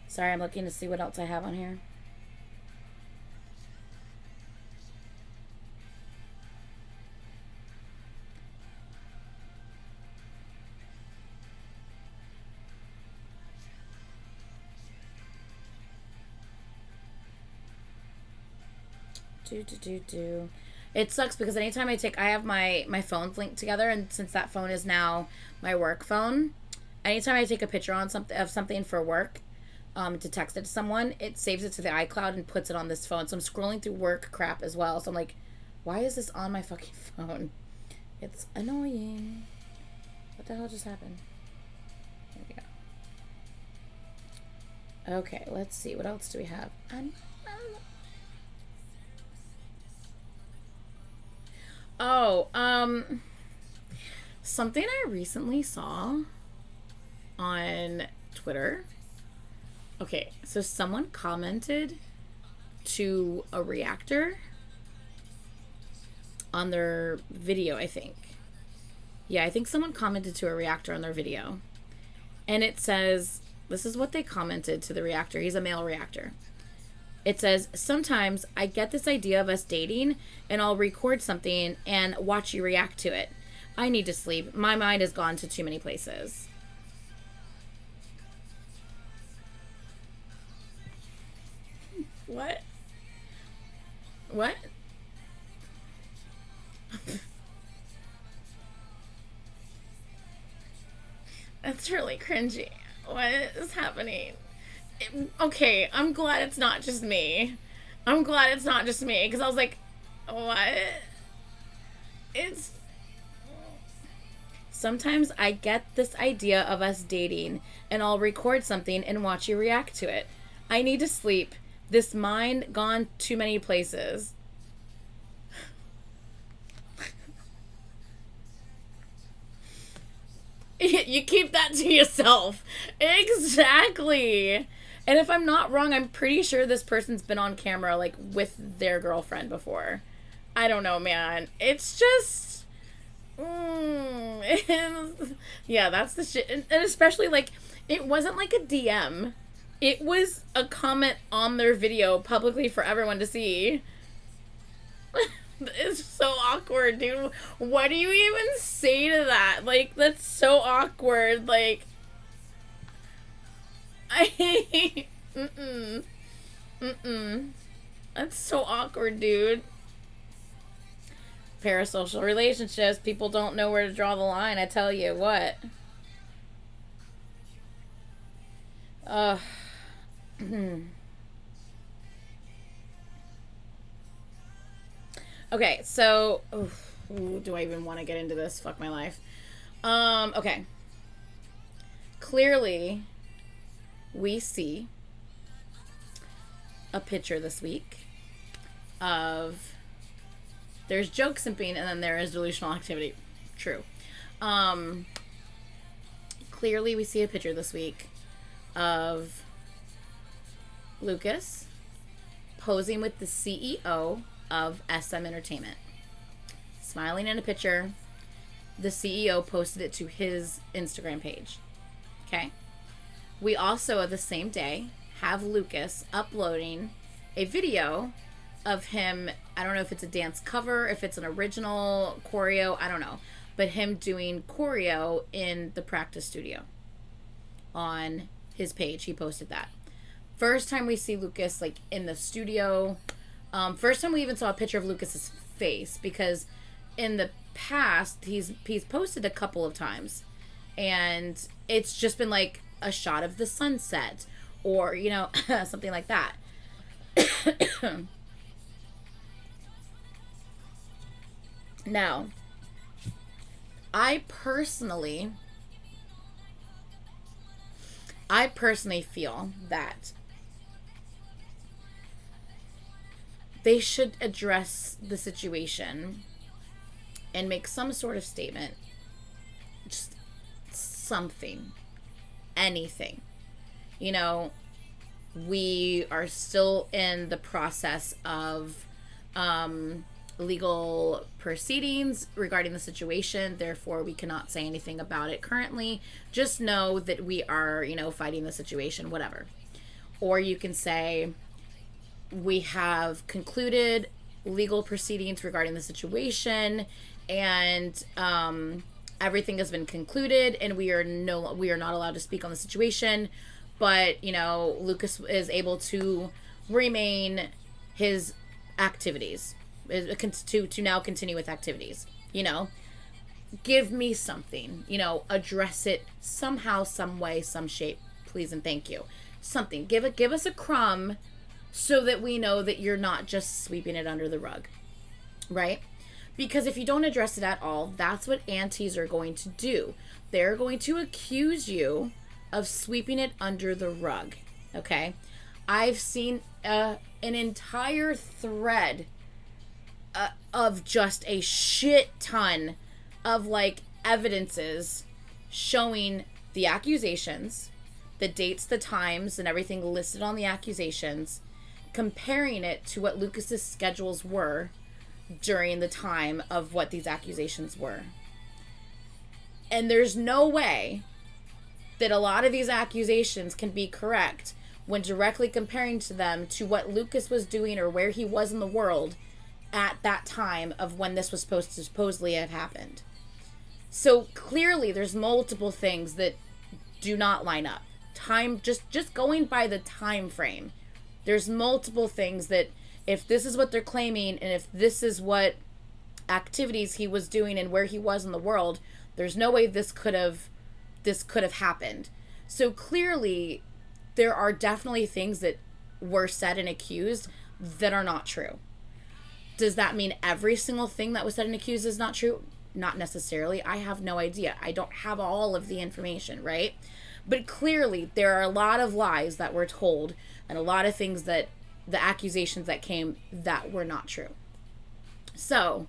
Sorry, I'm looking to see what else I have on here. It sucks because anytime I have my phones linked together, and since that phone is now my work phone, anytime I take a picture on something for work, to text it to someone, it saves it to the iCloud and puts it on this phone. So I'm scrolling through work crap as well. So I'm like, why is this on my fucking phone? It's annoying. What the hell just happened? There we go. Okay, let's see. What else do we have? Something I recently saw on Twitter. Okay, so someone commented to a reactor on their video, I think. Yeah, I think someone commented to a reactor on their video. And it says, this is what they commented to the reactor. He's a male reactor. It says, sometimes I get this idea of us dating and I'll record something and watch you react to it. I need to sleep. My mind has gone to too many places. What? What? That's really cringy. What is happening? Okay, I'm glad it's not just me. Because I was like, what? It's... Sometimes I get this idea of us dating, and I'll record something and watch you react to it. I need to sleep. This mind gone too many places. You keep that to yourself. Exactly. And if I'm not wrong, I'm pretty sure this person's been on camera, like, with their girlfriend before. I don't know, man. It's just... yeah, that's the shit. And especially, like, it wasn't like a DM. It was a comment on their video publicly for everyone to see. It's so awkward, dude. What do you even say to that? Like, that's so awkward. Like, I mm-mm. That's so awkward, dude. Parasocial relationships, people don't know where to draw the line, I tell you what. Okay, so do I even want to get into this? Fuck my life. Okay. Clearly, we see a picture this week of there's joke simping and then there is delusional activity. True. Clearly, we see a picture this week of Lucas posing with the CEO of SM Entertainment. Smiling in a picture. The CEO posted it to his Instagram page. Okay? We also, at the same day, have Lucas uploading a video of him, I don't know if it's a dance cover, if it's an original choreo, I don't know, but him doing choreo in the practice studio. On his page, he posted that. First time we see Lucas, like, in the studio. First time we even saw a picture of Lucas's face, because in the past, he's posted a couple of times, and it's just been, like, a shot of the sunset, or, you know, something like that. Now, I personally feel that they should address the situation and make some sort of statement. Just something. Anything. You know, we are still in the process of legal proceedings regarding the situation. Therefore, we cannot say anything about it currently. Just know that we are, you know, fighting the situation, whatever. Or you can say, we have concluded legal proceedings regarding the situation, and everything has been concluded, and we are not allowed to speak on the situation. But, you know, Lucas is able to remain his activities, to now continue with activities. You know, give me something, you know, address it somehow, some way, some shape, please and thank you. Something, give us a crumb, so that we know that you're not just sweeping it under the rug, right? Because if you don't address it at all, that's what aunties are going to do. They're going to accuse you of sweeping it under the rug, okay? I've seen an entire thread of just a shit ton of, like, evidences showing the accusations, the dates, the times, and everything listed on the accusations, comparing it to what Lucas's schedules were during the time of what these accusations were. And there's no way that a lot of these accusations can be correct when directly comparing to them to what Lucas was doing or where he was in the world at that time of when this was supposed to supposedly have happened. So clearly there's multiple things that do not line up. Time, just going by the time frame, there's multiple things that, if this is what they're claiming, and if this is what activities he was doing and where he was in the world, there's no way this could have happened. So clearly there are definitely things that were said and accused that are not true. Does that mean every single thing that was said and accused is not true? Not necessarily. I have no idea. I don't have all of the information, right? But clearly there are a lot of lies that were told, and a lot of things that the accusations that came that were not true. So,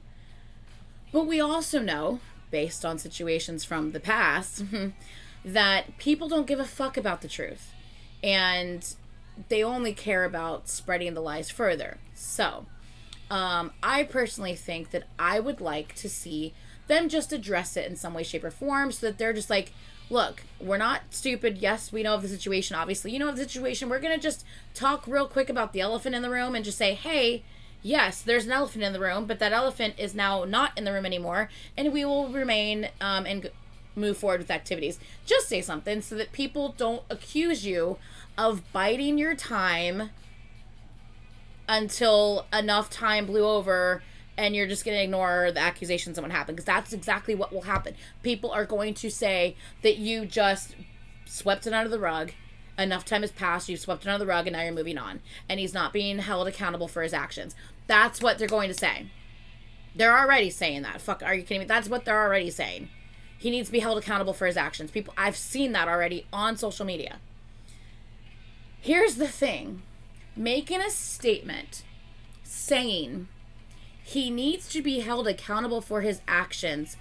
but we also know, based on situations from the past, that people don't give a fuck about the truth. And they only care about spreading the lies further. So, I personally think that I would like to see them just address it in some way, shape, or form, so that they're just like, look, we're not stupid. Yes, we know of the situation. Obviously, you know of the situation. We're going to just talk real quick about the elephant in the room and just say, hey, yes, there's an elephant in the room, but that elephant is now not in the room anymore, and we will remain and move forward with activities. Just say something so that people don't accuse you of biding your time until enough time blew over and you're just going to ignore the accusations of what happened, because that's exactly what will happen. People are going to say that you just swept it under the rug. Enough time has passed, you've swept it under the rug, and now you're moving on. And he's not being held accountable for his actions. That's what they're going to say. They're already saying that. Fuck, are you kidding me? That's what they're already saying. He needs to be held accountable for his actions. People, I've seen that already on social media. Here's the thing. Making a statement saying he needs to be held accountable for his actions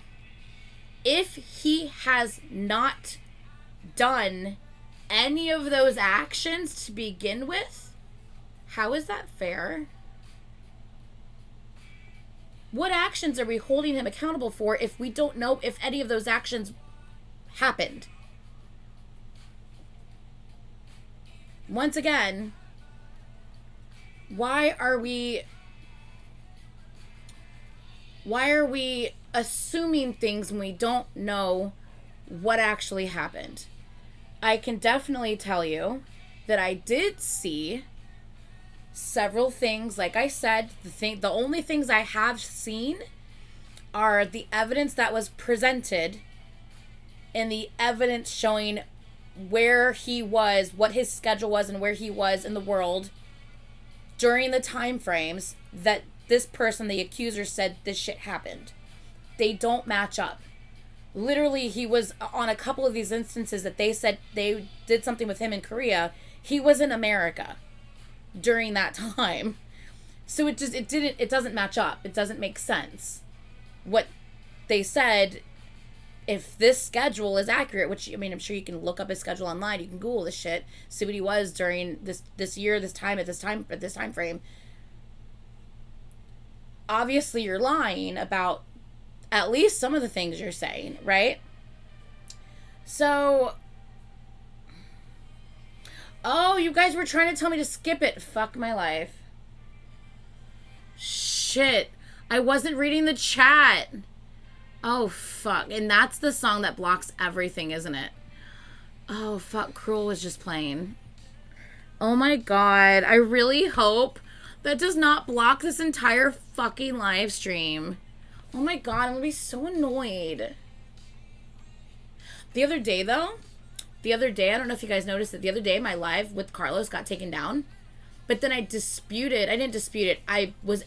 if he has not done any of those actions to begin with, how is that fair? What actions are we holding him accountable for if we don't know if any of those actions happened? Once again, why are we assuming things when we don't know what actually happened? I can definitely tell you that I did see several things. Like I said, the only things I have seen are the evidence that was presented and the evidence showing where he was, what his schedule was, and where he was in the world during the time frames that this person, the accuser, said this shit happened. They don't match up. Literally, he was on a couple of these instances that they said they did something with him in Korea. He was in America during that time. So it doesn't match up. It doesn't make sense. What they said, if this schedule is accurate, which, I mean, I'm sure you can look up his schedule online. You can Google this shit, see what he was during this year, this time frame. Obviously, you're lying about at least some of the things you're saying, right? So, oh, you guys were trying to tell me to skip it. Fuck my life. Shit. I wasn't reading the chat. Oh, fuck. And that's the song that blocks everything, isn't it? Oh, fuck. Cruel was just playing. Oh my god. I really hope that does not block this entire fucking live stream. Oh my god, I'm gonna be so annoyed. The other day, I don't know if you guys noticed that the other day my live with Carlos got taken down. But then I didn't dispute it. I was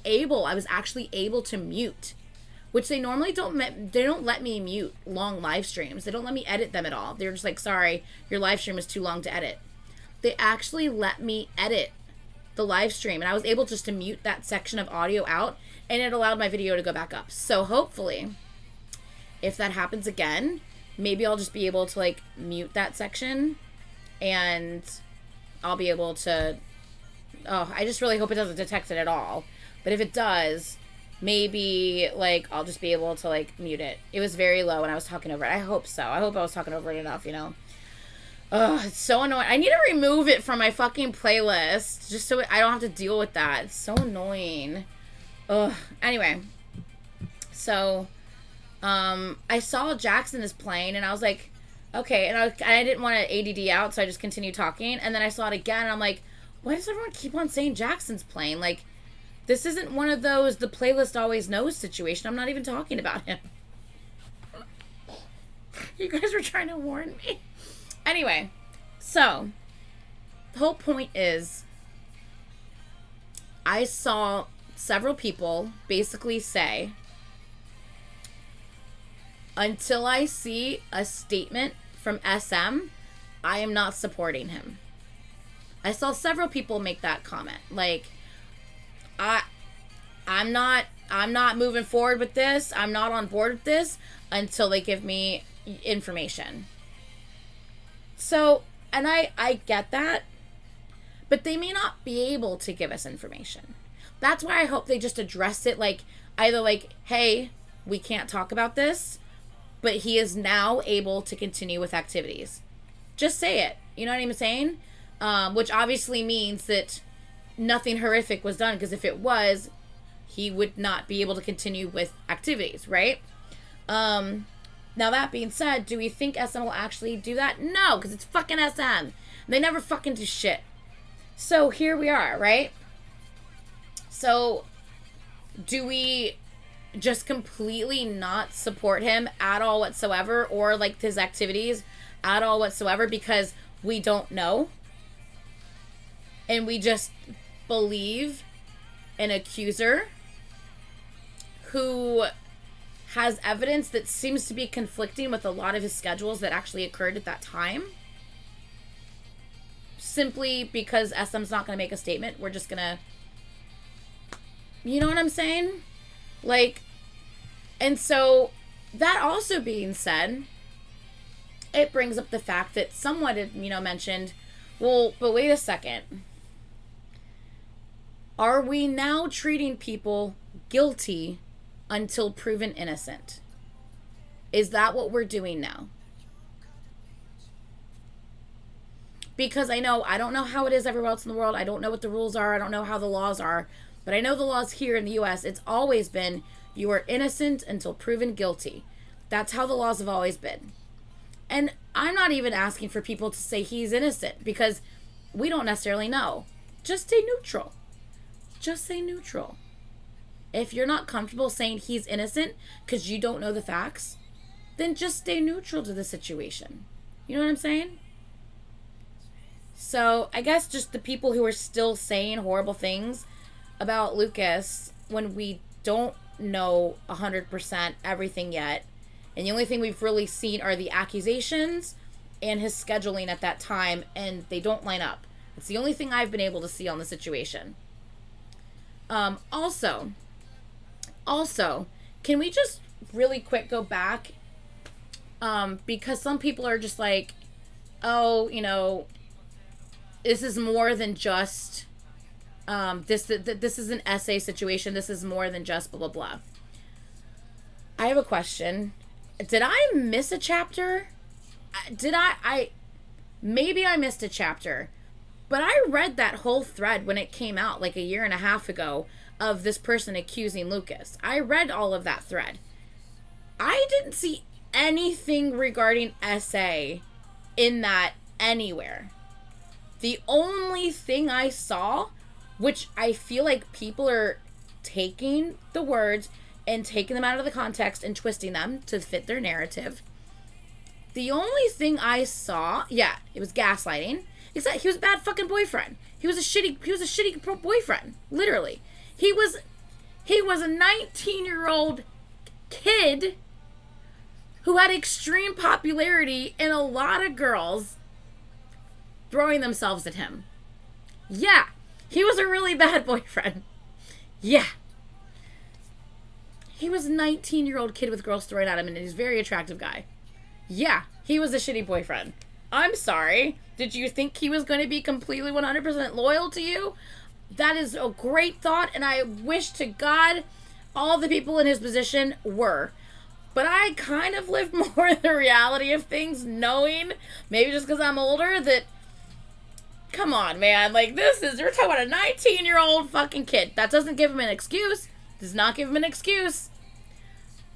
actually able to mute. Which they normally don't let me mute long live streams. They don't let me edit them at all. They're just like, sorry, your live stream is too long to edit. They actually let me edit the live stream, and I was able just to mute that section of audio out, and it allowed my video to go back up. So hopefully, if that happens again, maybe I'll just be able to like mute that section, and I'll be able to, I just really hope it doesn't detect it at all. But if it does, maybe like I'll just be able to like mute it. It was very low when I was talking over it. I hope so. I hope I was talking over it enough, you know. Ugh, it's so annoying. I need to remove it from my fucking playlist just so I don't have to deal with that. It's so annoying. Ugh. Anyway, so I saw Jackson is playing, and I was like, okay. And I didn't want to ADD out, so I just continued talking. And then I saw it again, and I'm like, why does everyone keep on saying Jackson's playing? Like, this isn't one of those the playlist always knows situation. I'm not even talking about him. You guys were trying to warn me. Anyway, so the whole point is I saw several people basically say, until I see a statement from SM, I am not supporting him. I saw several people make that comment. Like, I'm not moving forward with this. I'm not on board with this until they give me information. So, and I get that, but they may not be able to give us information. That's why I hope they just address it, like, either like, hey, we can't talk about this, but he is now able to continue with activities. Just say it. You know what I'm saying? Which obviously means that nothing horrific was done, because if it was, he would not be able to continue with activities, right? Now that being said, do we think SM will actually do that? No, because it's fucking SM. They never fucking do shit. So here we are, right? So do we just completely not support him at all whatsoever, or like his activities at all whatsoever, because we don't know and we just believe an accuser who has evidence that seems to be conflicting with a lot of his schedules that actually occurred at that time? Simply because SM's not going to make a statement, we're just going to, you know what I'm saying? Like, and so that also being said, it brings up the fact that someone had, mentioned, well, but wait a second. Are we now treating people guilty until proven innocent? Is that what we're doing now? Because I don't know how it is everywhere else in the world. I don't know what the rules are. I don't know how the laws are. But I know the laws here in the U.S., it's always been you are innocent until proven guilty. That's how the laws have always been. And I'm not even asking for people to say he's innocent, because we don't necessarily know. Just stay neutral. Just say neutral. If you're not comfortable saying he's innocent because you don't know the facts, then just stay neutral to the situation. You know what I'm saying? So I guess just the people who are still saying horrible things about Lucas when we don't know 100% everything yet, and the only thing we've really seen are the accusations and his scheduling at that time, and they don't line up. It's the only thing I've been able to see on the situation. Also, can we just really quick go back? Because some people are just like, oh, this is more than just, this is an essay situation. This is more than just blah, blah, blah. I have a question. Did I miss a chapter? Maybe I missed a chapter, but I read that whole thread when it came out like a year and a half ago of this person accusing Lucas. I read all of that thread. I didn't see anything regarding SA in that anywhere. The only thing I saw, which I feel like people are taking the words and taking them out of the context and twisting them to fit their narrative. The only thing I saw, it was gaslighting. Is that he was a bad fucking boyfriend. He was a shitty boyfriend. Literally. He was a 19-year-old kid who had extreme popularity and a lot of girls throwing themselves at him. Yeah, he was a really bad boyfriend. Yeah. He was a 19-year-old kid with girls throwing at him, and he's a very attractive guy. Yeah, he was a shitty boyfriend. I'm sorry. Did you think he was going to be completely 100% loyal to you? That is a great thought, and I wish to God all the people in his position were. But I kind of lived more the reality of things, knowing, maybe just because I'm older, that, come on, man, like, you're talking about a 19-year-old fucking kid. That doesn't give him an excuse. Does not give him an excuse.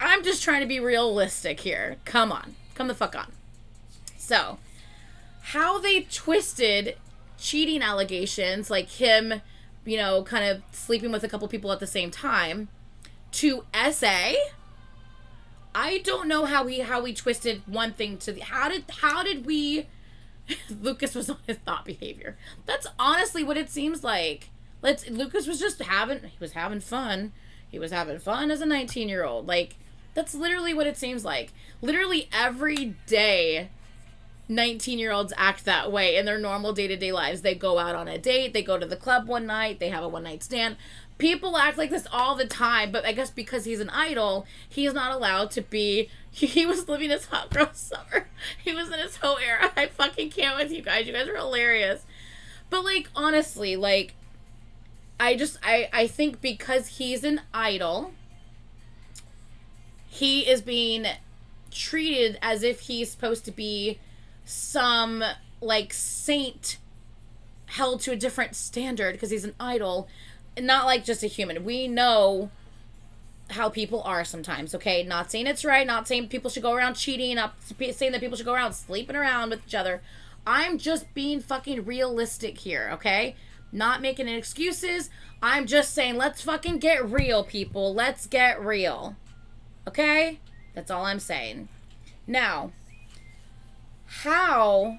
I'm just trying to be realistic here. Come on. Come the fuck on. So, how they twisted cheating allegations, like him, kind of sleeping with a couple people at the same time, to SA. I don't know how we twisted one thing to the, how did we, Lucas was on his thought behavior. That's honestly what it seems like. Lucas was just having fun. He was having fun as a 19-year-old. Like, that's literally what it seems like. Literally every day, 19-year-olds act that way in their normal day-to-day lives. They go out on a date, they go to the club one night, they have a one-night stand. People act like this all the time, but I guess because he's an idol, he is not allowed to be. He was living his hot girl summer. He was in his whole era. I fucking can't with you guys. You guys are hilarious. But, like, honestly, like, I think because he's an idol, he is being treated as if he's supposed to be some, like, saint held to a different standard because he's an idol. not like just a human. We know how people are sometimes, okay? Not saying it's right, not saying people should go around cheating, not saying that people should go around sleeping around with each other. I'm just being fucking realistic here, okay? Not making any excuses. I'm just saying, let's fucking get real, people. Let's get real. Okay? That's all I'm saying. Now, how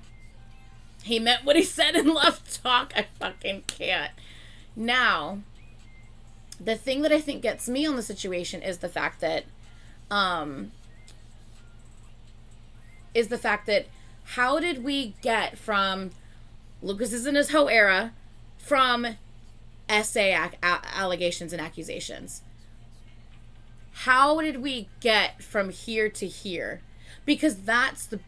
he meant what he said in Love Talk, I fucking can't. Now, the thing that I think gets me on the situation is the fact that, how did we get from Lucas is in his hoe era from SA allegations and accusations? How did we get from here to here? Because that's the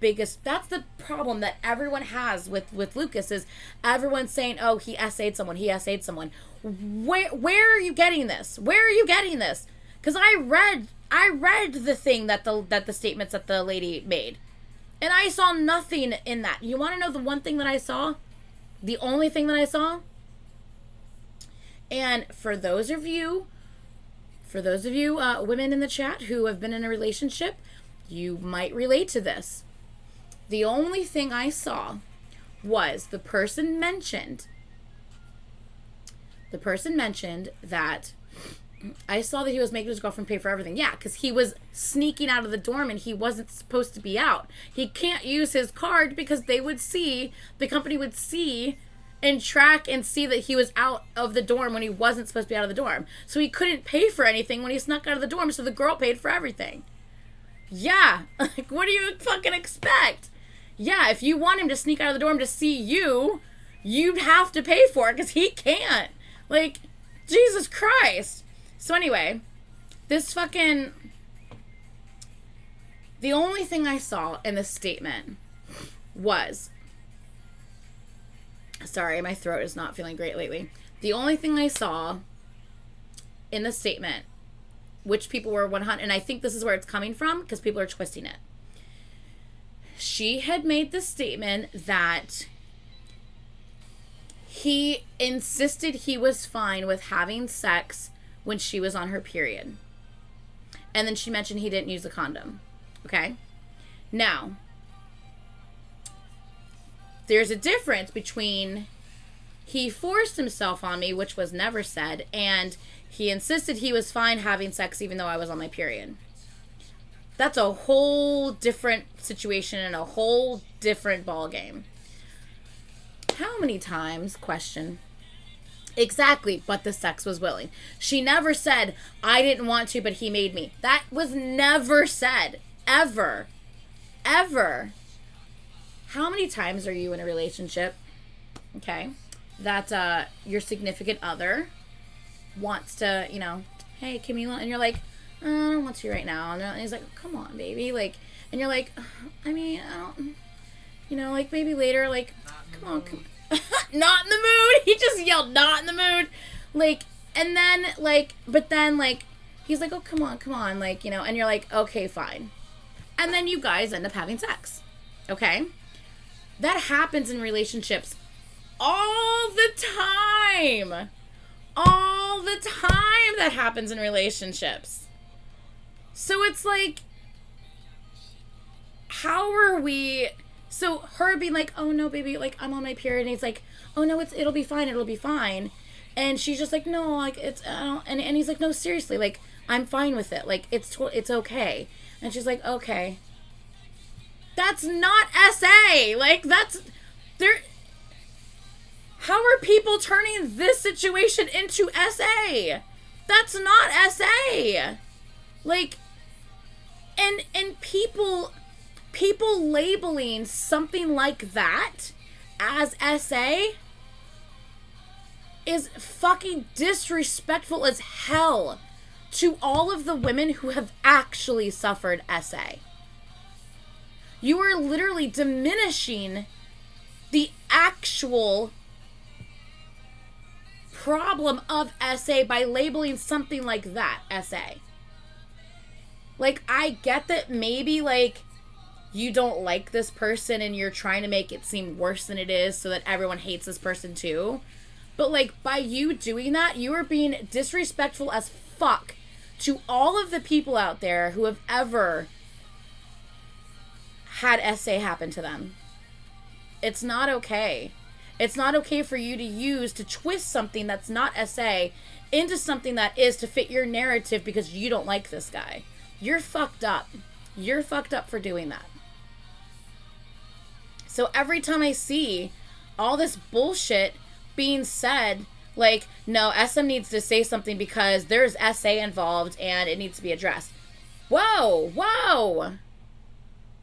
problem that everyone has with Lucas is everyone's saying, oh, he SA'd someone, he SA'd someone. Where are you getting this? Where are you getting this? Because I read the thing that the statements that the lady made. And I saw nothing in that. You want to know the one thing that I saw? The only thing that I saw? And for those of you women in the chat who have been in a relationship, you might relate to this. The only thing I saw was the person mentioned that I saw that he was making his girlfriend pay for everything. Yeah, because he was sneaking out of the dorm and he wasn't supposed to be out. He can't use his card because the company would see and track and see that he was out of the dorm when he wasn't supposed to be out of the dorm. So he couldn't pay for anything when he snuck out of the dorm, so the girl paid for everything. Yeah, like, what do you fucking expect? Yeah, if you want him to sneak out of the dorm to see you, you'd have to pay for it because he can't. Like, Jesus Christ. So anyway, the only thing I saw in this statement was, sorry, my throat is not feeling great lately. The only thing I saw in the statement, which people were 100, and I think this is where it's coming from because people are twisting it. She had made the statement that he insisted he was fine with having sex when she was on her period. And then she mentioned he didn't use a condom. Okay? Now, there's a difference between he forced himself on me, which was never said, and he insisted he was fine having sex even though I was on my period. That's a whole different situation and a whole different ballgame. How many times, question, exactly, but the sex was willing. She never said, I didn't want to, but he made me. That was never said. Ever. Ever. How many times are you in a relationship, okay, that your significant other wants to, hey, Camila, and you're like, I don't want to right now. And he's like, come on, baby. Like, and you're like, I mean, I don't, like, maybe later, like, come on. Not in the mood. He just yelled, not in the mood. Like, and then, like, but then, like, he's like, oh, come on, like, and you're like, okay, fine. And then you guys end up having sex, okay? That happens in relationships all the time. All the time that happens in relationships. So it's like, how are we... So her being like, oh no, baby, like, I'm on my period. And he's like, oh no, it'll be fine. And she's just like, no, like, and he's like, no, seriously, like, I'm fine with it. Like, it's okay. And she's like, okay. That's not SA. Like, how are people turning this situation into SA? That's not SA. Like, and people labeling something like that as SA is fucking disrespectful as hell to all of the women who have actually suffered SA. You are literally diminishing the actual problem of SA by labeling something like that SA. Like, I get that maybe, like, you don't like this person and you're trying to make it seem worse than it is so that everyone hates this person too. But, like, by you doing that, you are being disrespectful as fuck to all of the people out there who have ever had SA happen to them. It's not okay. It's not okay for you to twist something that's not SA into something that is to fit your narrative because you don't like this guy. You're fucked up. You're fucked up for doing that. So every time I see all this bullshit being said, like, no, SM needs to say something because there's SA involved and it needs to be addressed. Whoa, whoa.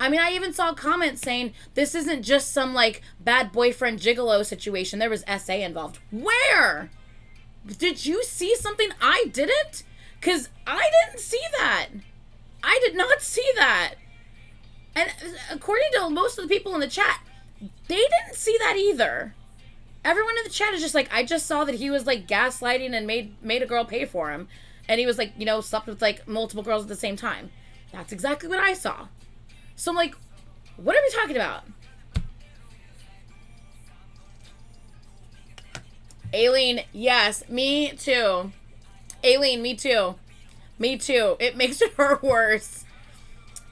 I mean, I even saw comments saying this isn't just some, like, bad boyfriend gigolo situation. There was SA involved. Where? Did you see something I didn't? Because I didn't see that. I did not see that. And according to most of the people in the chat, they didn't see that either. Everyone in the chat is just like, I just saw that he was, like, gaslighting and made a girl pay for him. And he was, like, you know, slept with, like, multiple girls at the same time. That's exactly what I saw. So I'm like, what are we talking about? Aileen, yes, me too. Aileen, me too. Me too. It makes her worse.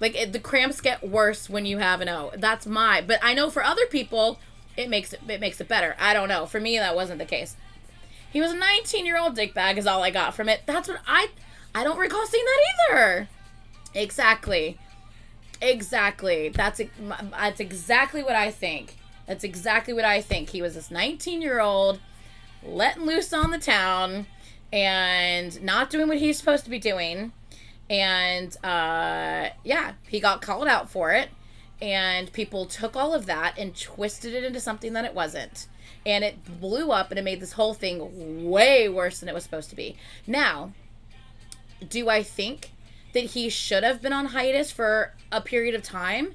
Like, the cramps get worse when you have an O. That's but I know for other people, it makes it better. I don't know. For me, that wasn't the case. He was a 19-year-old dickbag is all I got from it. That's what I don't recall seeing that either. Exactly. That's exactly what I think. That's exactly what I think. He was this 19-year-old letting loose on the town and not doing what he's supposed to be doing. And, yeah, he got called out for it. And people took all of that and twisted it into something that it wasn't. And it blew up and it made this whole thing way worse than it was supposed to be. Now, do I think that he should have been on hiatus for a period of time?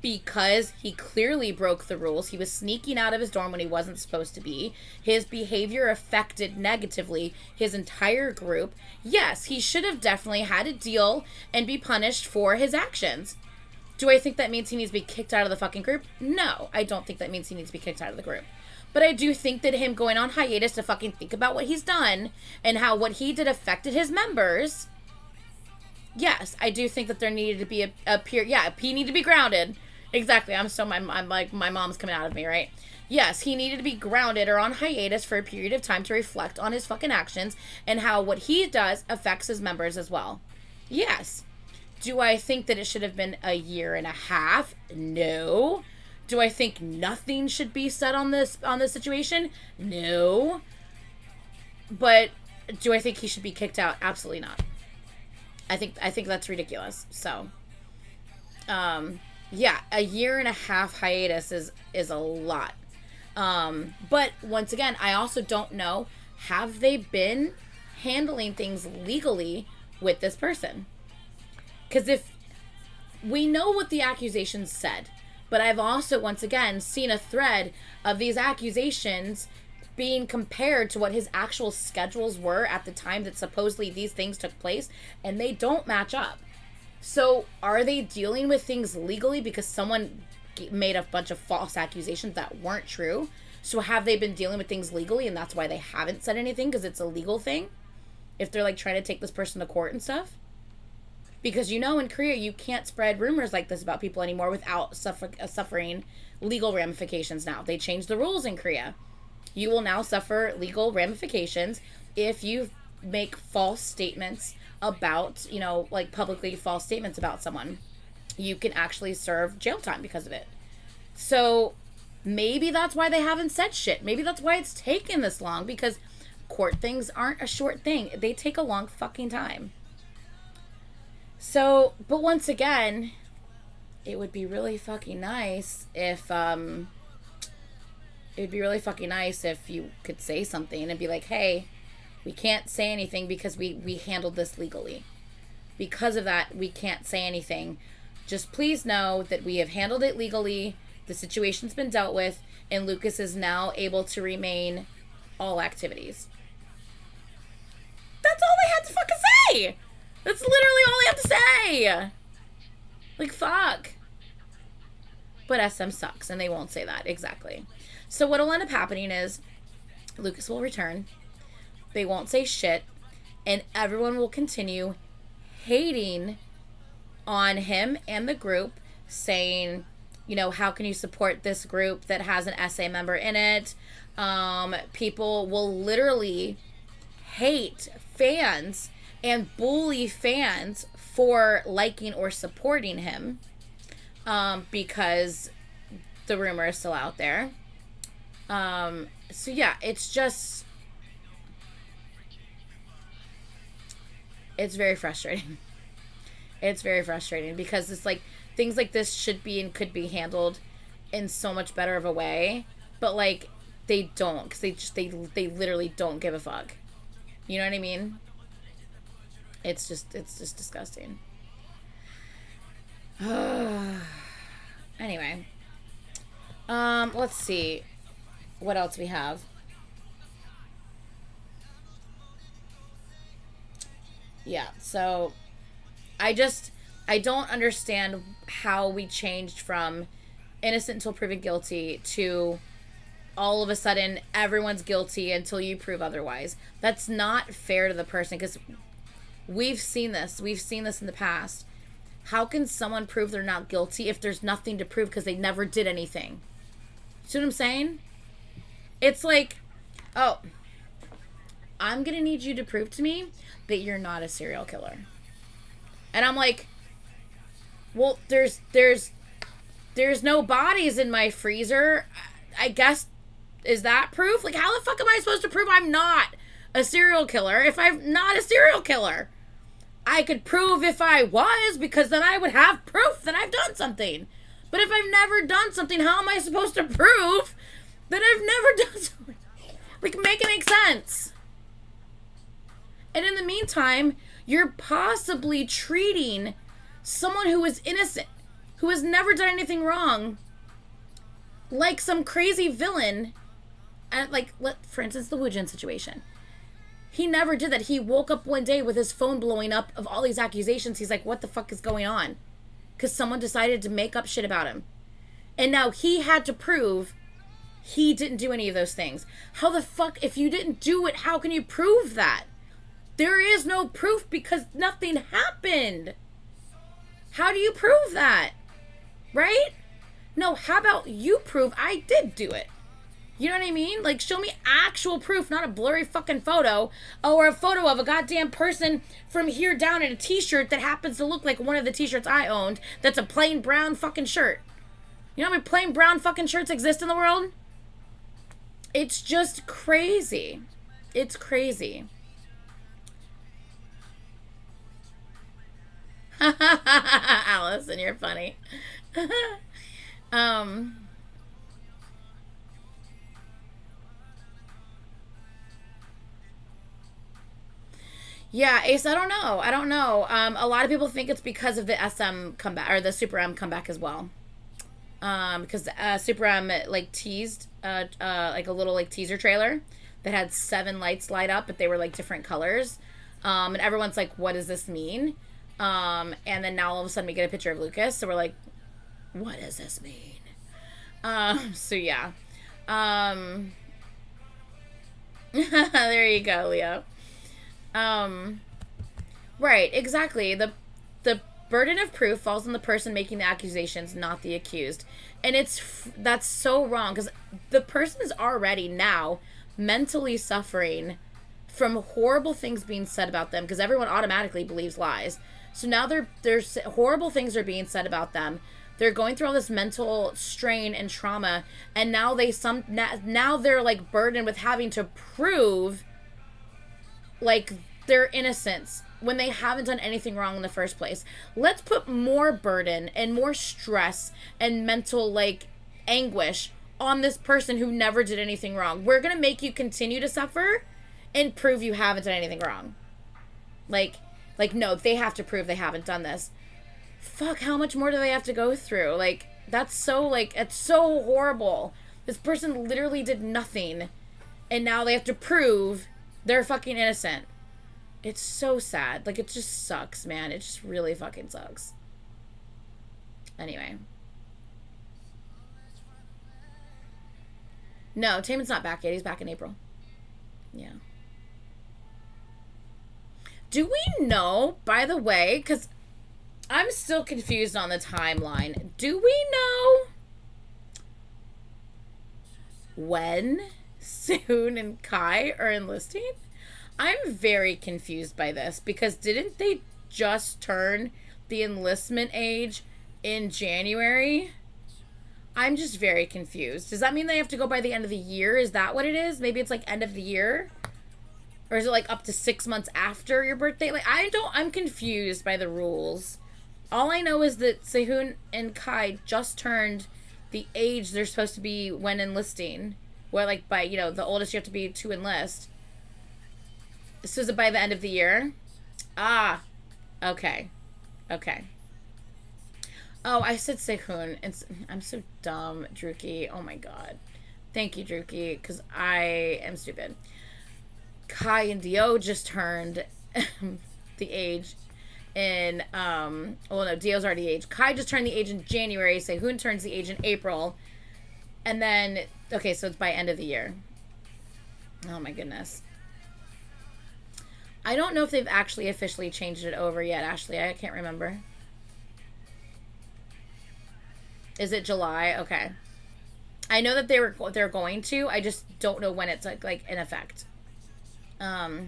Because he clearly broke the rules. He was sneaking out of his dorm when he wasn't supposed to be. His behavior affected negatively his entire group. Yes, he should have definitely had to deal and be punished for his actions. Do I think that means he needs to be kicked out of the fucking group? No, I don't think that means he needs to be kicked out of the group. But I do think that him going on hiatus to fucking think about what he's done and how what he did affected his members. Yes, I do think that there needed to be a period. Yeah, he needed to be grounded. Exactly. I'm like, my mom's coming out of me, right? Yes, he needed to be grounded or on hiatus for a period of time to reflect on his fucking actions and how what he does affects his members as well. Yes. Do I think that it should have been a year and a half? No. Do I think nothing should be said on this situation? No. But do I think he should be kicked out? Absolutely not. I think that's ridiculous. So, yeah, a year and a half hiatus is a lot. But once again, I also don't know, have they been handling things legally with this person? Because if we know what the accusations said, but I've also, once again, seen a thread of these accusations being compared to what his actual schedules were at the time that supposedly these things took place, and they don't match up. So are they dealing with things legally because someone made a bunch of false accusations that weren't true? So have they been dealing with things legally and that's why they haven't said anything because it's a legal thing? If they're like trying to take this person to court and stuff? Because you know in Korea you can't spread rumors like this about people anymore without suffering legal ramifications now. They changed the rules in Korea. You will now suffer legal ramifications if you make false statements about, you know, like publicly false statements about someone. You can actually serve jail time because of it. So maybe that's why they haven't said shit. Maybe that's why it's taken this long, because court things aren't a short thing. They take a long fucking time. So, but once again, it would be really fucking nice if, you could say something and be like, hey, we can't say anything because we handled this legally. Because of that, we can't say anything. Just please know that we have handled it legally. The situation's been dealt with, and Lucas is now able to remain all activities. That's all they had to fucking say! That's literally all they have to say! Like, fuck. But SM sucks, and they won't say that. Exactly. So what'll end up happening is Lucas will return. They won't say shit. And everyone will continue hating on him and the group, saying, you know, how can you support this group that has an SA member in it? People will literally hate fans and bully fans for liking or supporting him, because the rumor is still out there. So yeah, it's just, it's very frustrating. It's very frustrating because it's like things like this should be and could be handled in so much better of a way, but like they don't, because they literally don't give a fuck. You know what I mean? It's just disgusting. Anyway, let's see what else we have. Yeah, so I don't understand how we changed from innocent until proven guilty to all of a sudden everyone's guilty until you prove otherwise. That's not fair to the person, because we've seen this in the past. How can someone prove they're not guilty if there's nothing to prove because they never did anything? See what I'm saying? It's like, oh, I'm gonna need you to prove to me that you're not a serial killer. And I'm like, well, there's no bodies in my freezer. I guess, is that proof? Like, how the fuck am I supposed to prove I'm not a serial killer if I'm not a serial killer? I could prove if I was, because then I would have proof that I've done something. But if I've never done something, how am I supposed to prove that I've never done something? Like, make it make sense. And in the meantime, you're possibly treating someone who is innocent, who has never done anything wrong, like some crazy villain. And like, for instance, the Woojin situation. He never did that. He woke up one day with his phone blowing up of all these accusations. He's like, what the fuck is going on? Because someone decided to make up shit about him. And now he had to prove he didn't do any of those things. How the fuck, if you didn't do it, how can you prove that? There is no proof because nothing happened. How do you prove that? Right? No, how about you prove I did do it? You know what I mean? Like, show me actual proof, not a blurry fucking photo, or a photo of a goddamn person from here down in a t-shirt that happens to look like one of the t-shirts I owned that's a plain brown fucking shirt. You know how many plain brown fucking shirts exist in the world? It's just crazy. It's crazy. Allison, you're funny. Yeah, Ace, I don't know. A lot of people think it's because of the SM comeback, or the Super M comeback as well. Because Super M like teased like a little like teaser trailer that had 7 lights light up, but they were like different colors. And everyone's like, what does this mean? And then now all of a sudden we get a picture of Lucas, so we're like, what does this mean? So yeah. There you go, Leo. Right, exactly. The burden of proof falls on the person making the accusations, not the accused. And that's so wrong, because the person is already now mentally suffering from horrible things being said about them, because everyone automatically believes lies. So now there's horrible things are being said about them. They're going through all this mental strain and trauma, and now now they're like burdened with having to prove like their innocence when they haven't done anything wrong in the first place. Let's put more burden and more stress and mental like anguish on this person who never did anything wrong. We're gonna make you continue to suffer and prove you haven't done anything wrong. Like no, they have to prove they haven't done this. Fuck, how much more do they have to go through? Like, that's so, like, it's so horrible. This person literally did nothing, and now they have to prove they're fucking innocent. It's so sad. Like, it just sucks, man. It just really fucking sucks. Anyway. No, Taemin's not back yet. He's back in April. Yeah. Do we know, by the way, because I'm still confused on the timeline. Do we know when Soon and Kai are enlisting? I'm very confused by this because didn't they just turn the enlistment age in January? I'm just very confused. Does that mean they have to go by the end of the year? Is that what it is? Maybe it's like end of the year? Or is it like up to 6 months after your birthday? Like, I'm confused by the rules. All I know is that Sehun and Kai just turned the age they're supposed to be when enlisting. Where, like, by, you know, the oldest you have to be to enlist. So is it by the end of the year? Ah. Okay. Okay. Oh, I said Sehun. I'm so dumb, Druki. Oh, my God. Thank you, Druki, because I am stupid. Kai and Dio just turned the age in, well, no, Dio's already aged. Kai just turned the age in January. Sehun turns the age in April. And then, okay, so it's by end of the year. Oh, my goodness. I don't know if they've actually officially changed it over yet, Ashley. I can't remember. Is it July? Okay. I know that they're going to. I just don't know when it's like in effect. I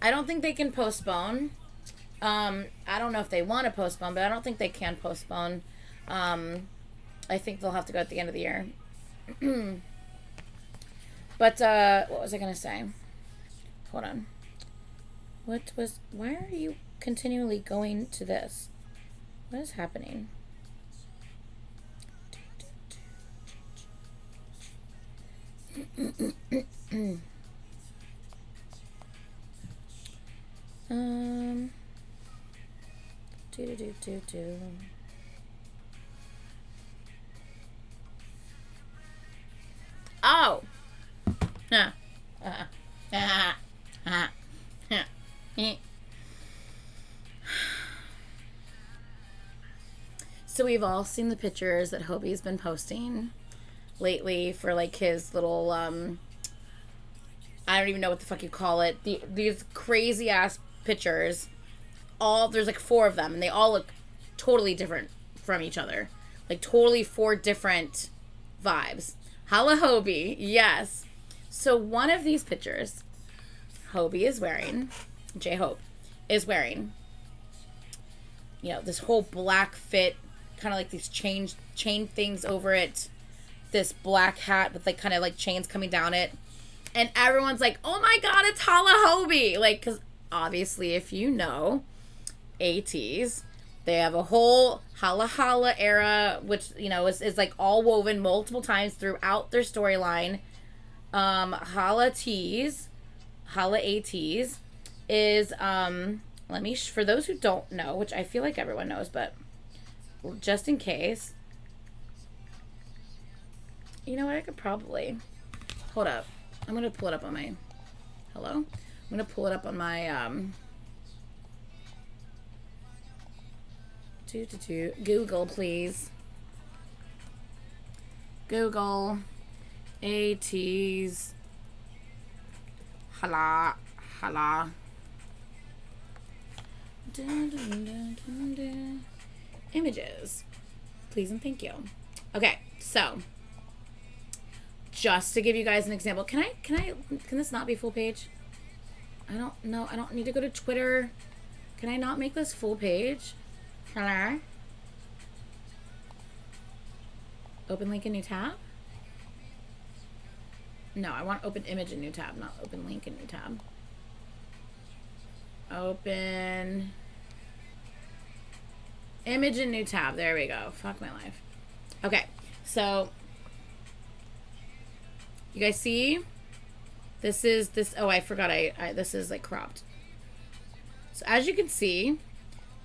don't think they can postpone. I don't know if they want to postpone, but I don't think they can postpone. I think they'll have to go at the end of the year. But, what was I going to say? Hold on. Why are you continually going to this? What is happening? Oh. So we've all seen the pictures that Hobie's been posting lately for like his little I don't even know what the fuck you call it. These crazy ass pictures. There's like 4 of them and they all look totally different from each other. Like totally 4 different vibes. Holla Hobie, yes. So one of these pictures, Hobie is wearing, J-Hope is wearing, you know, this whole black fit, kind of like these chain things over it, this black hat with like kind of like chains coming down it, and everyone's like, oh my god, it's Holla Hobie, like, because obviously if you know ATEEZ, they have a whole Holla Holla era, which, you know, is like all woven multiple times throughout their storyline. Holla ATEEZ is, let me, for those who don't know, which I feel like everyone knows, but just in case, you know what, I could probably, hold up, I'm going to pull it up on my, hello? I'm going to pull it up on my, Google, please. Google ATEEZ Holla. Images, please and thank you. Okay, so just to give you guys an example, can this not be full page? I don't know. I don't need to go to Twitter. Can I not make this full page? Hello? Open link in new tab? No, I want open image in new tab, not open link in new tab. Open image in new tab. There we go. Fuck my life. Okay, so you guys see? This is this. Oh, I forgot. This is like cropped. So as you can see,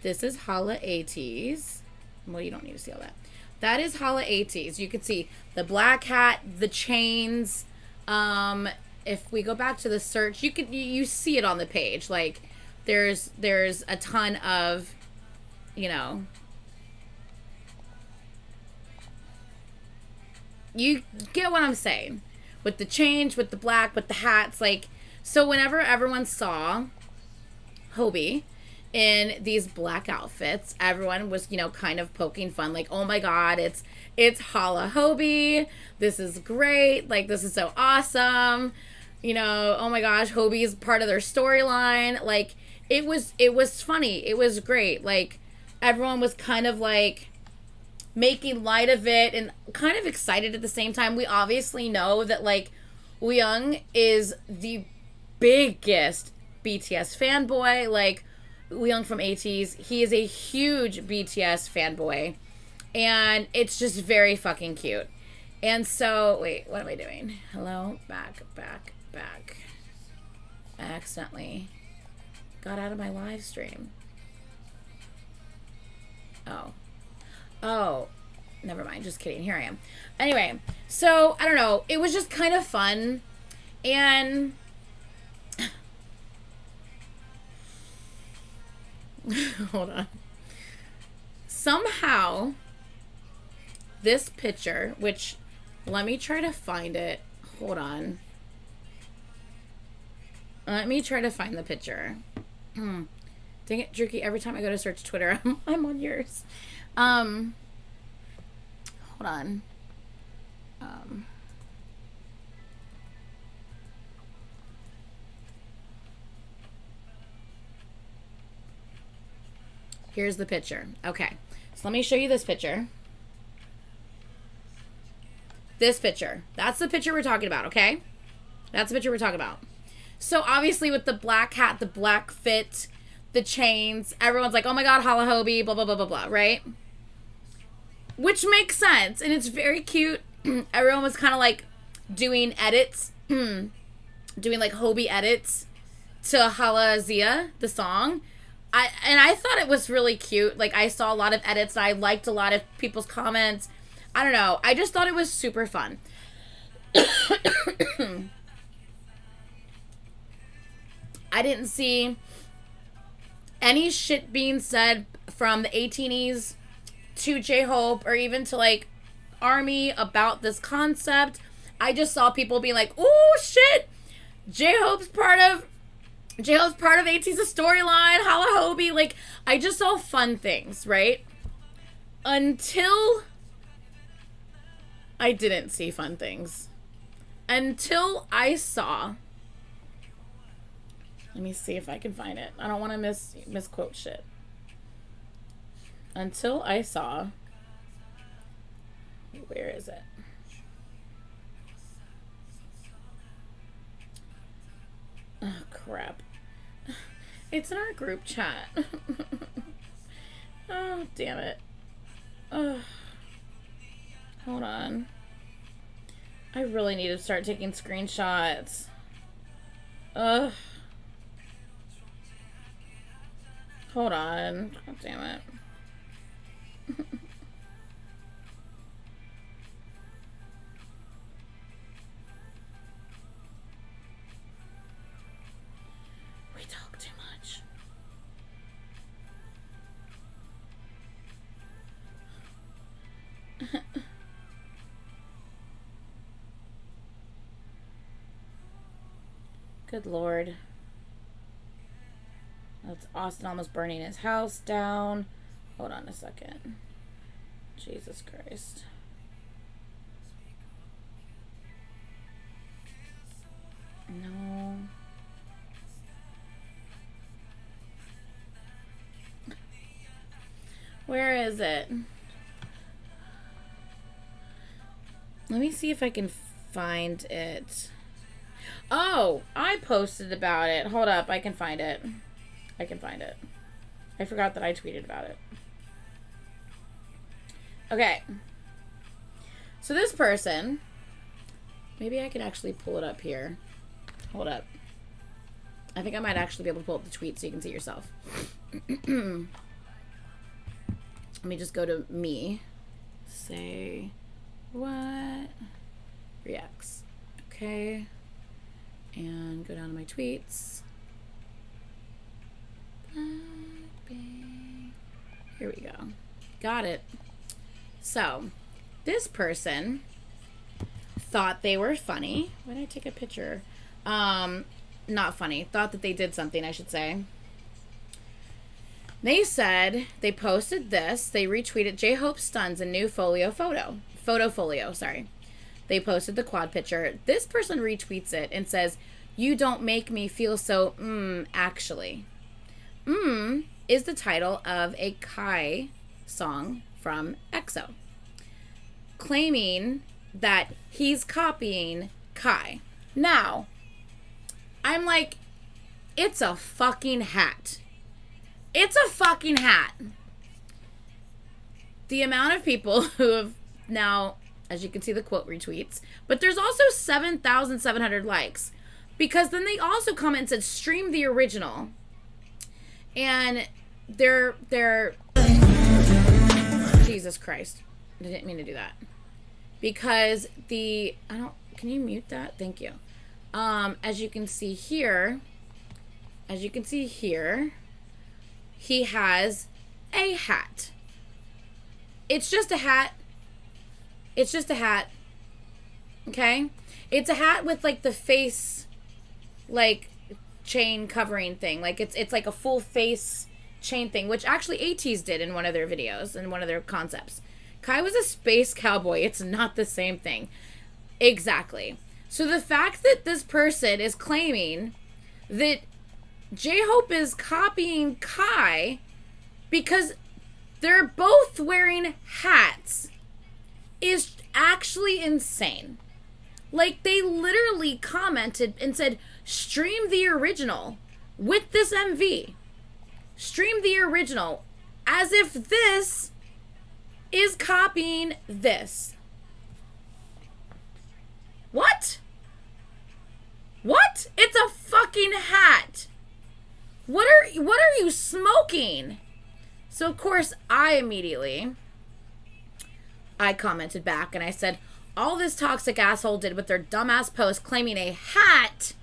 this is Holla ATEEZ. Well, you don't need to see all that. That is Holla ATEEZ. You can see the black hat, the chains. If we go back to the search, you see it on the page. Like there's a ton of, you know. you get what I'm saying. With the change, with the black, with the hats, like, so whenever everyone saw Hobie in these black outfits, everyone was, you know, kind of poking fun, like, oh my god, it's Hala Hobie, this is great, like, this is so awesome, you know, oh my gosh, Hobie is part of their storyline. Like, it was funny, it was great, like, everyone was kind of like making light of it and kind of excited at the same time. We obviously know that, like, Woojin is the biggest BTS fanboy. Like, Woojin from ATEEZ, he is a huge BTS fanboy, and it's just very fucking cute. And so, wait, what am I doing? Hello, back. I accidentally got out of my live stream. Oh, never mind. Just kidding. Here I am. Anyway, so, I don't know. It was just kind of fun. And hold on. Somehow, this picture, which, let me try to find it. Hold on. Let me try to find the picture. Dang it, Jerky. Every time I go to search Twitter, I'm on yours. Hold on. Here's the picture. Okay. So let me show you this picture. This picture. That's the picture we're talking about, okay? That's the picture we're talking about. So obviously with the black hat, the black fit, the chains, everyone's like, oh my god, Hala Hobie, blah, blah, blah, blah, blah, right? Which makes sense, and it's very cute. Everyone was kind of like doing edits, doing like Hobie edits to Hala Zia, the song. I thought it was really cute. Like, I saw a lot of edits, and I liked a lot of people's comments. I don't know. I just thought it was super fun. I didn't see any shit being said from the ATEEZ to J-Hope or even to, like, ARMY about this concept. I just saw people being like, ooh, shit! J-Hope's part of ATEEZ's storyline, Hala Hobie. Like, I just saw fun things, right? Until I didn't see fun things. Until I saw... Let me see if I can find it. I don't want to misquote shit. Until I saw... Where is it? Oh, crap. It's in our group chat. Oh, damn it. Oh. Hold on. I really need to start taking screenshots. Ugh. Hold on. God damn it. We talk too much. Good Lord. That's Austin almost burning his house down. Hold on a second. Jesus Christ. No. Where is it? Let me see if I can find it. Oh, I posted about it. Hold up, I can find it. I can find it. I forgot that I tweeted about it. Okay. So this person, maybe I can actually pull it up here. Hold up. I think I might actually be able to pull up the tweet so you can see yourself. Let me just go to me. Say what? Reacts. Okay. And go down to my tweets. Here we go. Got it. So, this person thought they were funny. Why did I take a picture? Not funny. Thought that they did something, I should say. They said they posted this. They retweeted J-Hope stuns a new photo folio, sorry. They posted the quad picture. This person retweets it and says, "You don't make me feel so, actually." Is the title of a Kai song from EXO, claiming that he's copying Kai. Now, I'm like, it's a fucking hat. It's a fucking hat. The amount of people who have now, as you can see, the quote retweets, but there's also 7,700 likes, because then they also comment and said, stream the original. And they're Jesus Christ. I didn't mean to do that. Because can you mute that? Thank you. As you can see here, he has a hat. It's just a hat. It's just a hat. Okay? It's a hat with like the face, like, chain covering thing. Like it's like a full face chain thing, which actually ATEEZ did in one of their videos, in one of their concepts. Kai was a space cowboy. It's not the same thing. Exactly. So the fact that this person is claiming that J-Hope is copying Kai because they're both wearing hats is actually insane. Like, they literally commented and said, stream the original with this MV. Stream the original, as if this is copying this. What? What? It's a fucking hat. What are you smoking? So of course I commented back and I said, all this toxic asshole did with their dumbass post claiming a hat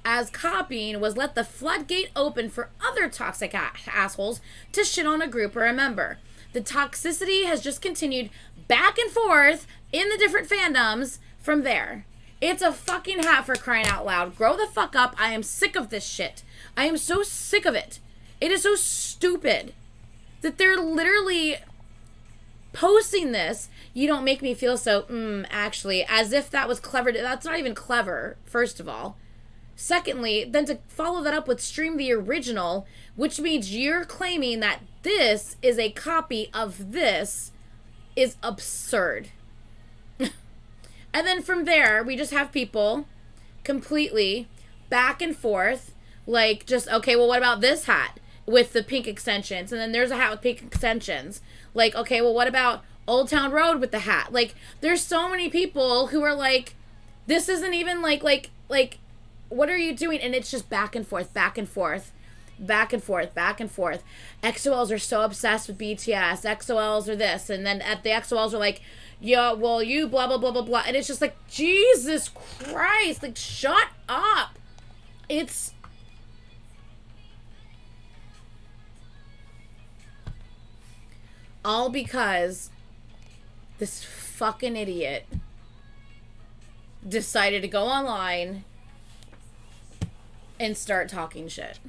as copying was let the floodgate open for other toxic assholes to shit on a group or a member. The toxicity has just continued back and forth in the different fandoms from there. It's a fucking hat, for crying out loud. Grow the fuck up. I am sick of this shit. I am so sick of it. It is so stupid that they're literally posting this. You don't make me feel so, actually, as if that was clever. That's not even clever, first of all. Secondly, then to follow that up with stream the original, which means you're claiming that this is a copy of this, is absurd. And then from there, we just have people completely back and forth, like, just, okay, well, what about this hat with the pink extensions? And then there's a hat with pink extensions. Like, okay, well, what about Old Town Road with the hat? Like, there's so many people who are like, this isn't even like, what are you doing? And it's just back and forth, back and forth, back and forth, back and forth. XOLs are so obsessed with BTS. XOLs are this. And then at the XOLs are like, yeah, well, you blah, blah, blah, blah, blah. And it's just like, Jesus Christ. Like, shut up. It's... all because this fucking idiot decided to go online and start talking shit.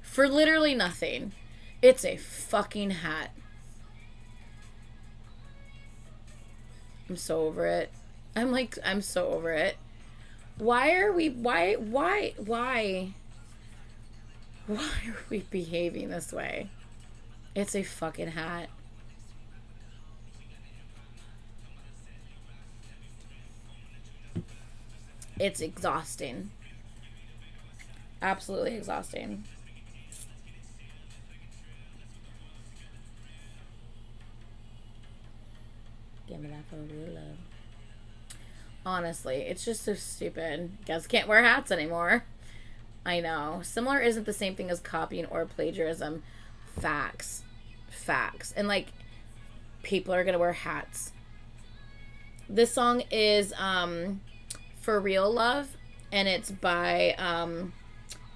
For literally nothing. It's a fucking hat. I'm so over it. I'm so over it. Why are we behaving this way? It's a fucking hat. It's exhausting. Absolutely exhausting. Give me that photo of love. Honestly, it's just so stupid. Guys can't wear hats anymore. I know. Similar isn't the same thing as copying or plagiarism. Facts. And like, people are gonna wear hats. This song is For Real Love, and it's by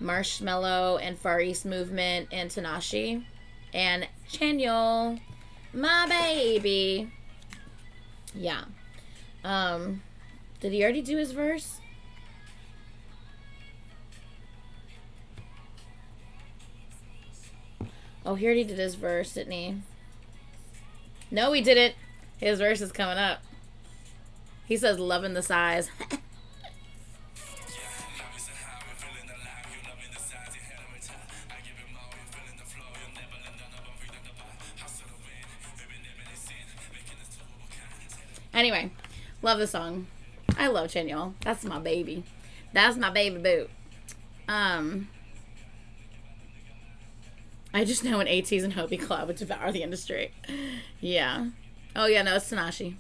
Marshmello and Far East Movement and Tanashi and Chanyeol, my baby. Yeah. Did he already do his verse? Oh, he already did his verse, didn't he? No, he didn't. His verse is coming up. He says, loving the size. Anyway, love the song. I love Chanyeol. That's my baby. That's my baby boo. I just know an ATEEZ and Hobie collab would devour the industry. Yeah. Oh yeah, no, it's Tanashi.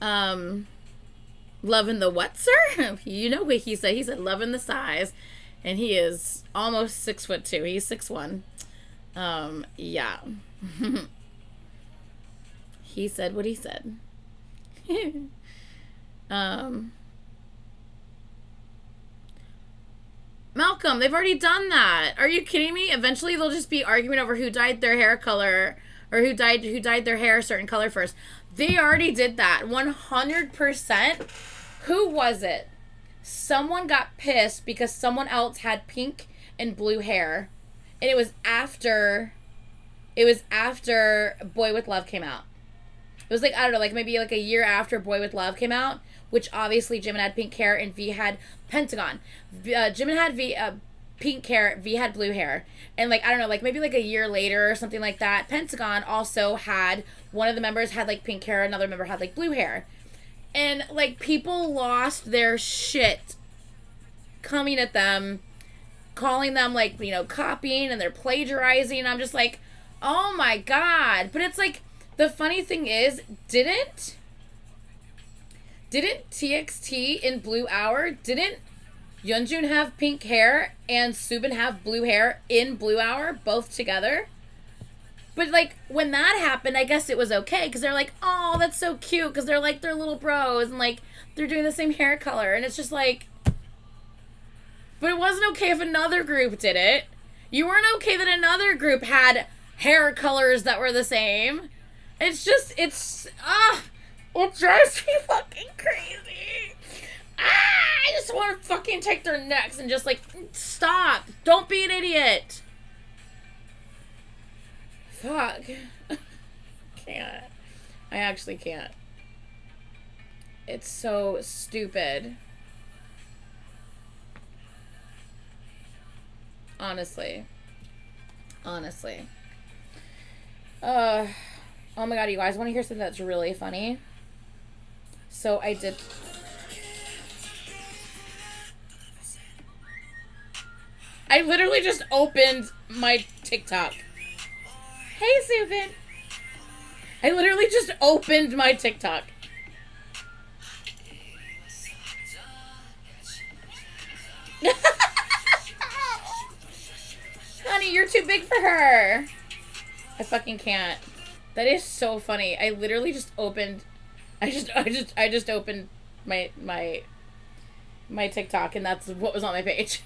Loving the what, sir? You know what he said. He said loving the size. And he is almost 6'2". He's 6'1". Yeah. He said what he said. Malcolm, they've already done that. Are you kidding me? Eventually they'll just be arguing over who dyed their hair color or who dyed their hair a certain color first. They already did that. 100%. Who was it? Someone got pissed because someone else had pink and blue hair. And it was after Boy With Love came out. It was like, I don't know, like maybe like a year after Boy With Love came out, which obviously Jimin had pink hair and V had Pentagon. Jimin had pink hair, V had blue hair. And like, I don't know, like maybe like a year later or something like that, Pentagon also had, one of the members had like pink hair, another member had like blue hair. And like people lost their shit coming at them, calling them like, you know, copying and they're plagiarizing. I'm just like, oh my God. But it's like, the funny thing is, didn't TXT in Blue Hour, didn't Yeonjun have pink hair and Subin have blue hair in Blue Hour, both together? But like, when that happened, I guess it was okay, because they're like, oh, that's so cute, because they're like, they're little bros, and like, they're doing the same hair color, and it's just like, but it wasn't okay if another group did it. You weren't okay that another group had hair colors that were the same. It's just, it drives me fucking crazy. I just want to fucking take their necks and just like, stop. Don't be an idiot. Fuck. Can't. I actually can't. It's so stupid. Honestly. Oh my God, you guys want to hear something that's really funny? So I literally just opened my TikTok. Hey, Subin. I literally just opened my TikTok. Honey, you're too big for her. I fucking can't. That is so funny. I literally just opened I just opened my TikTok and that's what was on my page.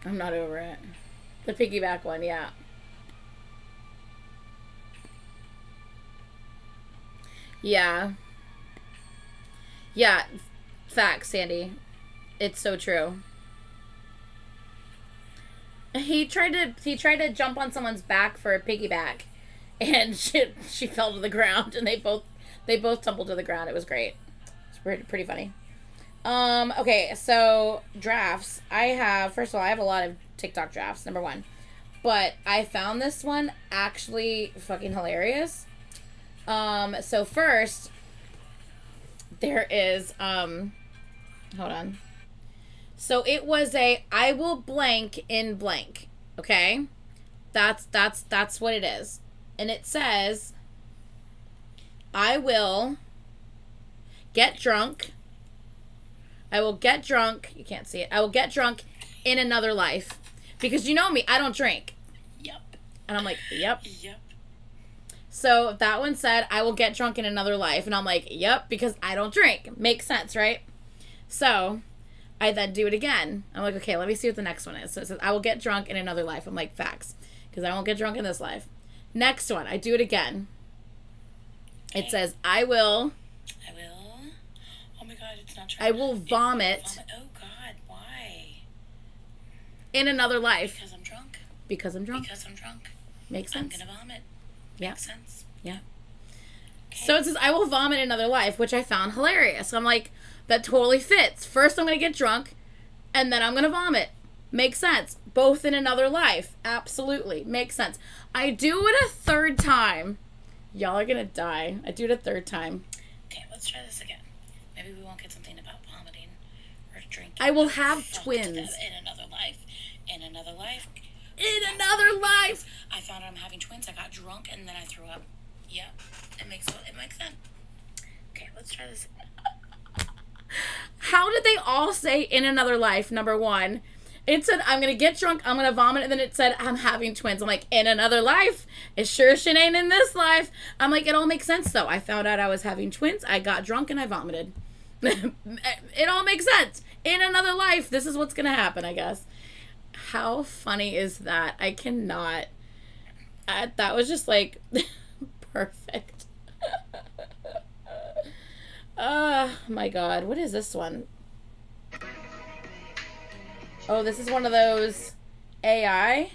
I'm not over it. The piggyback one, yeah. Yeah. Yeah. Facts, Sandy. It's so true. He tried to jump on someone's back for a piggyback, and she fell to the ground, and they both tumbled to the ground. It was great. It's pretty funny. Okay, so drafts. First of all, I have a lot of TikTok drafts, number one. But I found this one actually fucking hilarious. So first, there is, hold on. So it was I will blank in blank. Okay? That's what it is. And it says, I will get drunk. I will get drunk. You can't see it. I will get drunk in another life. Because you know me, I don't drink. Yep. And I'm like, yep. Yep. So that one said, I will get drunk in another life. And I'm like, yep, because I don't drink. Makes sense, right? So I then do it again. I'm like, okay, let me see what the next one is. So it says, I will get drunk in another life. I'm like, facts. Because I won't get drunk in this life. Next one. I do it again. It says, I will. Oh my god, it's not true. I will vomit. Oh god, why? In another life. Because I'm drunk. Because I'm drunk. Because I'm drunk. Makes sense. I'm gonna vomit. Yeah. Makes sense. Yeah. Okay. So it says, I will vomit in another life, which I found hilarious. I'm like, that totally fits. First, I'm going to get drunk, and then I'm going to vomit. Makes sense. Both in another life. Absolutely. Makes sense. I do it a third time. Y'all are going to die. I do it a third time. Okay, let's try this again. Maybe we won't get something about vomiting or drinking. I will have Fuck twins. In another life. In another life. In another life. I found out I'm having twins. I got drunk and then I threw up. Yep. It makes sense. Okay, let's try this. How did they all say in another life, number one? It said, I'm going to get drunk, I'm going to vomit, and then it said, I'm having twins. I'm like, in another life? It sure shit ain't in this life. I'm like, it all makes sense, though. I found out I was having twins, I got drunk, and I vomited. It all makes sense. In another life, this is what's going to happen, I guess. How funny is that? I cannot. That was just, like, perfect. Oh, my God. What is this one? Oh, this is one of those AI.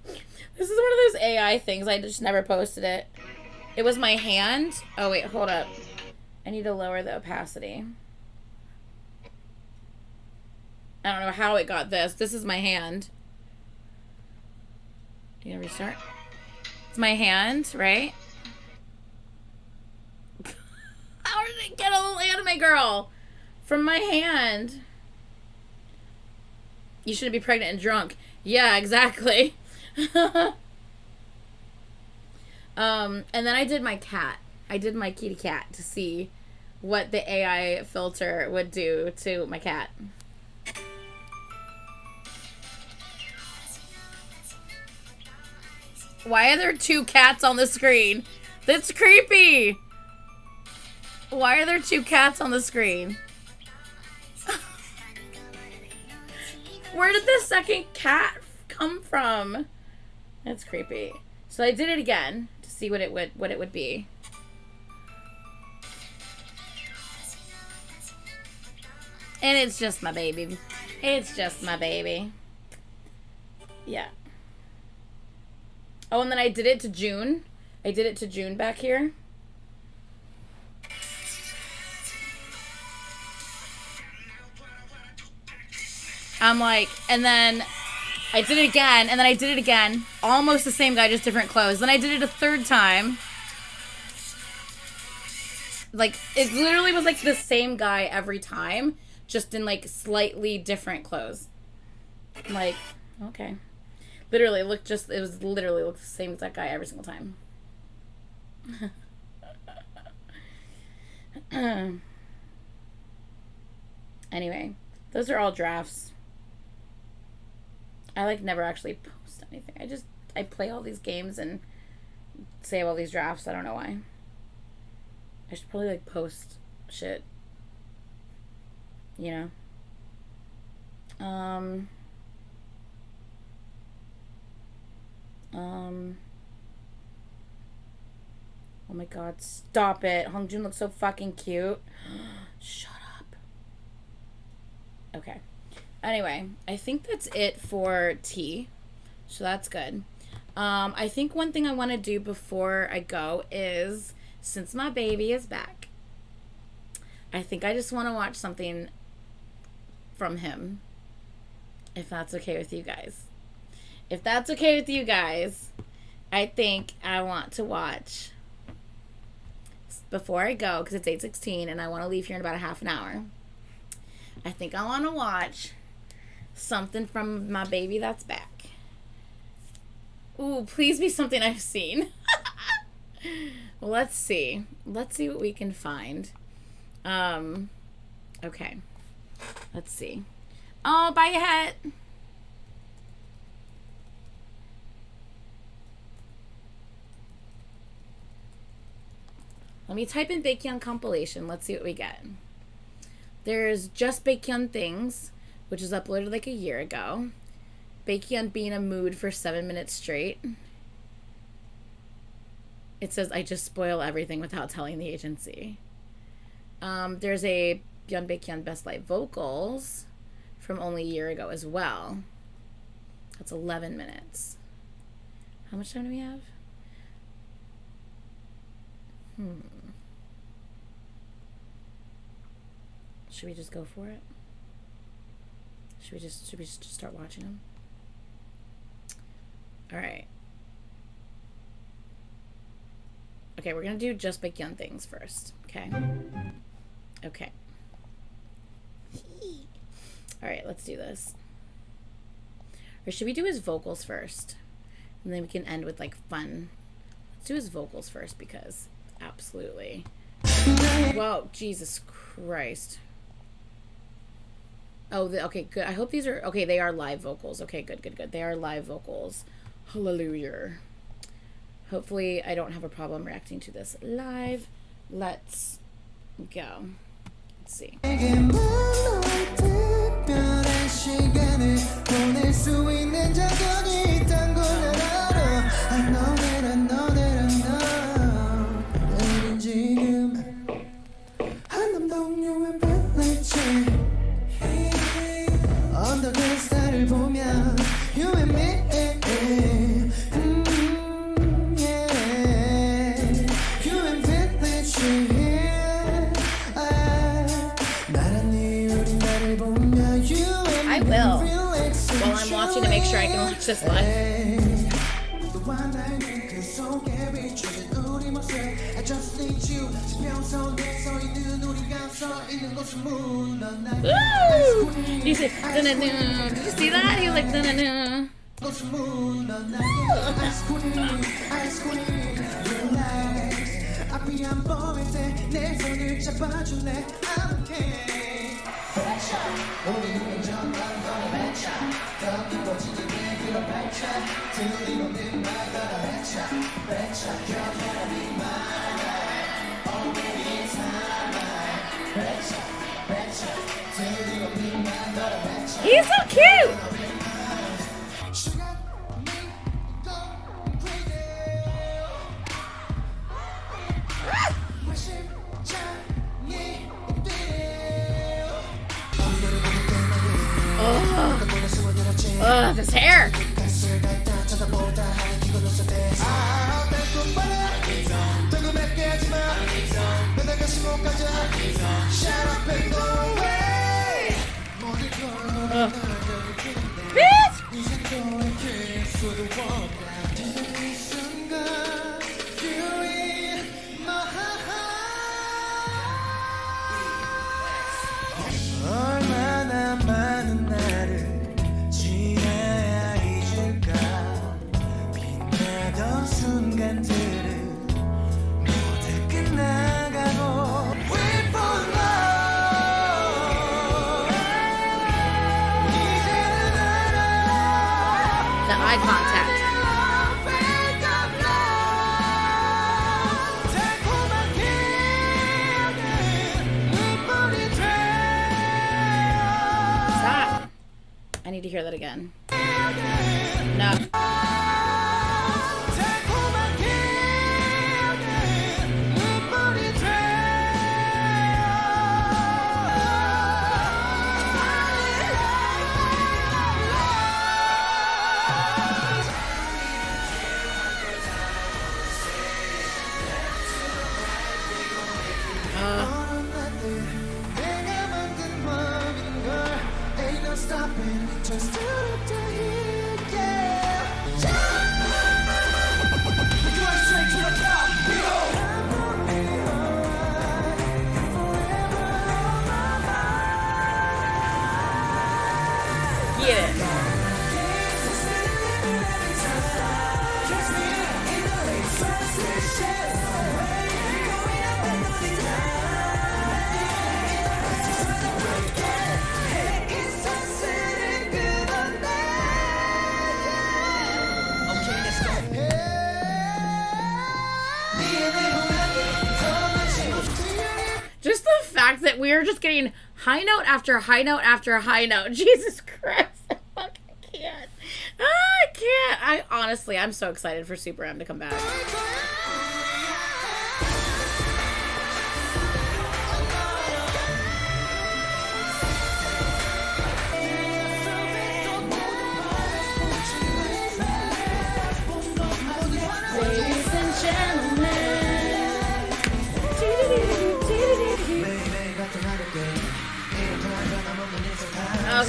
This is one of those AI things. I just never posted it. It was my hand. Oh, wait. Hold up. I need to lower the opacity. I don't know how it got this. This is my hand. You gonna restart? It's my hand, right? How did it get a little anime girl from my hand? You shouldn't be pregnant and drunk. Yeah, exactly. And then I did my cat. I did my kitty cat to see what the AI filter would do to my cat. Why are there two cats on the screen? That's creepy. Why are there two cats on the screen? Where did the second cat come from? That's creepy. So I did it again to see what it would be. And it's just my baby. It's just my baby. Yeah. Oh, and then I did it to June. I did it to June back here. I'm like, and then I did it again, and then I did it again. Almost the same guy, just different clothes. Then I did it a third time. Like, it literally was like the same guy every time, just in like slightly different clothes. I'm like, okay. Literally, it looked the same exact guy every single time. Anyway, those are all drafts. I like never actually post anything. I play all these games and save all these drafts. I don't know why. I should probably like post shit. You know? Oh my god, stop it. Hongjun looks so fucking cute. Shut up. Okay. Anyway, I think that's it for tea. So that's good. I think one thing I want to do before I go is, since my baby is back, I think I just want to watch something from him. If that's okay with you guys. If that's okay with you guys, I think I want to watch, before I go, because it's 8:16 and I want to leave here in about a half an hour. I think I want to watch something from my baby that's back. Ooh, please be something I've seen. Let's see. Let's see what we can find. Okay. Let's see. Oh, bye, hat. Let me type in Baekhyun compilation. Let's see what we get. There's Just Baekhyun Things, which was uploaded like a year ago. Baekhyun be in a mood for 7 minutes straight. It says, I just spoil everything without telling the agency. There's a Byun Baekhyun Best Live Vocals from only a year ago as well. That's 11 minutes. How much time do we have? Should we just go for it? Should we just start watching them? All right. Okay, we're gonna do just Baekhyun things first. Okay. Okay. All right, let's do this. Or should we do his vocals first? And then we can end with like fun. Let's do his vocals first because absolutely. Whoa, Jesus Christ. Oh, okay, good. I hope these are, okay, they are live vocals. Okay, good. They are live vocals. Hallelujah. Hopefully I don't have a problem reacting to this live. Let's go. Let's see. I will. While I'm watching to make sure I can watch this live. Woo! You said, did you see that? He was like, dun-dun-dun. He's so cute! Oh, this hair! Bitch! 얼마나 많은 날을 지나야 잊을까 빛나던 순간들은 모두 끝나가고 We fall in love 이제는 알아 The eye contact. Stop. I need to hear that again. No. Get it. Just the fact that we are just getting high note after high note after high note. Jesus Christ. I can't. I can't. I honestly, I'm so excited for Super M to come back.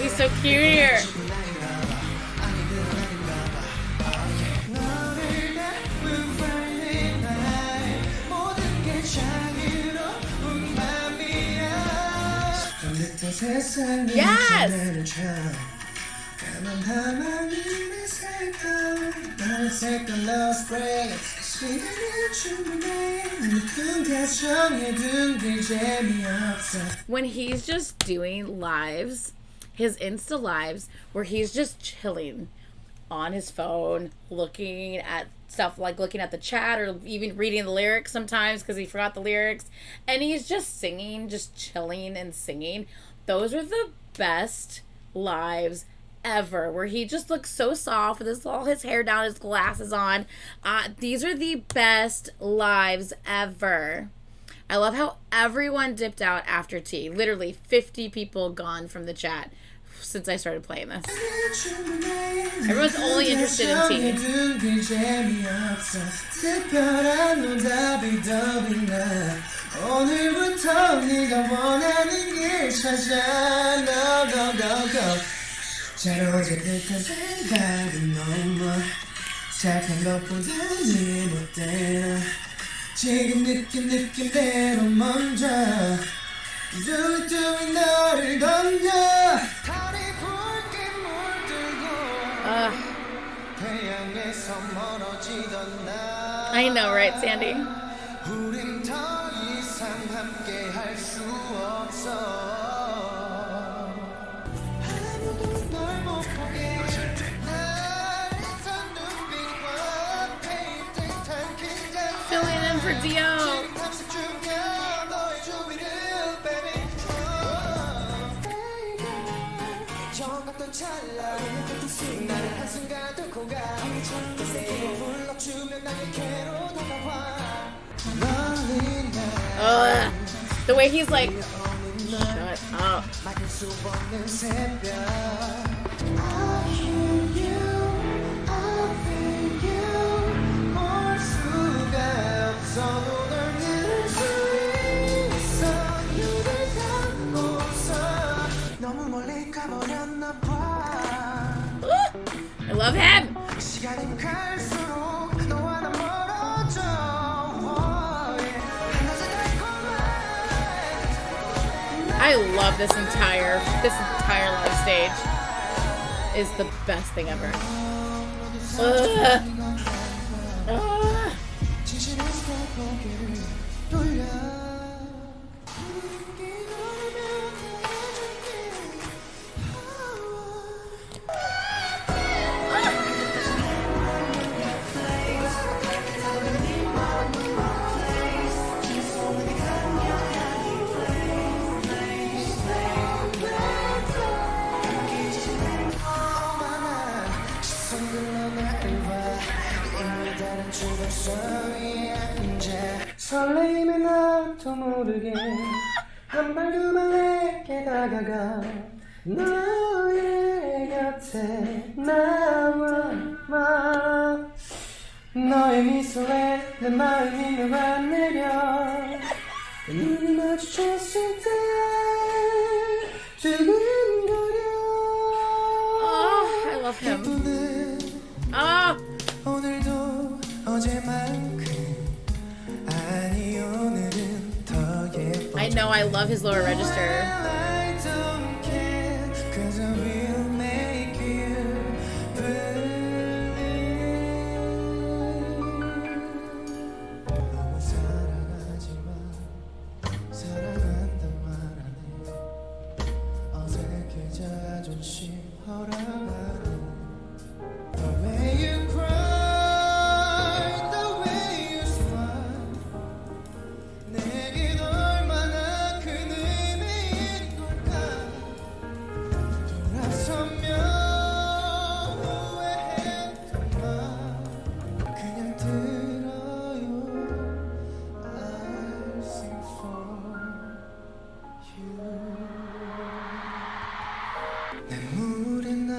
He's so cute here. Yes! When he's just doing lives, his Insta lives, where he's just chilling on his phone, looking at stuff, like looking at the chat or even reading the lyrics sometimes because he forgot the lyrics, and he's just singing, just chilling and singing. Those are the best lives ever, where he just looks so soft with all his hair down, his glasses on. These are the best lives ever. I love how everyone dipped out after tea. Literally 50 people gone from the chat since I started playing this. Everyone's only interested in tea. 지금 느낌대로 먼저 뚜뚜이 너를 던져 달이 붉게 물들고 태양에서 멀어지던 날 I know, right, Sandy? 우린 더 이상 함께 할 수 없어 아무도 널 못 보게 날 선 눈빛과 페인팅한 긴장 Filling in for Dio. The way he's like, shut up. I love him. I love this entire live stage. Is the best thing ever. 설레임에 나도 모르게 한 발 두 발 내게 다가가 너의 곁에 남아마 너의 미소에 내 마음이 녹아내려 눈이 마주쳤을 때 두근거려 Oh, I love him. Oh. 오늘도 어제만큼 아니 오늘은 더 예뻐 I know, I love his lower register. I don't care cause I will make you believe 너무 사랑하지만 사랑한다 말하네 어색해져 자존심 허락하네 The way you cry, the way you smile 내겐 얼마나 큰 의미인 걸까 돌아서면 후회했던 말 그냥 들어요 I'll sing for you 내 물에 난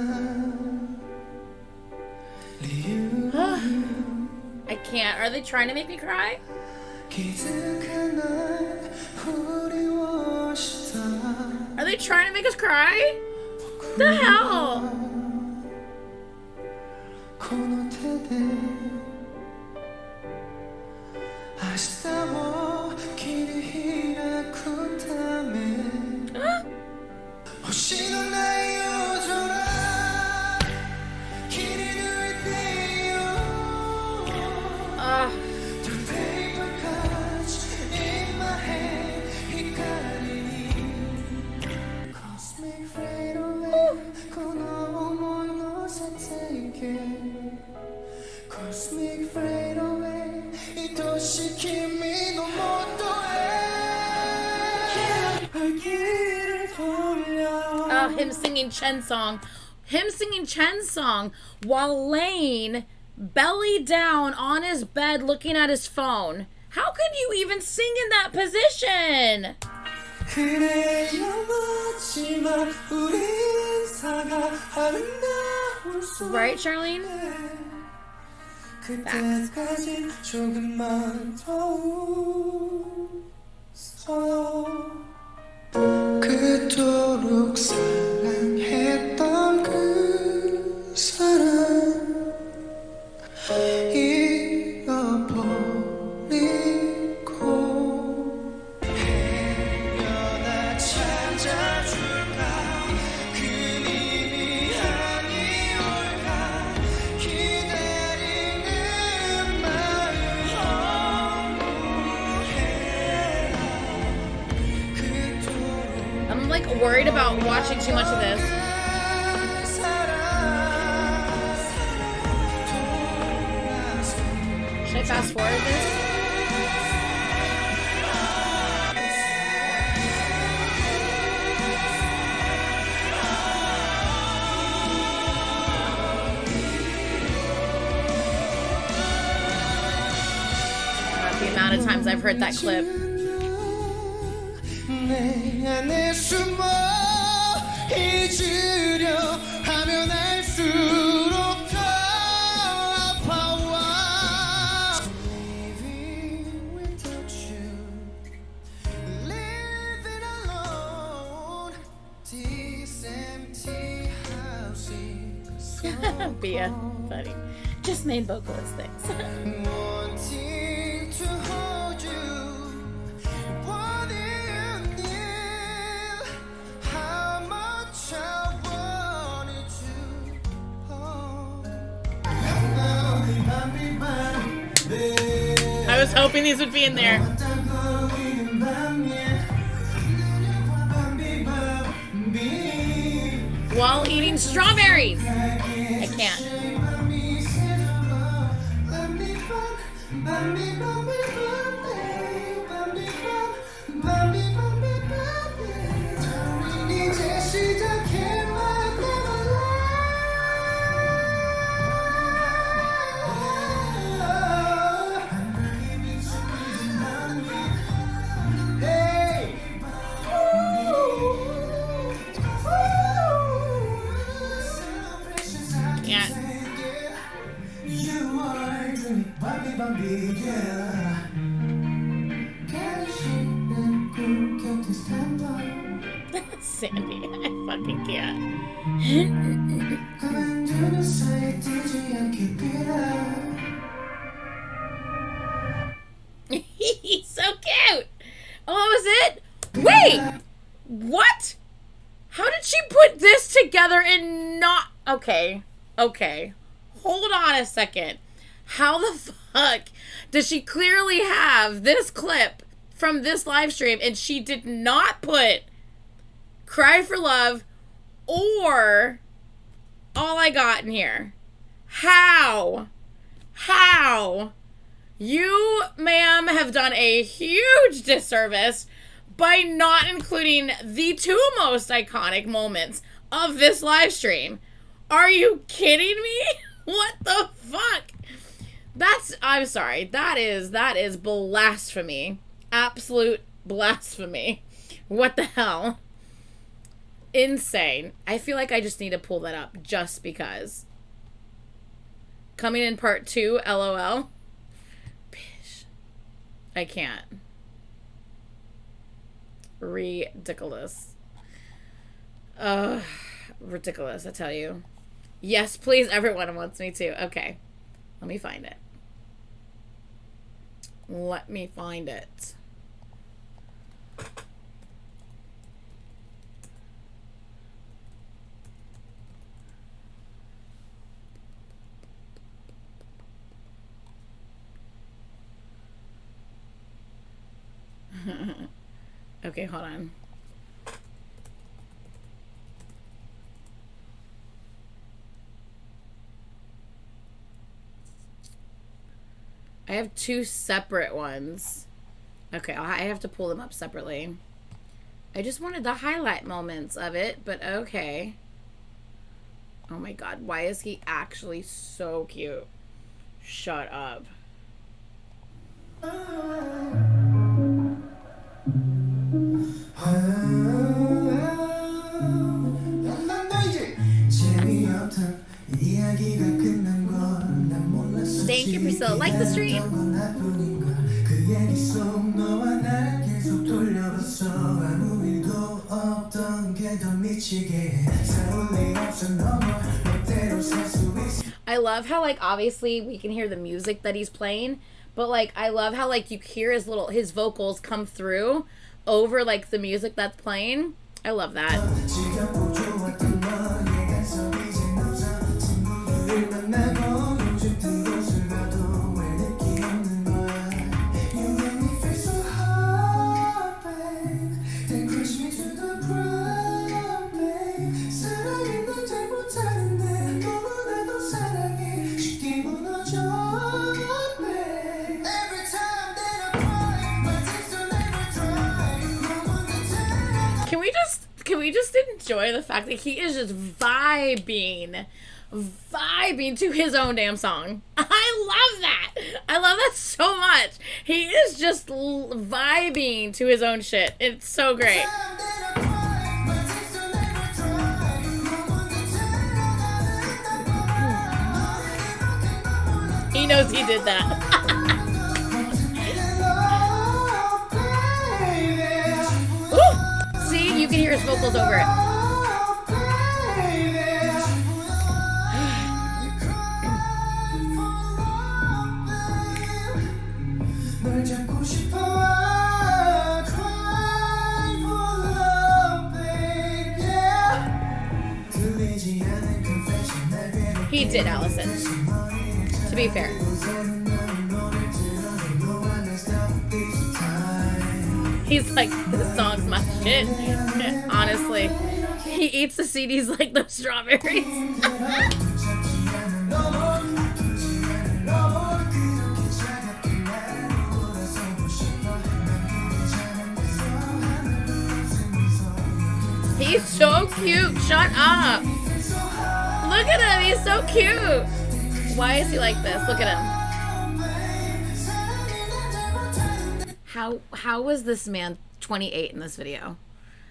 I can't. Are they trying to make me cry? Are they trying to make us cry? The hell? この手で明日を切り開くため星のない夜空切り抜いてよ The paper cuts in my head 光に Cosmic fade away この想い乗せてゆけ Cosmic fade away 愛しい君のもとへ Him singing Chen's song. Him singing Chen's song while laying belly down on his bed looking at his phone. How can you even sing in that position? Right, Charlene? 그토록 사랑했던 그 사람 잃어버리고 헤어나 찾아줄까 그님이 아니올까 기다리는 마음 허무해라 그토록 I'm like worried about watching too much of this. Should I fast forward this? The amount of times I've heard that clip. 내 안에 숨어 잊으려 하면 할수록 더 아파와 Living without you Living alone This empty house is Bia, funny. Just main vocalist things. Wanting to hold you wanting you how much I wanted to hold I was hoping these would be in there. While eating strawberries. I can't. Sandy, I fucking can't. He's so cute. Oh, that was it? Wait, what? How did she put this together and not? Okay. Hold on a second. How the fuck does she clearly have this clip from this live stream and she did not put Cry for Love or All I Got in here? How? You, ma'am, have done a huge disservice by not including the two most iconic moments of this live stream. Are you kidding me? What the fuck? I'm sorry. That is blasphemy. Absolute blasphemy. What the hell? Insane. I feel like I just need to pull that up just because. Coming in part 2, LOL. Bitch. I can't. Ridiculous. ridiculous, I tell you. Yes, please, everyone wants me to. Okay. Let me find it. Let me find it. Okay, hold on. I have two separate ones. Okay, I have to pull them up separately. I just wanted the highlight moments of it, but okay. Oh my god, why is he actually so cute? Shut up. Thank you, Priscilla. Like the stream. I love how, like, obviously we can hear the music that he's playing, but like I love how, like, you hear his vocals come through over, like, the music that's playing. I love that. Can we just enjoy the fact that he is just vibing to his own damn song? I love that. I love that so much. He is just vibing to his own shit. It's so great. He knows he did that. See, you can hear his vocals over it. He did, Allison. To be fair. He's like, this song's my shit. Honestly. He eats the CDs like those strawberries. He's so cute. Shut up. Look at him. He's so cute. Why is he like this? Look at him. How was this man 28 in this video?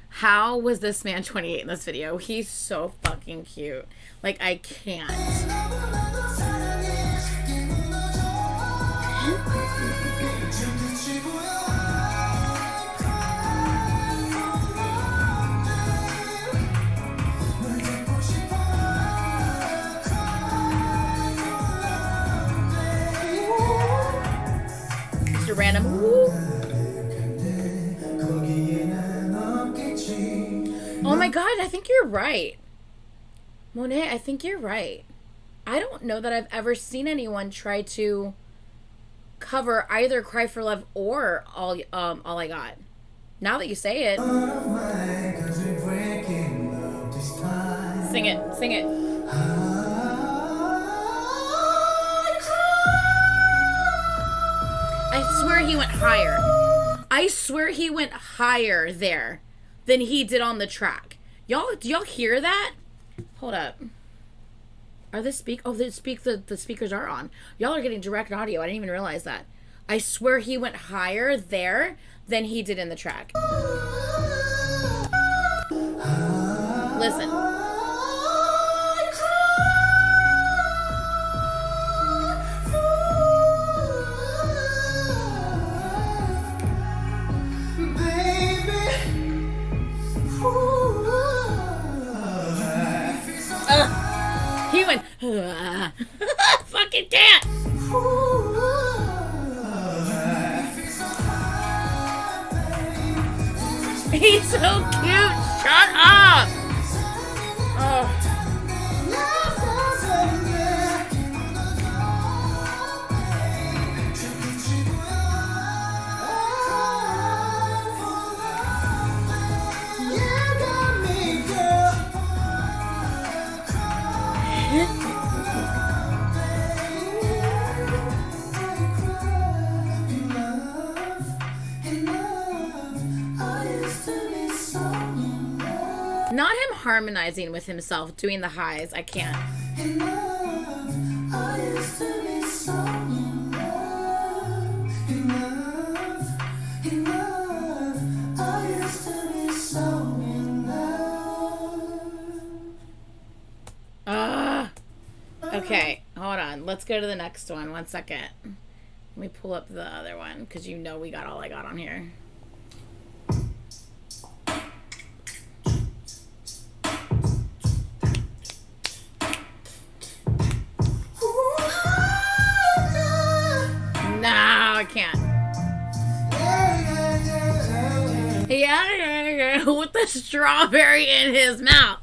How was this man 28 in this video? He's so fucking cute. Like, I can't. Mr. Random. Woo. Oh my god, I think you're right. Monet, I think you're right. I don't know that I've ever seen anyone try to cover either Cry for Love or All I Got. Now that you say it. Sing it, sing it. I swear he went higher. I swear he went higher there than he did on the track. Do y'all hear that? Hold up. Are the speakers are on. Y'all are getting direct audio. I didn't even realize that. I swear he went higher there than he did in the track. Listen. Fucking can't. He's so cute. Shut up. Oh. Not him harmonizing with himself, doing the highs. I can't. Okay, hold on. Let's go to the next one. 1 second. Let me pull up the other one because you know we got all I got on here. No, I can't. Yeah, with the strawberry in his mouth.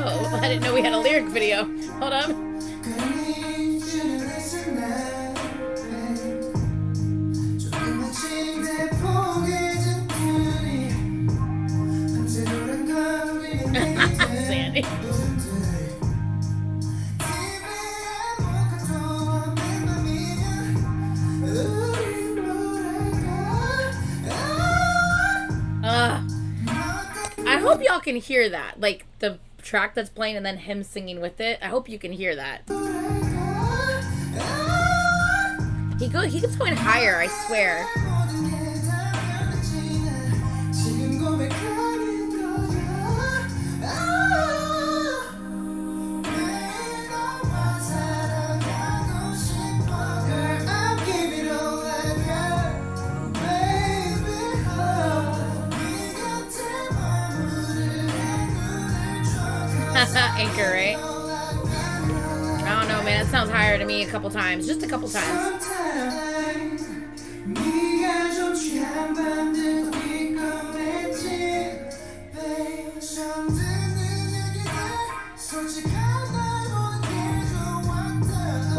Oh, I didn't know we had a lyric video. Hold up. Sandy. I hope y'all can hear that. Like the track that's playing and then him singing with it. I hope you can hear that. He keeps going higher, I swear. Anchor, right? I don't know, man. It sounds higher to me a couple times. Just a couple times.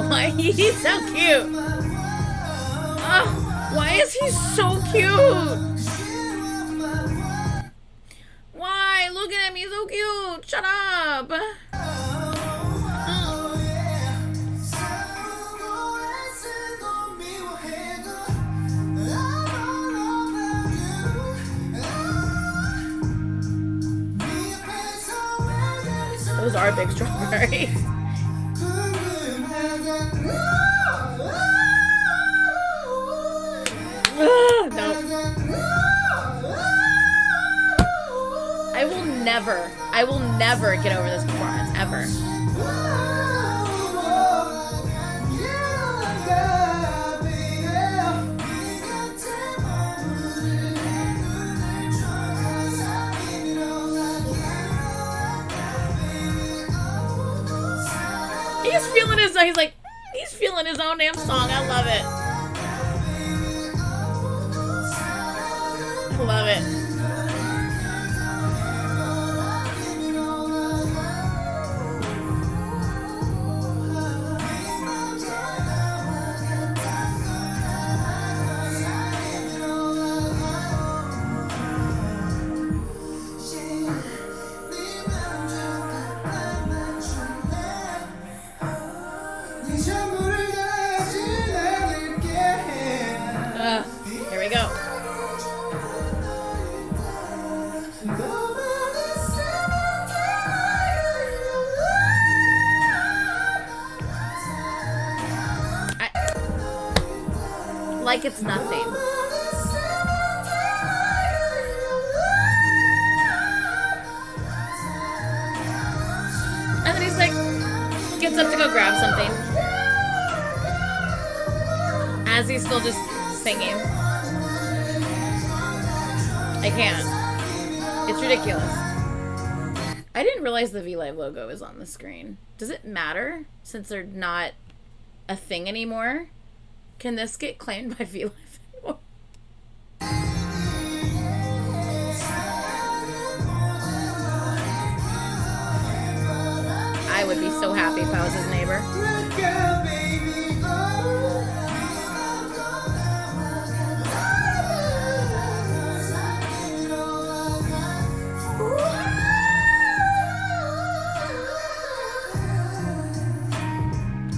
Why? He's so cute. Oh, why is he so cute? Why? Look at him. He's so cute. Shut up. Those are big strawberries. No. I will never get over this performance, ever. He's feeling his own, he's feeling his own damn song. I love it. I love it. Here we go. Like it's nothing. gets up to go grab something. As he's still just singing. I can't. It's ridiculous. I didn't realize the V-Live logo is on the screen. Does it matter since they're not a thing anymore? Can this get claimed by V-Live anymore? I would be so happy if I was his neighbor.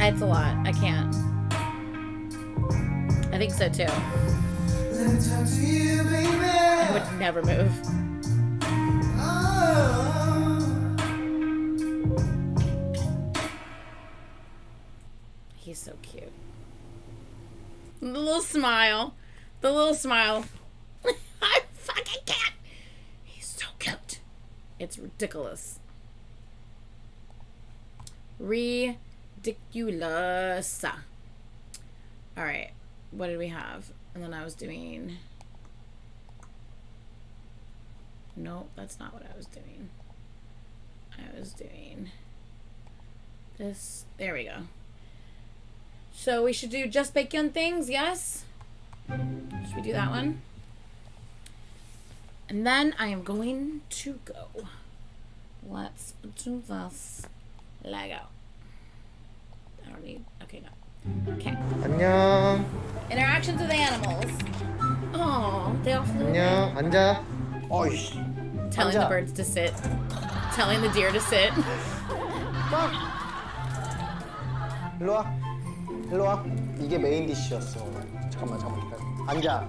It's a lot. I can't. I think so too. I would never move. He's so cute. The little smile. The little smile. I fucking can't. He's so cute. It's ridiculous. Ridiculous. Alright. What did we have? And then I was doing... Nope, that's not what I was doing. I was doing... this. There we go. So we should do just bacon things, yes? Should we do that one? And then I am going to go. Let's do this. Lego. I don't need... okay, no. Okay. 안녕. Interactions with animals. Oh, they all flew away. 안녕. 앉아. 어이씨. Telling the birds to sit. Telling the deer to sit. 일로 와. 일로 와. 이게 메인 디쉬였어. 잠깐만 기다려. 앉아.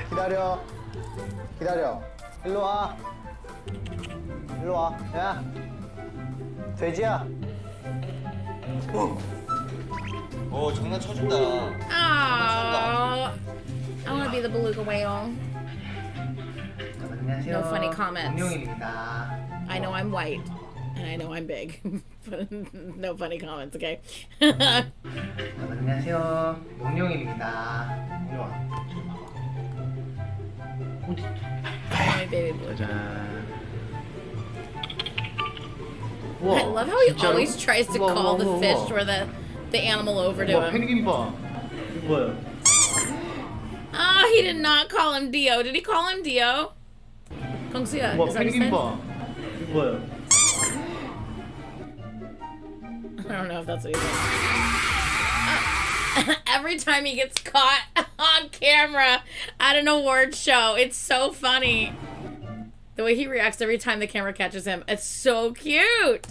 기다려. 기다려. 일로 와. 일로 와. 야. 돼지야. 장난 쳐준다. Oh, I want to be the beluga whale. 안녕하세요. No funny comments. 공룡입니다. I know I'm white, and I know I'm big, but no funny comments, okay? 안녕하세요. 공룡입니다. 일로 와. My baby blue. 짜잔. I love how he always tries to call the fish or the animal over to him. 펭귄 봐. 이거 뭐야? Oh, he did not call him Dio. Did he call him Dio? Kongsuya, is that what he 펭귄 said? 봐. 이거 뭐야? I don't know if that's what he said. Every time he gets caught on camera at an award show, it's so funny. The way he reacts every time the camera catches him, it's so cute.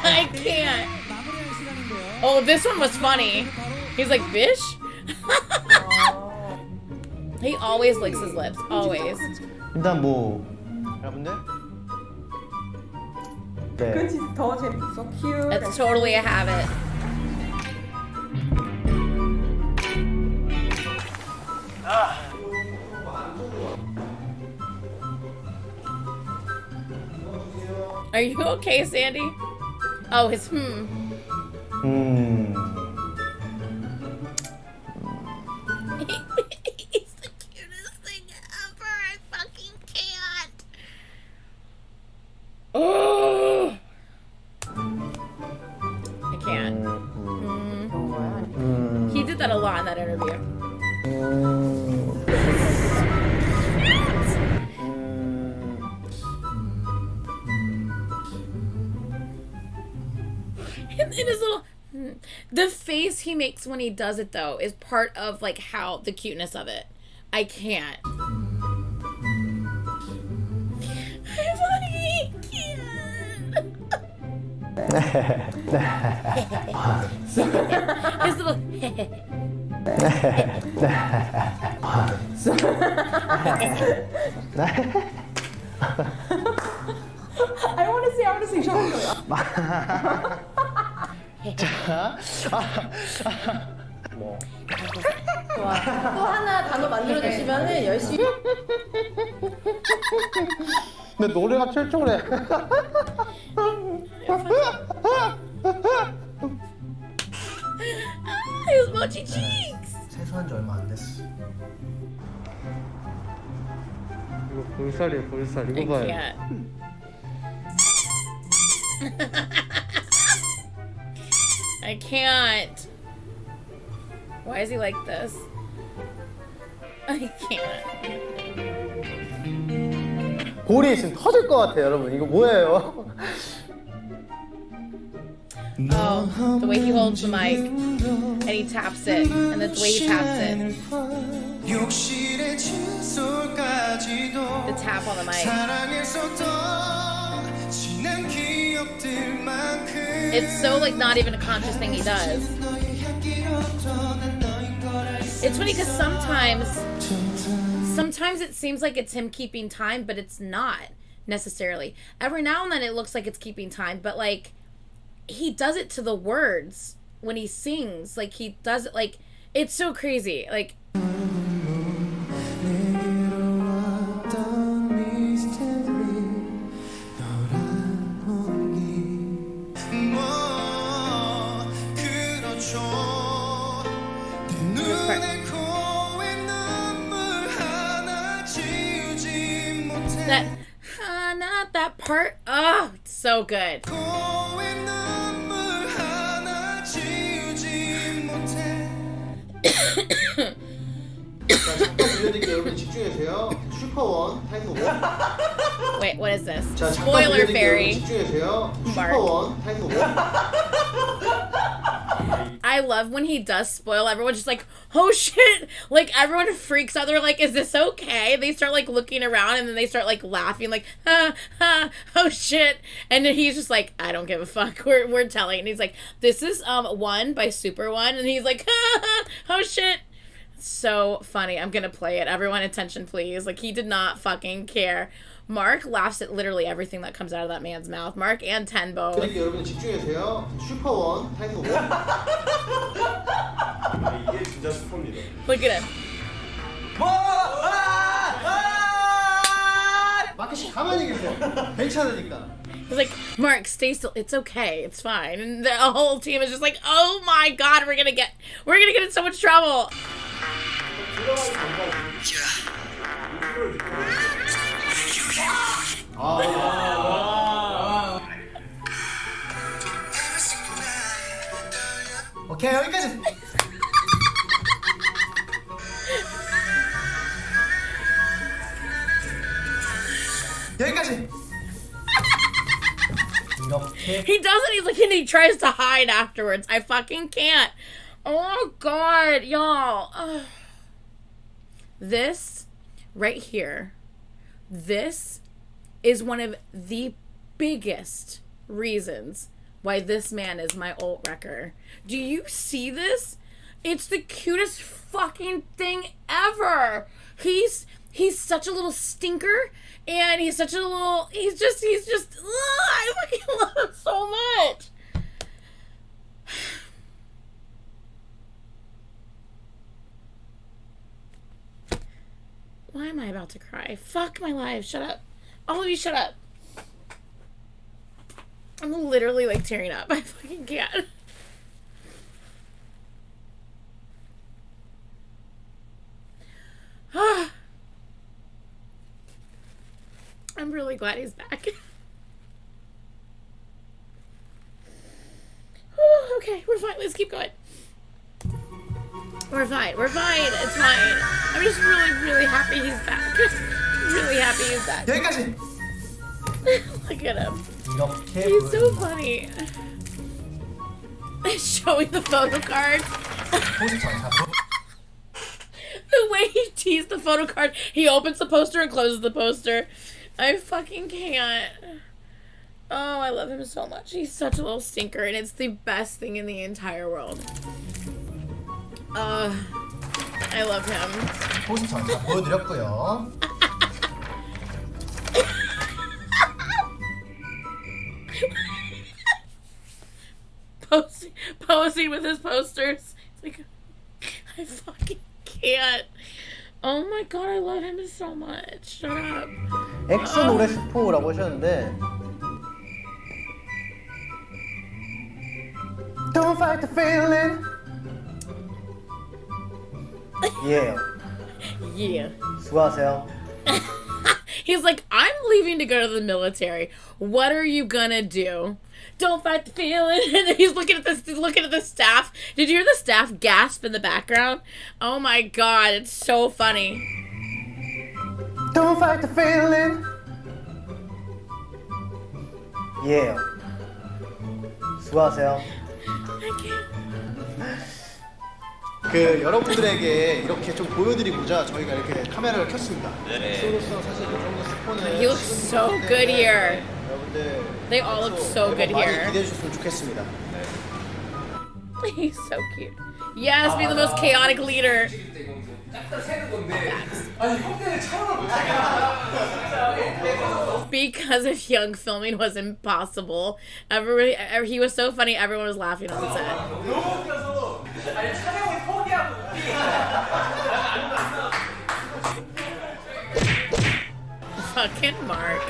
I can't. Oh, this one was funny. He's like, bish? He always licks his lips. Always. 일단 뭐 여러분들 네. 그치 더 재밌어. Cute. That's totally a habit. Are you okay, Sandy? Oh, his He's the cutest thing ever. I fucking can't. Oh, I can't. He did that a lot in that interview. And his little, the face he makes when he does it though is part of like how the cuteness of it. I can't. I fucking can't. His little. I want to 생겼어요. 자, 뭐. 좋아. 또 하나 단어 만들어주시면은 열심히. 근데 노래가 철저해. His mochi cheeks. 세수한 지 얼마 안 됐어. 이거 볼살이에요, 볼살. 이거 봐요. Yeah. I can't. Why is he like this? I can't. 볼이 지금 터질 것 같아요, 여러분. 이거 뭐예요? Oh, the way he holds the mic and he taps it, and the way he taps it. The tap on the mic. It's so like not even a conscious thing he does. It's funny because sometimes it seems like it's him keeping time, but it's not necessarily. Every now and then it looks like it's keeping time, but like he does it to the words when he sings. Like he does it like it's so crazy. Like that part, oh, it's so good. 잠깐 들려드릴게요. 여러분 집중해주세요. 슈퍼원 타이틀 1. Wait, what is this? 자, 잠깐 Spoiler 들려드릴게요. fairy. 집중해주세요. Mark. 슈퍼원 타이틀 1. I love when he does spoil. Everyone's just like, oh shit. Like everyone freaks out. They're like, is this okay? They start like looking around and then they start like laughing like, oh shit. And then he's just like, I don't give a fuck. We're telling. And he's like, this is One by Super One. And he's like, oh shit. So funny. I'm gonna play it. Everyone attention please. Like he did not fucking care. Mark laughs at literally everything that comes out of that man's mouth. Mark and Tenbo. 여러분 집중해주세요. 슈퍼원 타이틀 1. 이게 진짜 슈퍼입니다. Look at him. 마켓이 가만히 계세요. 괜찮으니까. He's like, Mark, stay still. It's okay. It's fine. And the whole team is just like, oh my god, we're gonna get in so much trouble. 오케이 여기까지. 여기까지. 이렇게. He doesn't. He's like, and he tries to hide afterwards. I fucking can't. Oh god, y'all. Ugh. This right here. This is one of the biggest reasons why this man is my alt wrecker. Do you see this? It's the cutest fucking thing ever. He's such a little stinker, and he's just I fucking love him so much. Why am I about to cry? Fuck my life. Shut up. All of you shut up. I'm literally like tearing up. I fucking can't. I'm really glad he's back. Okay, we're fine. Let's keep going. We're fine. We're fine. It's fine. I'm just really, really happy he's back. Really happy he's back. 여기까지. Look at him. 이렇게. He's so funny. Showing the photo card. The way he teased the photo card. He opens the poster and closes the poster. I fucking can't. Oh, I love him so much. He's such a little stinker, and it's the best thing in the entire world. I love him. 포스터 다 보여드렸고요. posing with his posters. It's like, I fucking can't. Oh my god, I love him so much. Shut up. 엑소 노래 스포라고 하셨는데 Don't fight the feeling. Yeah. Yeah. 수고하세요. He's like, I'm leaving to go to the military. What are you gonna do? Don't fight the feeling. And then he's looking at the staff. Did you hear the staff gasp in the background? Oh my god, it's so funny. Don't fight the feeling. Yeah. 수고하세요. 그 여러분들에게 이렇게 좀 보여드리고자 저희가 이렇게 카메라를 켰습니다. 엑소로서 사실 이 정도 스포는 He looks so good here. 여러분들 They all look so good 많이 here. 기대해 주셨으면 좋겠습니다. He's so cute. Yes, be the most chaotic leader. Because if young filming was impossible, he was so funny. Everyone was laughing on the set. Fucking Mark.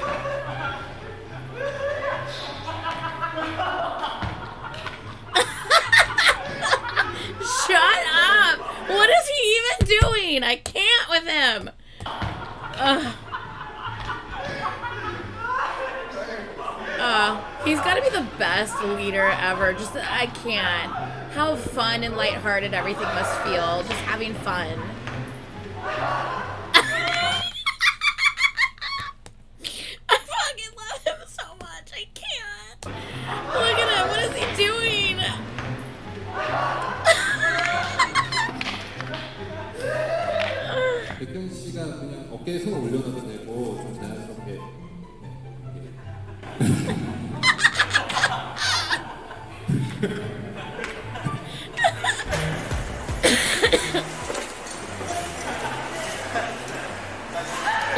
Shut up! What is he even doing? I can't with him. He's got to be the best leader ever. Just I can't. How fun and lighthearted everything must feel. Just having fun. I fucking love him so much. I can't. Look at him. What is he doing? 백경 씨가 그냥 어깨에 손을 올려놔도 되고 좀 자연스럽게.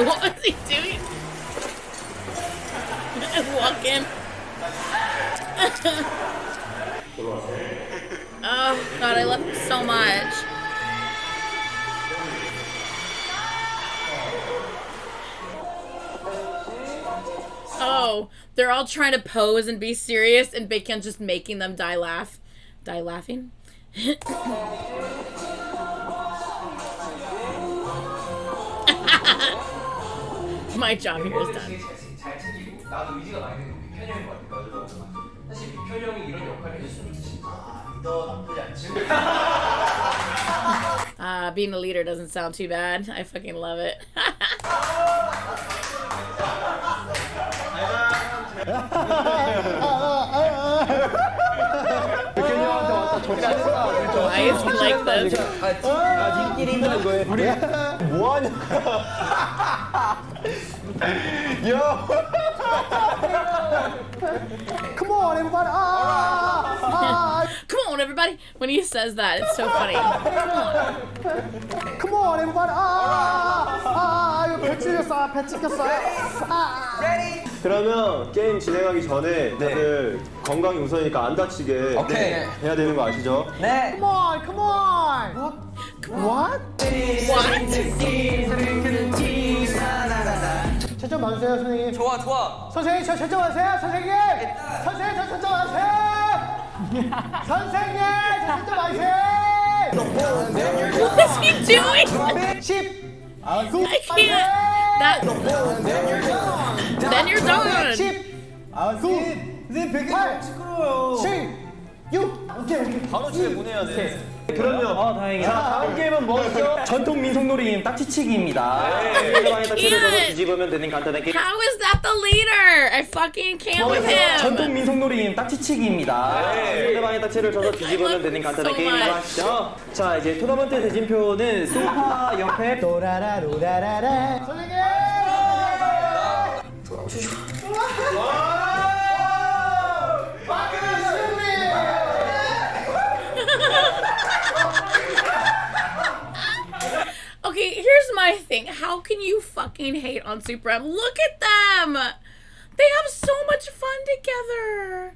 What was he doing? Walking. Oh god, I love him so much. Oh, they're all trying to pose and be serious, and Baekhyun's just making them die laughing. My job here is done. 잘 챙기고 나도 의지가 많이 되는 게 편형인 것 같아요. 사실 편형이 이런 역할을 해주면 좋지. 너 나쁘지 않지? Being a leader doesn't sound too bad. I fucking love it. Why is he like this? 니끼리 있는 거예요. 우리 뭐하냐? 야! Come on, everybody! Come on, everybody! When he says that, it's so funny. Come on, everybody! 이거 배 찍혔어, 배 찍혔어. 그러면 게임 진행하기 전에 다들 건강이 우선이니까 안 다치게 해야 되는 거 아시죠? 네. Come on, come on. What? 채점 맞으세요, 선생님. 좋아. 선생님, 저 채점 맞으세요, 선생님. 선생님, 저 채점 맞으세요. 선생님, 저 채점 맞으세요. What is he doing? 10. I can't. Then you're done. 10. 9. 8. 시끄러워요. 7. 6. 오케이. 바로 집에 보내야 돼. 그러면 다행이다. 자, 다음 게임은 뭐죠? 전통 민속놀이 게임 딱지치기입니다. 상대방의 딱지를 접어 뒤집으면 되는 간단한 게임. How is that the leader? I fucking can't with him. 전통 민속놀이 게임 딱지치기입니다. 상대방의 딱지를 접어 뒤집으면 되는 간단한 so 게임이라고 much. 하시죠. 자, 이제 토너먼트 대진표는 소파 옆에 도라라로라라라. 선생님. Okay, here's my thing. How can you fucking hate on Super M? Look at them! They have so much fun together.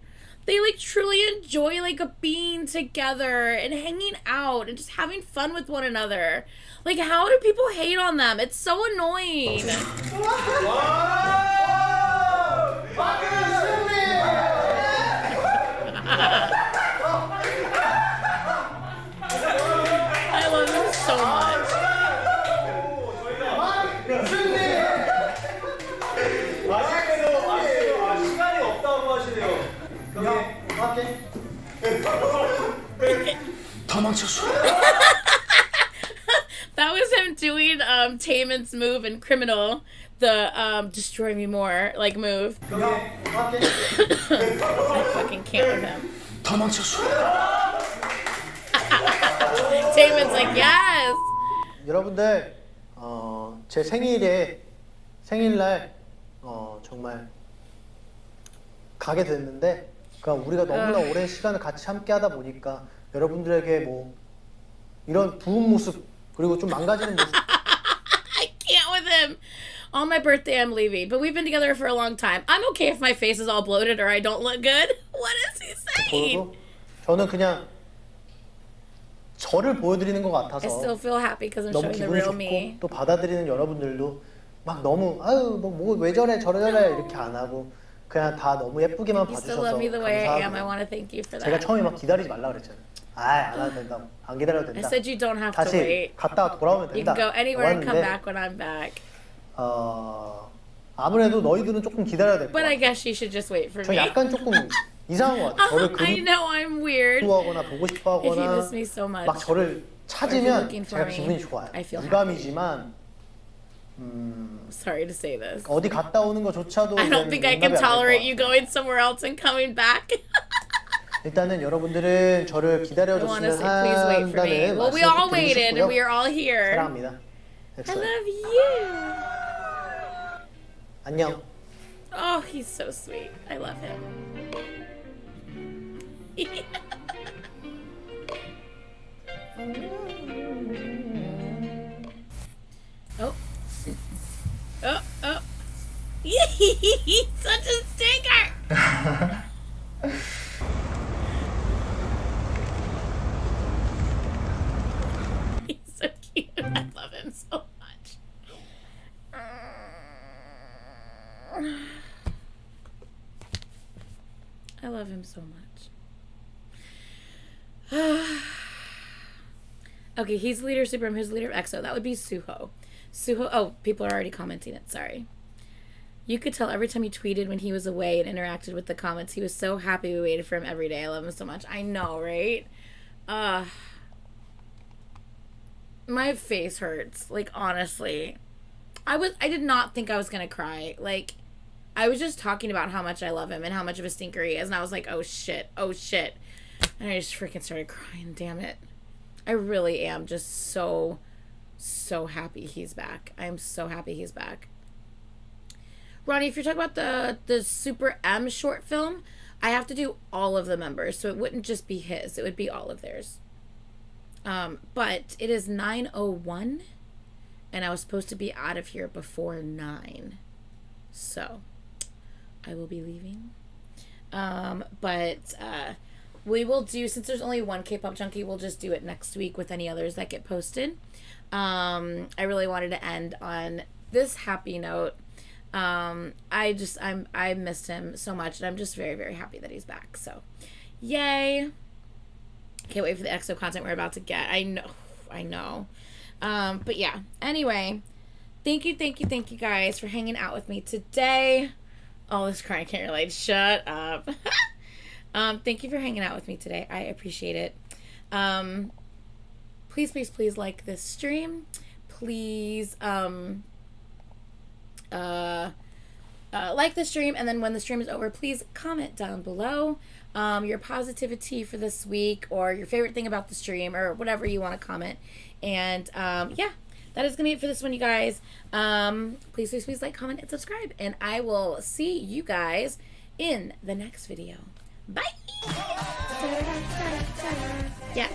They like truly enjoy like being together and hanging out and just having fun with one another. Like, how do people hate on them? It's so annoying. I love him so much. 시간이 없다고 하시네요. That was him doing Taemin's move in Criminal, the destroy me more like move. I fucking can't with him. Taemin's like, yes. 여러분들 제 생일날 정말 가게 됐는데 그러니까 우리가 너무나 오랜 시간을 같이 함께 하다 보니까 여러분들에게 뭐 이런 부은 모습 그리고 좀 망가지는 모습 I can't with him. On my birthday I'm leaving, but we've been together for a long time. I'm okay if my face is all bloated or I don't look good. What is he saying? 저는 그냥 저를 보여드리는 것 I 같아서 still feel happy because I'm 너무 showing the 기분이 real 좋고 me. 또 받아들이는 여러분들도 막 너무 아유 뭐 왜 저래 저래 이렇게 안 하고 그냥 다 너무 예쁘게만 You still 봐주셔서 love me the way I am. I 감사하고 want to thank you for 제가 that. 처음에 막 기다리지 말라 그랬잖아요. 안 와도 된다고 안 기다려도 I 된다. said you don't have to 다시 wait. 갔다가 돌아오면 You 된다. can go anywhere and come 왔는데, back when I'm back. 아무래도 너희들은 조금 기다려야 될 것 But I 같아요. guess you should just wait for 저 me. 약간 조금 이상한 것 같아요. 저를 I know I'm weird. 그리워하거나 보고 If you 싶어하거나 miss me so much. 막 저를 찾으면 looking for 제가 me, 기분이 좋아요. I feel 유감이지만 Sorry to say this. 어디 갔다 오는 것조차도 I don't think I can tolerate you going somewhere else and coming back. 일단은 여러분들은 저를 I want to 기다려줬으면 say please wait for me. 한다는 Well, we all 말씀을 waited 드리고 and we 싶고요. are all here. 사랑합니다. I 엑소요. love you. 안녕. Oh, he's so sweet. I love him. Oh. Oh, oh. Such a stinker! He's so cute. I love him so much. I love him so much. Okay, he's the leader of Supreme. Who's the leader of EXO? That would be Suho. Suho. Oh, people are already commenting it. Sorry. You could tell every time he tweeted when he was away and interacted with the comments. He was so happy we waited for him every day. I love him so much. I know, right? My face hurts. Like, honestly. I did not think I was gonna cry. Like, I was just talking about how much I love him and how much of a stinker he is. And I was like, oh shit. Oh shit. And I just freaking started crying. Damn it. I really am just so happy he's back. I'm so happy he's back. Ronnie, if you're talking about the Super M short film, I have to do all of the members, so it wouldn't just be his. It would be all of theirs. But it is 9:01, and I was supposed to be out of here before 9. So, I will be leaving. We will do, since there's only one K-pop junkie, we'll just do it next week with any others that get posted. I really wanted to end on this happy note. I missed him so much, and I'm just very, very happy that he's back. So, yay! Can't wait for the EXO content we're about to get. I know. But yeah. Anyway, thank you guys for hanging out with me today. All this crying, I can't relate. Shut up. Thank you for hanging out with me today. I appreciate it. Please like this stream. Please, like the stream, and then when the stream is over, please comment down below your positivity for this week, or your favorite thing about the stream, or whatever you want to comment. And yeah, that is gonna be it for this one, you guys. Please like, comment, and subscribe, and I will see you guys in the next video. Bye. Yeah.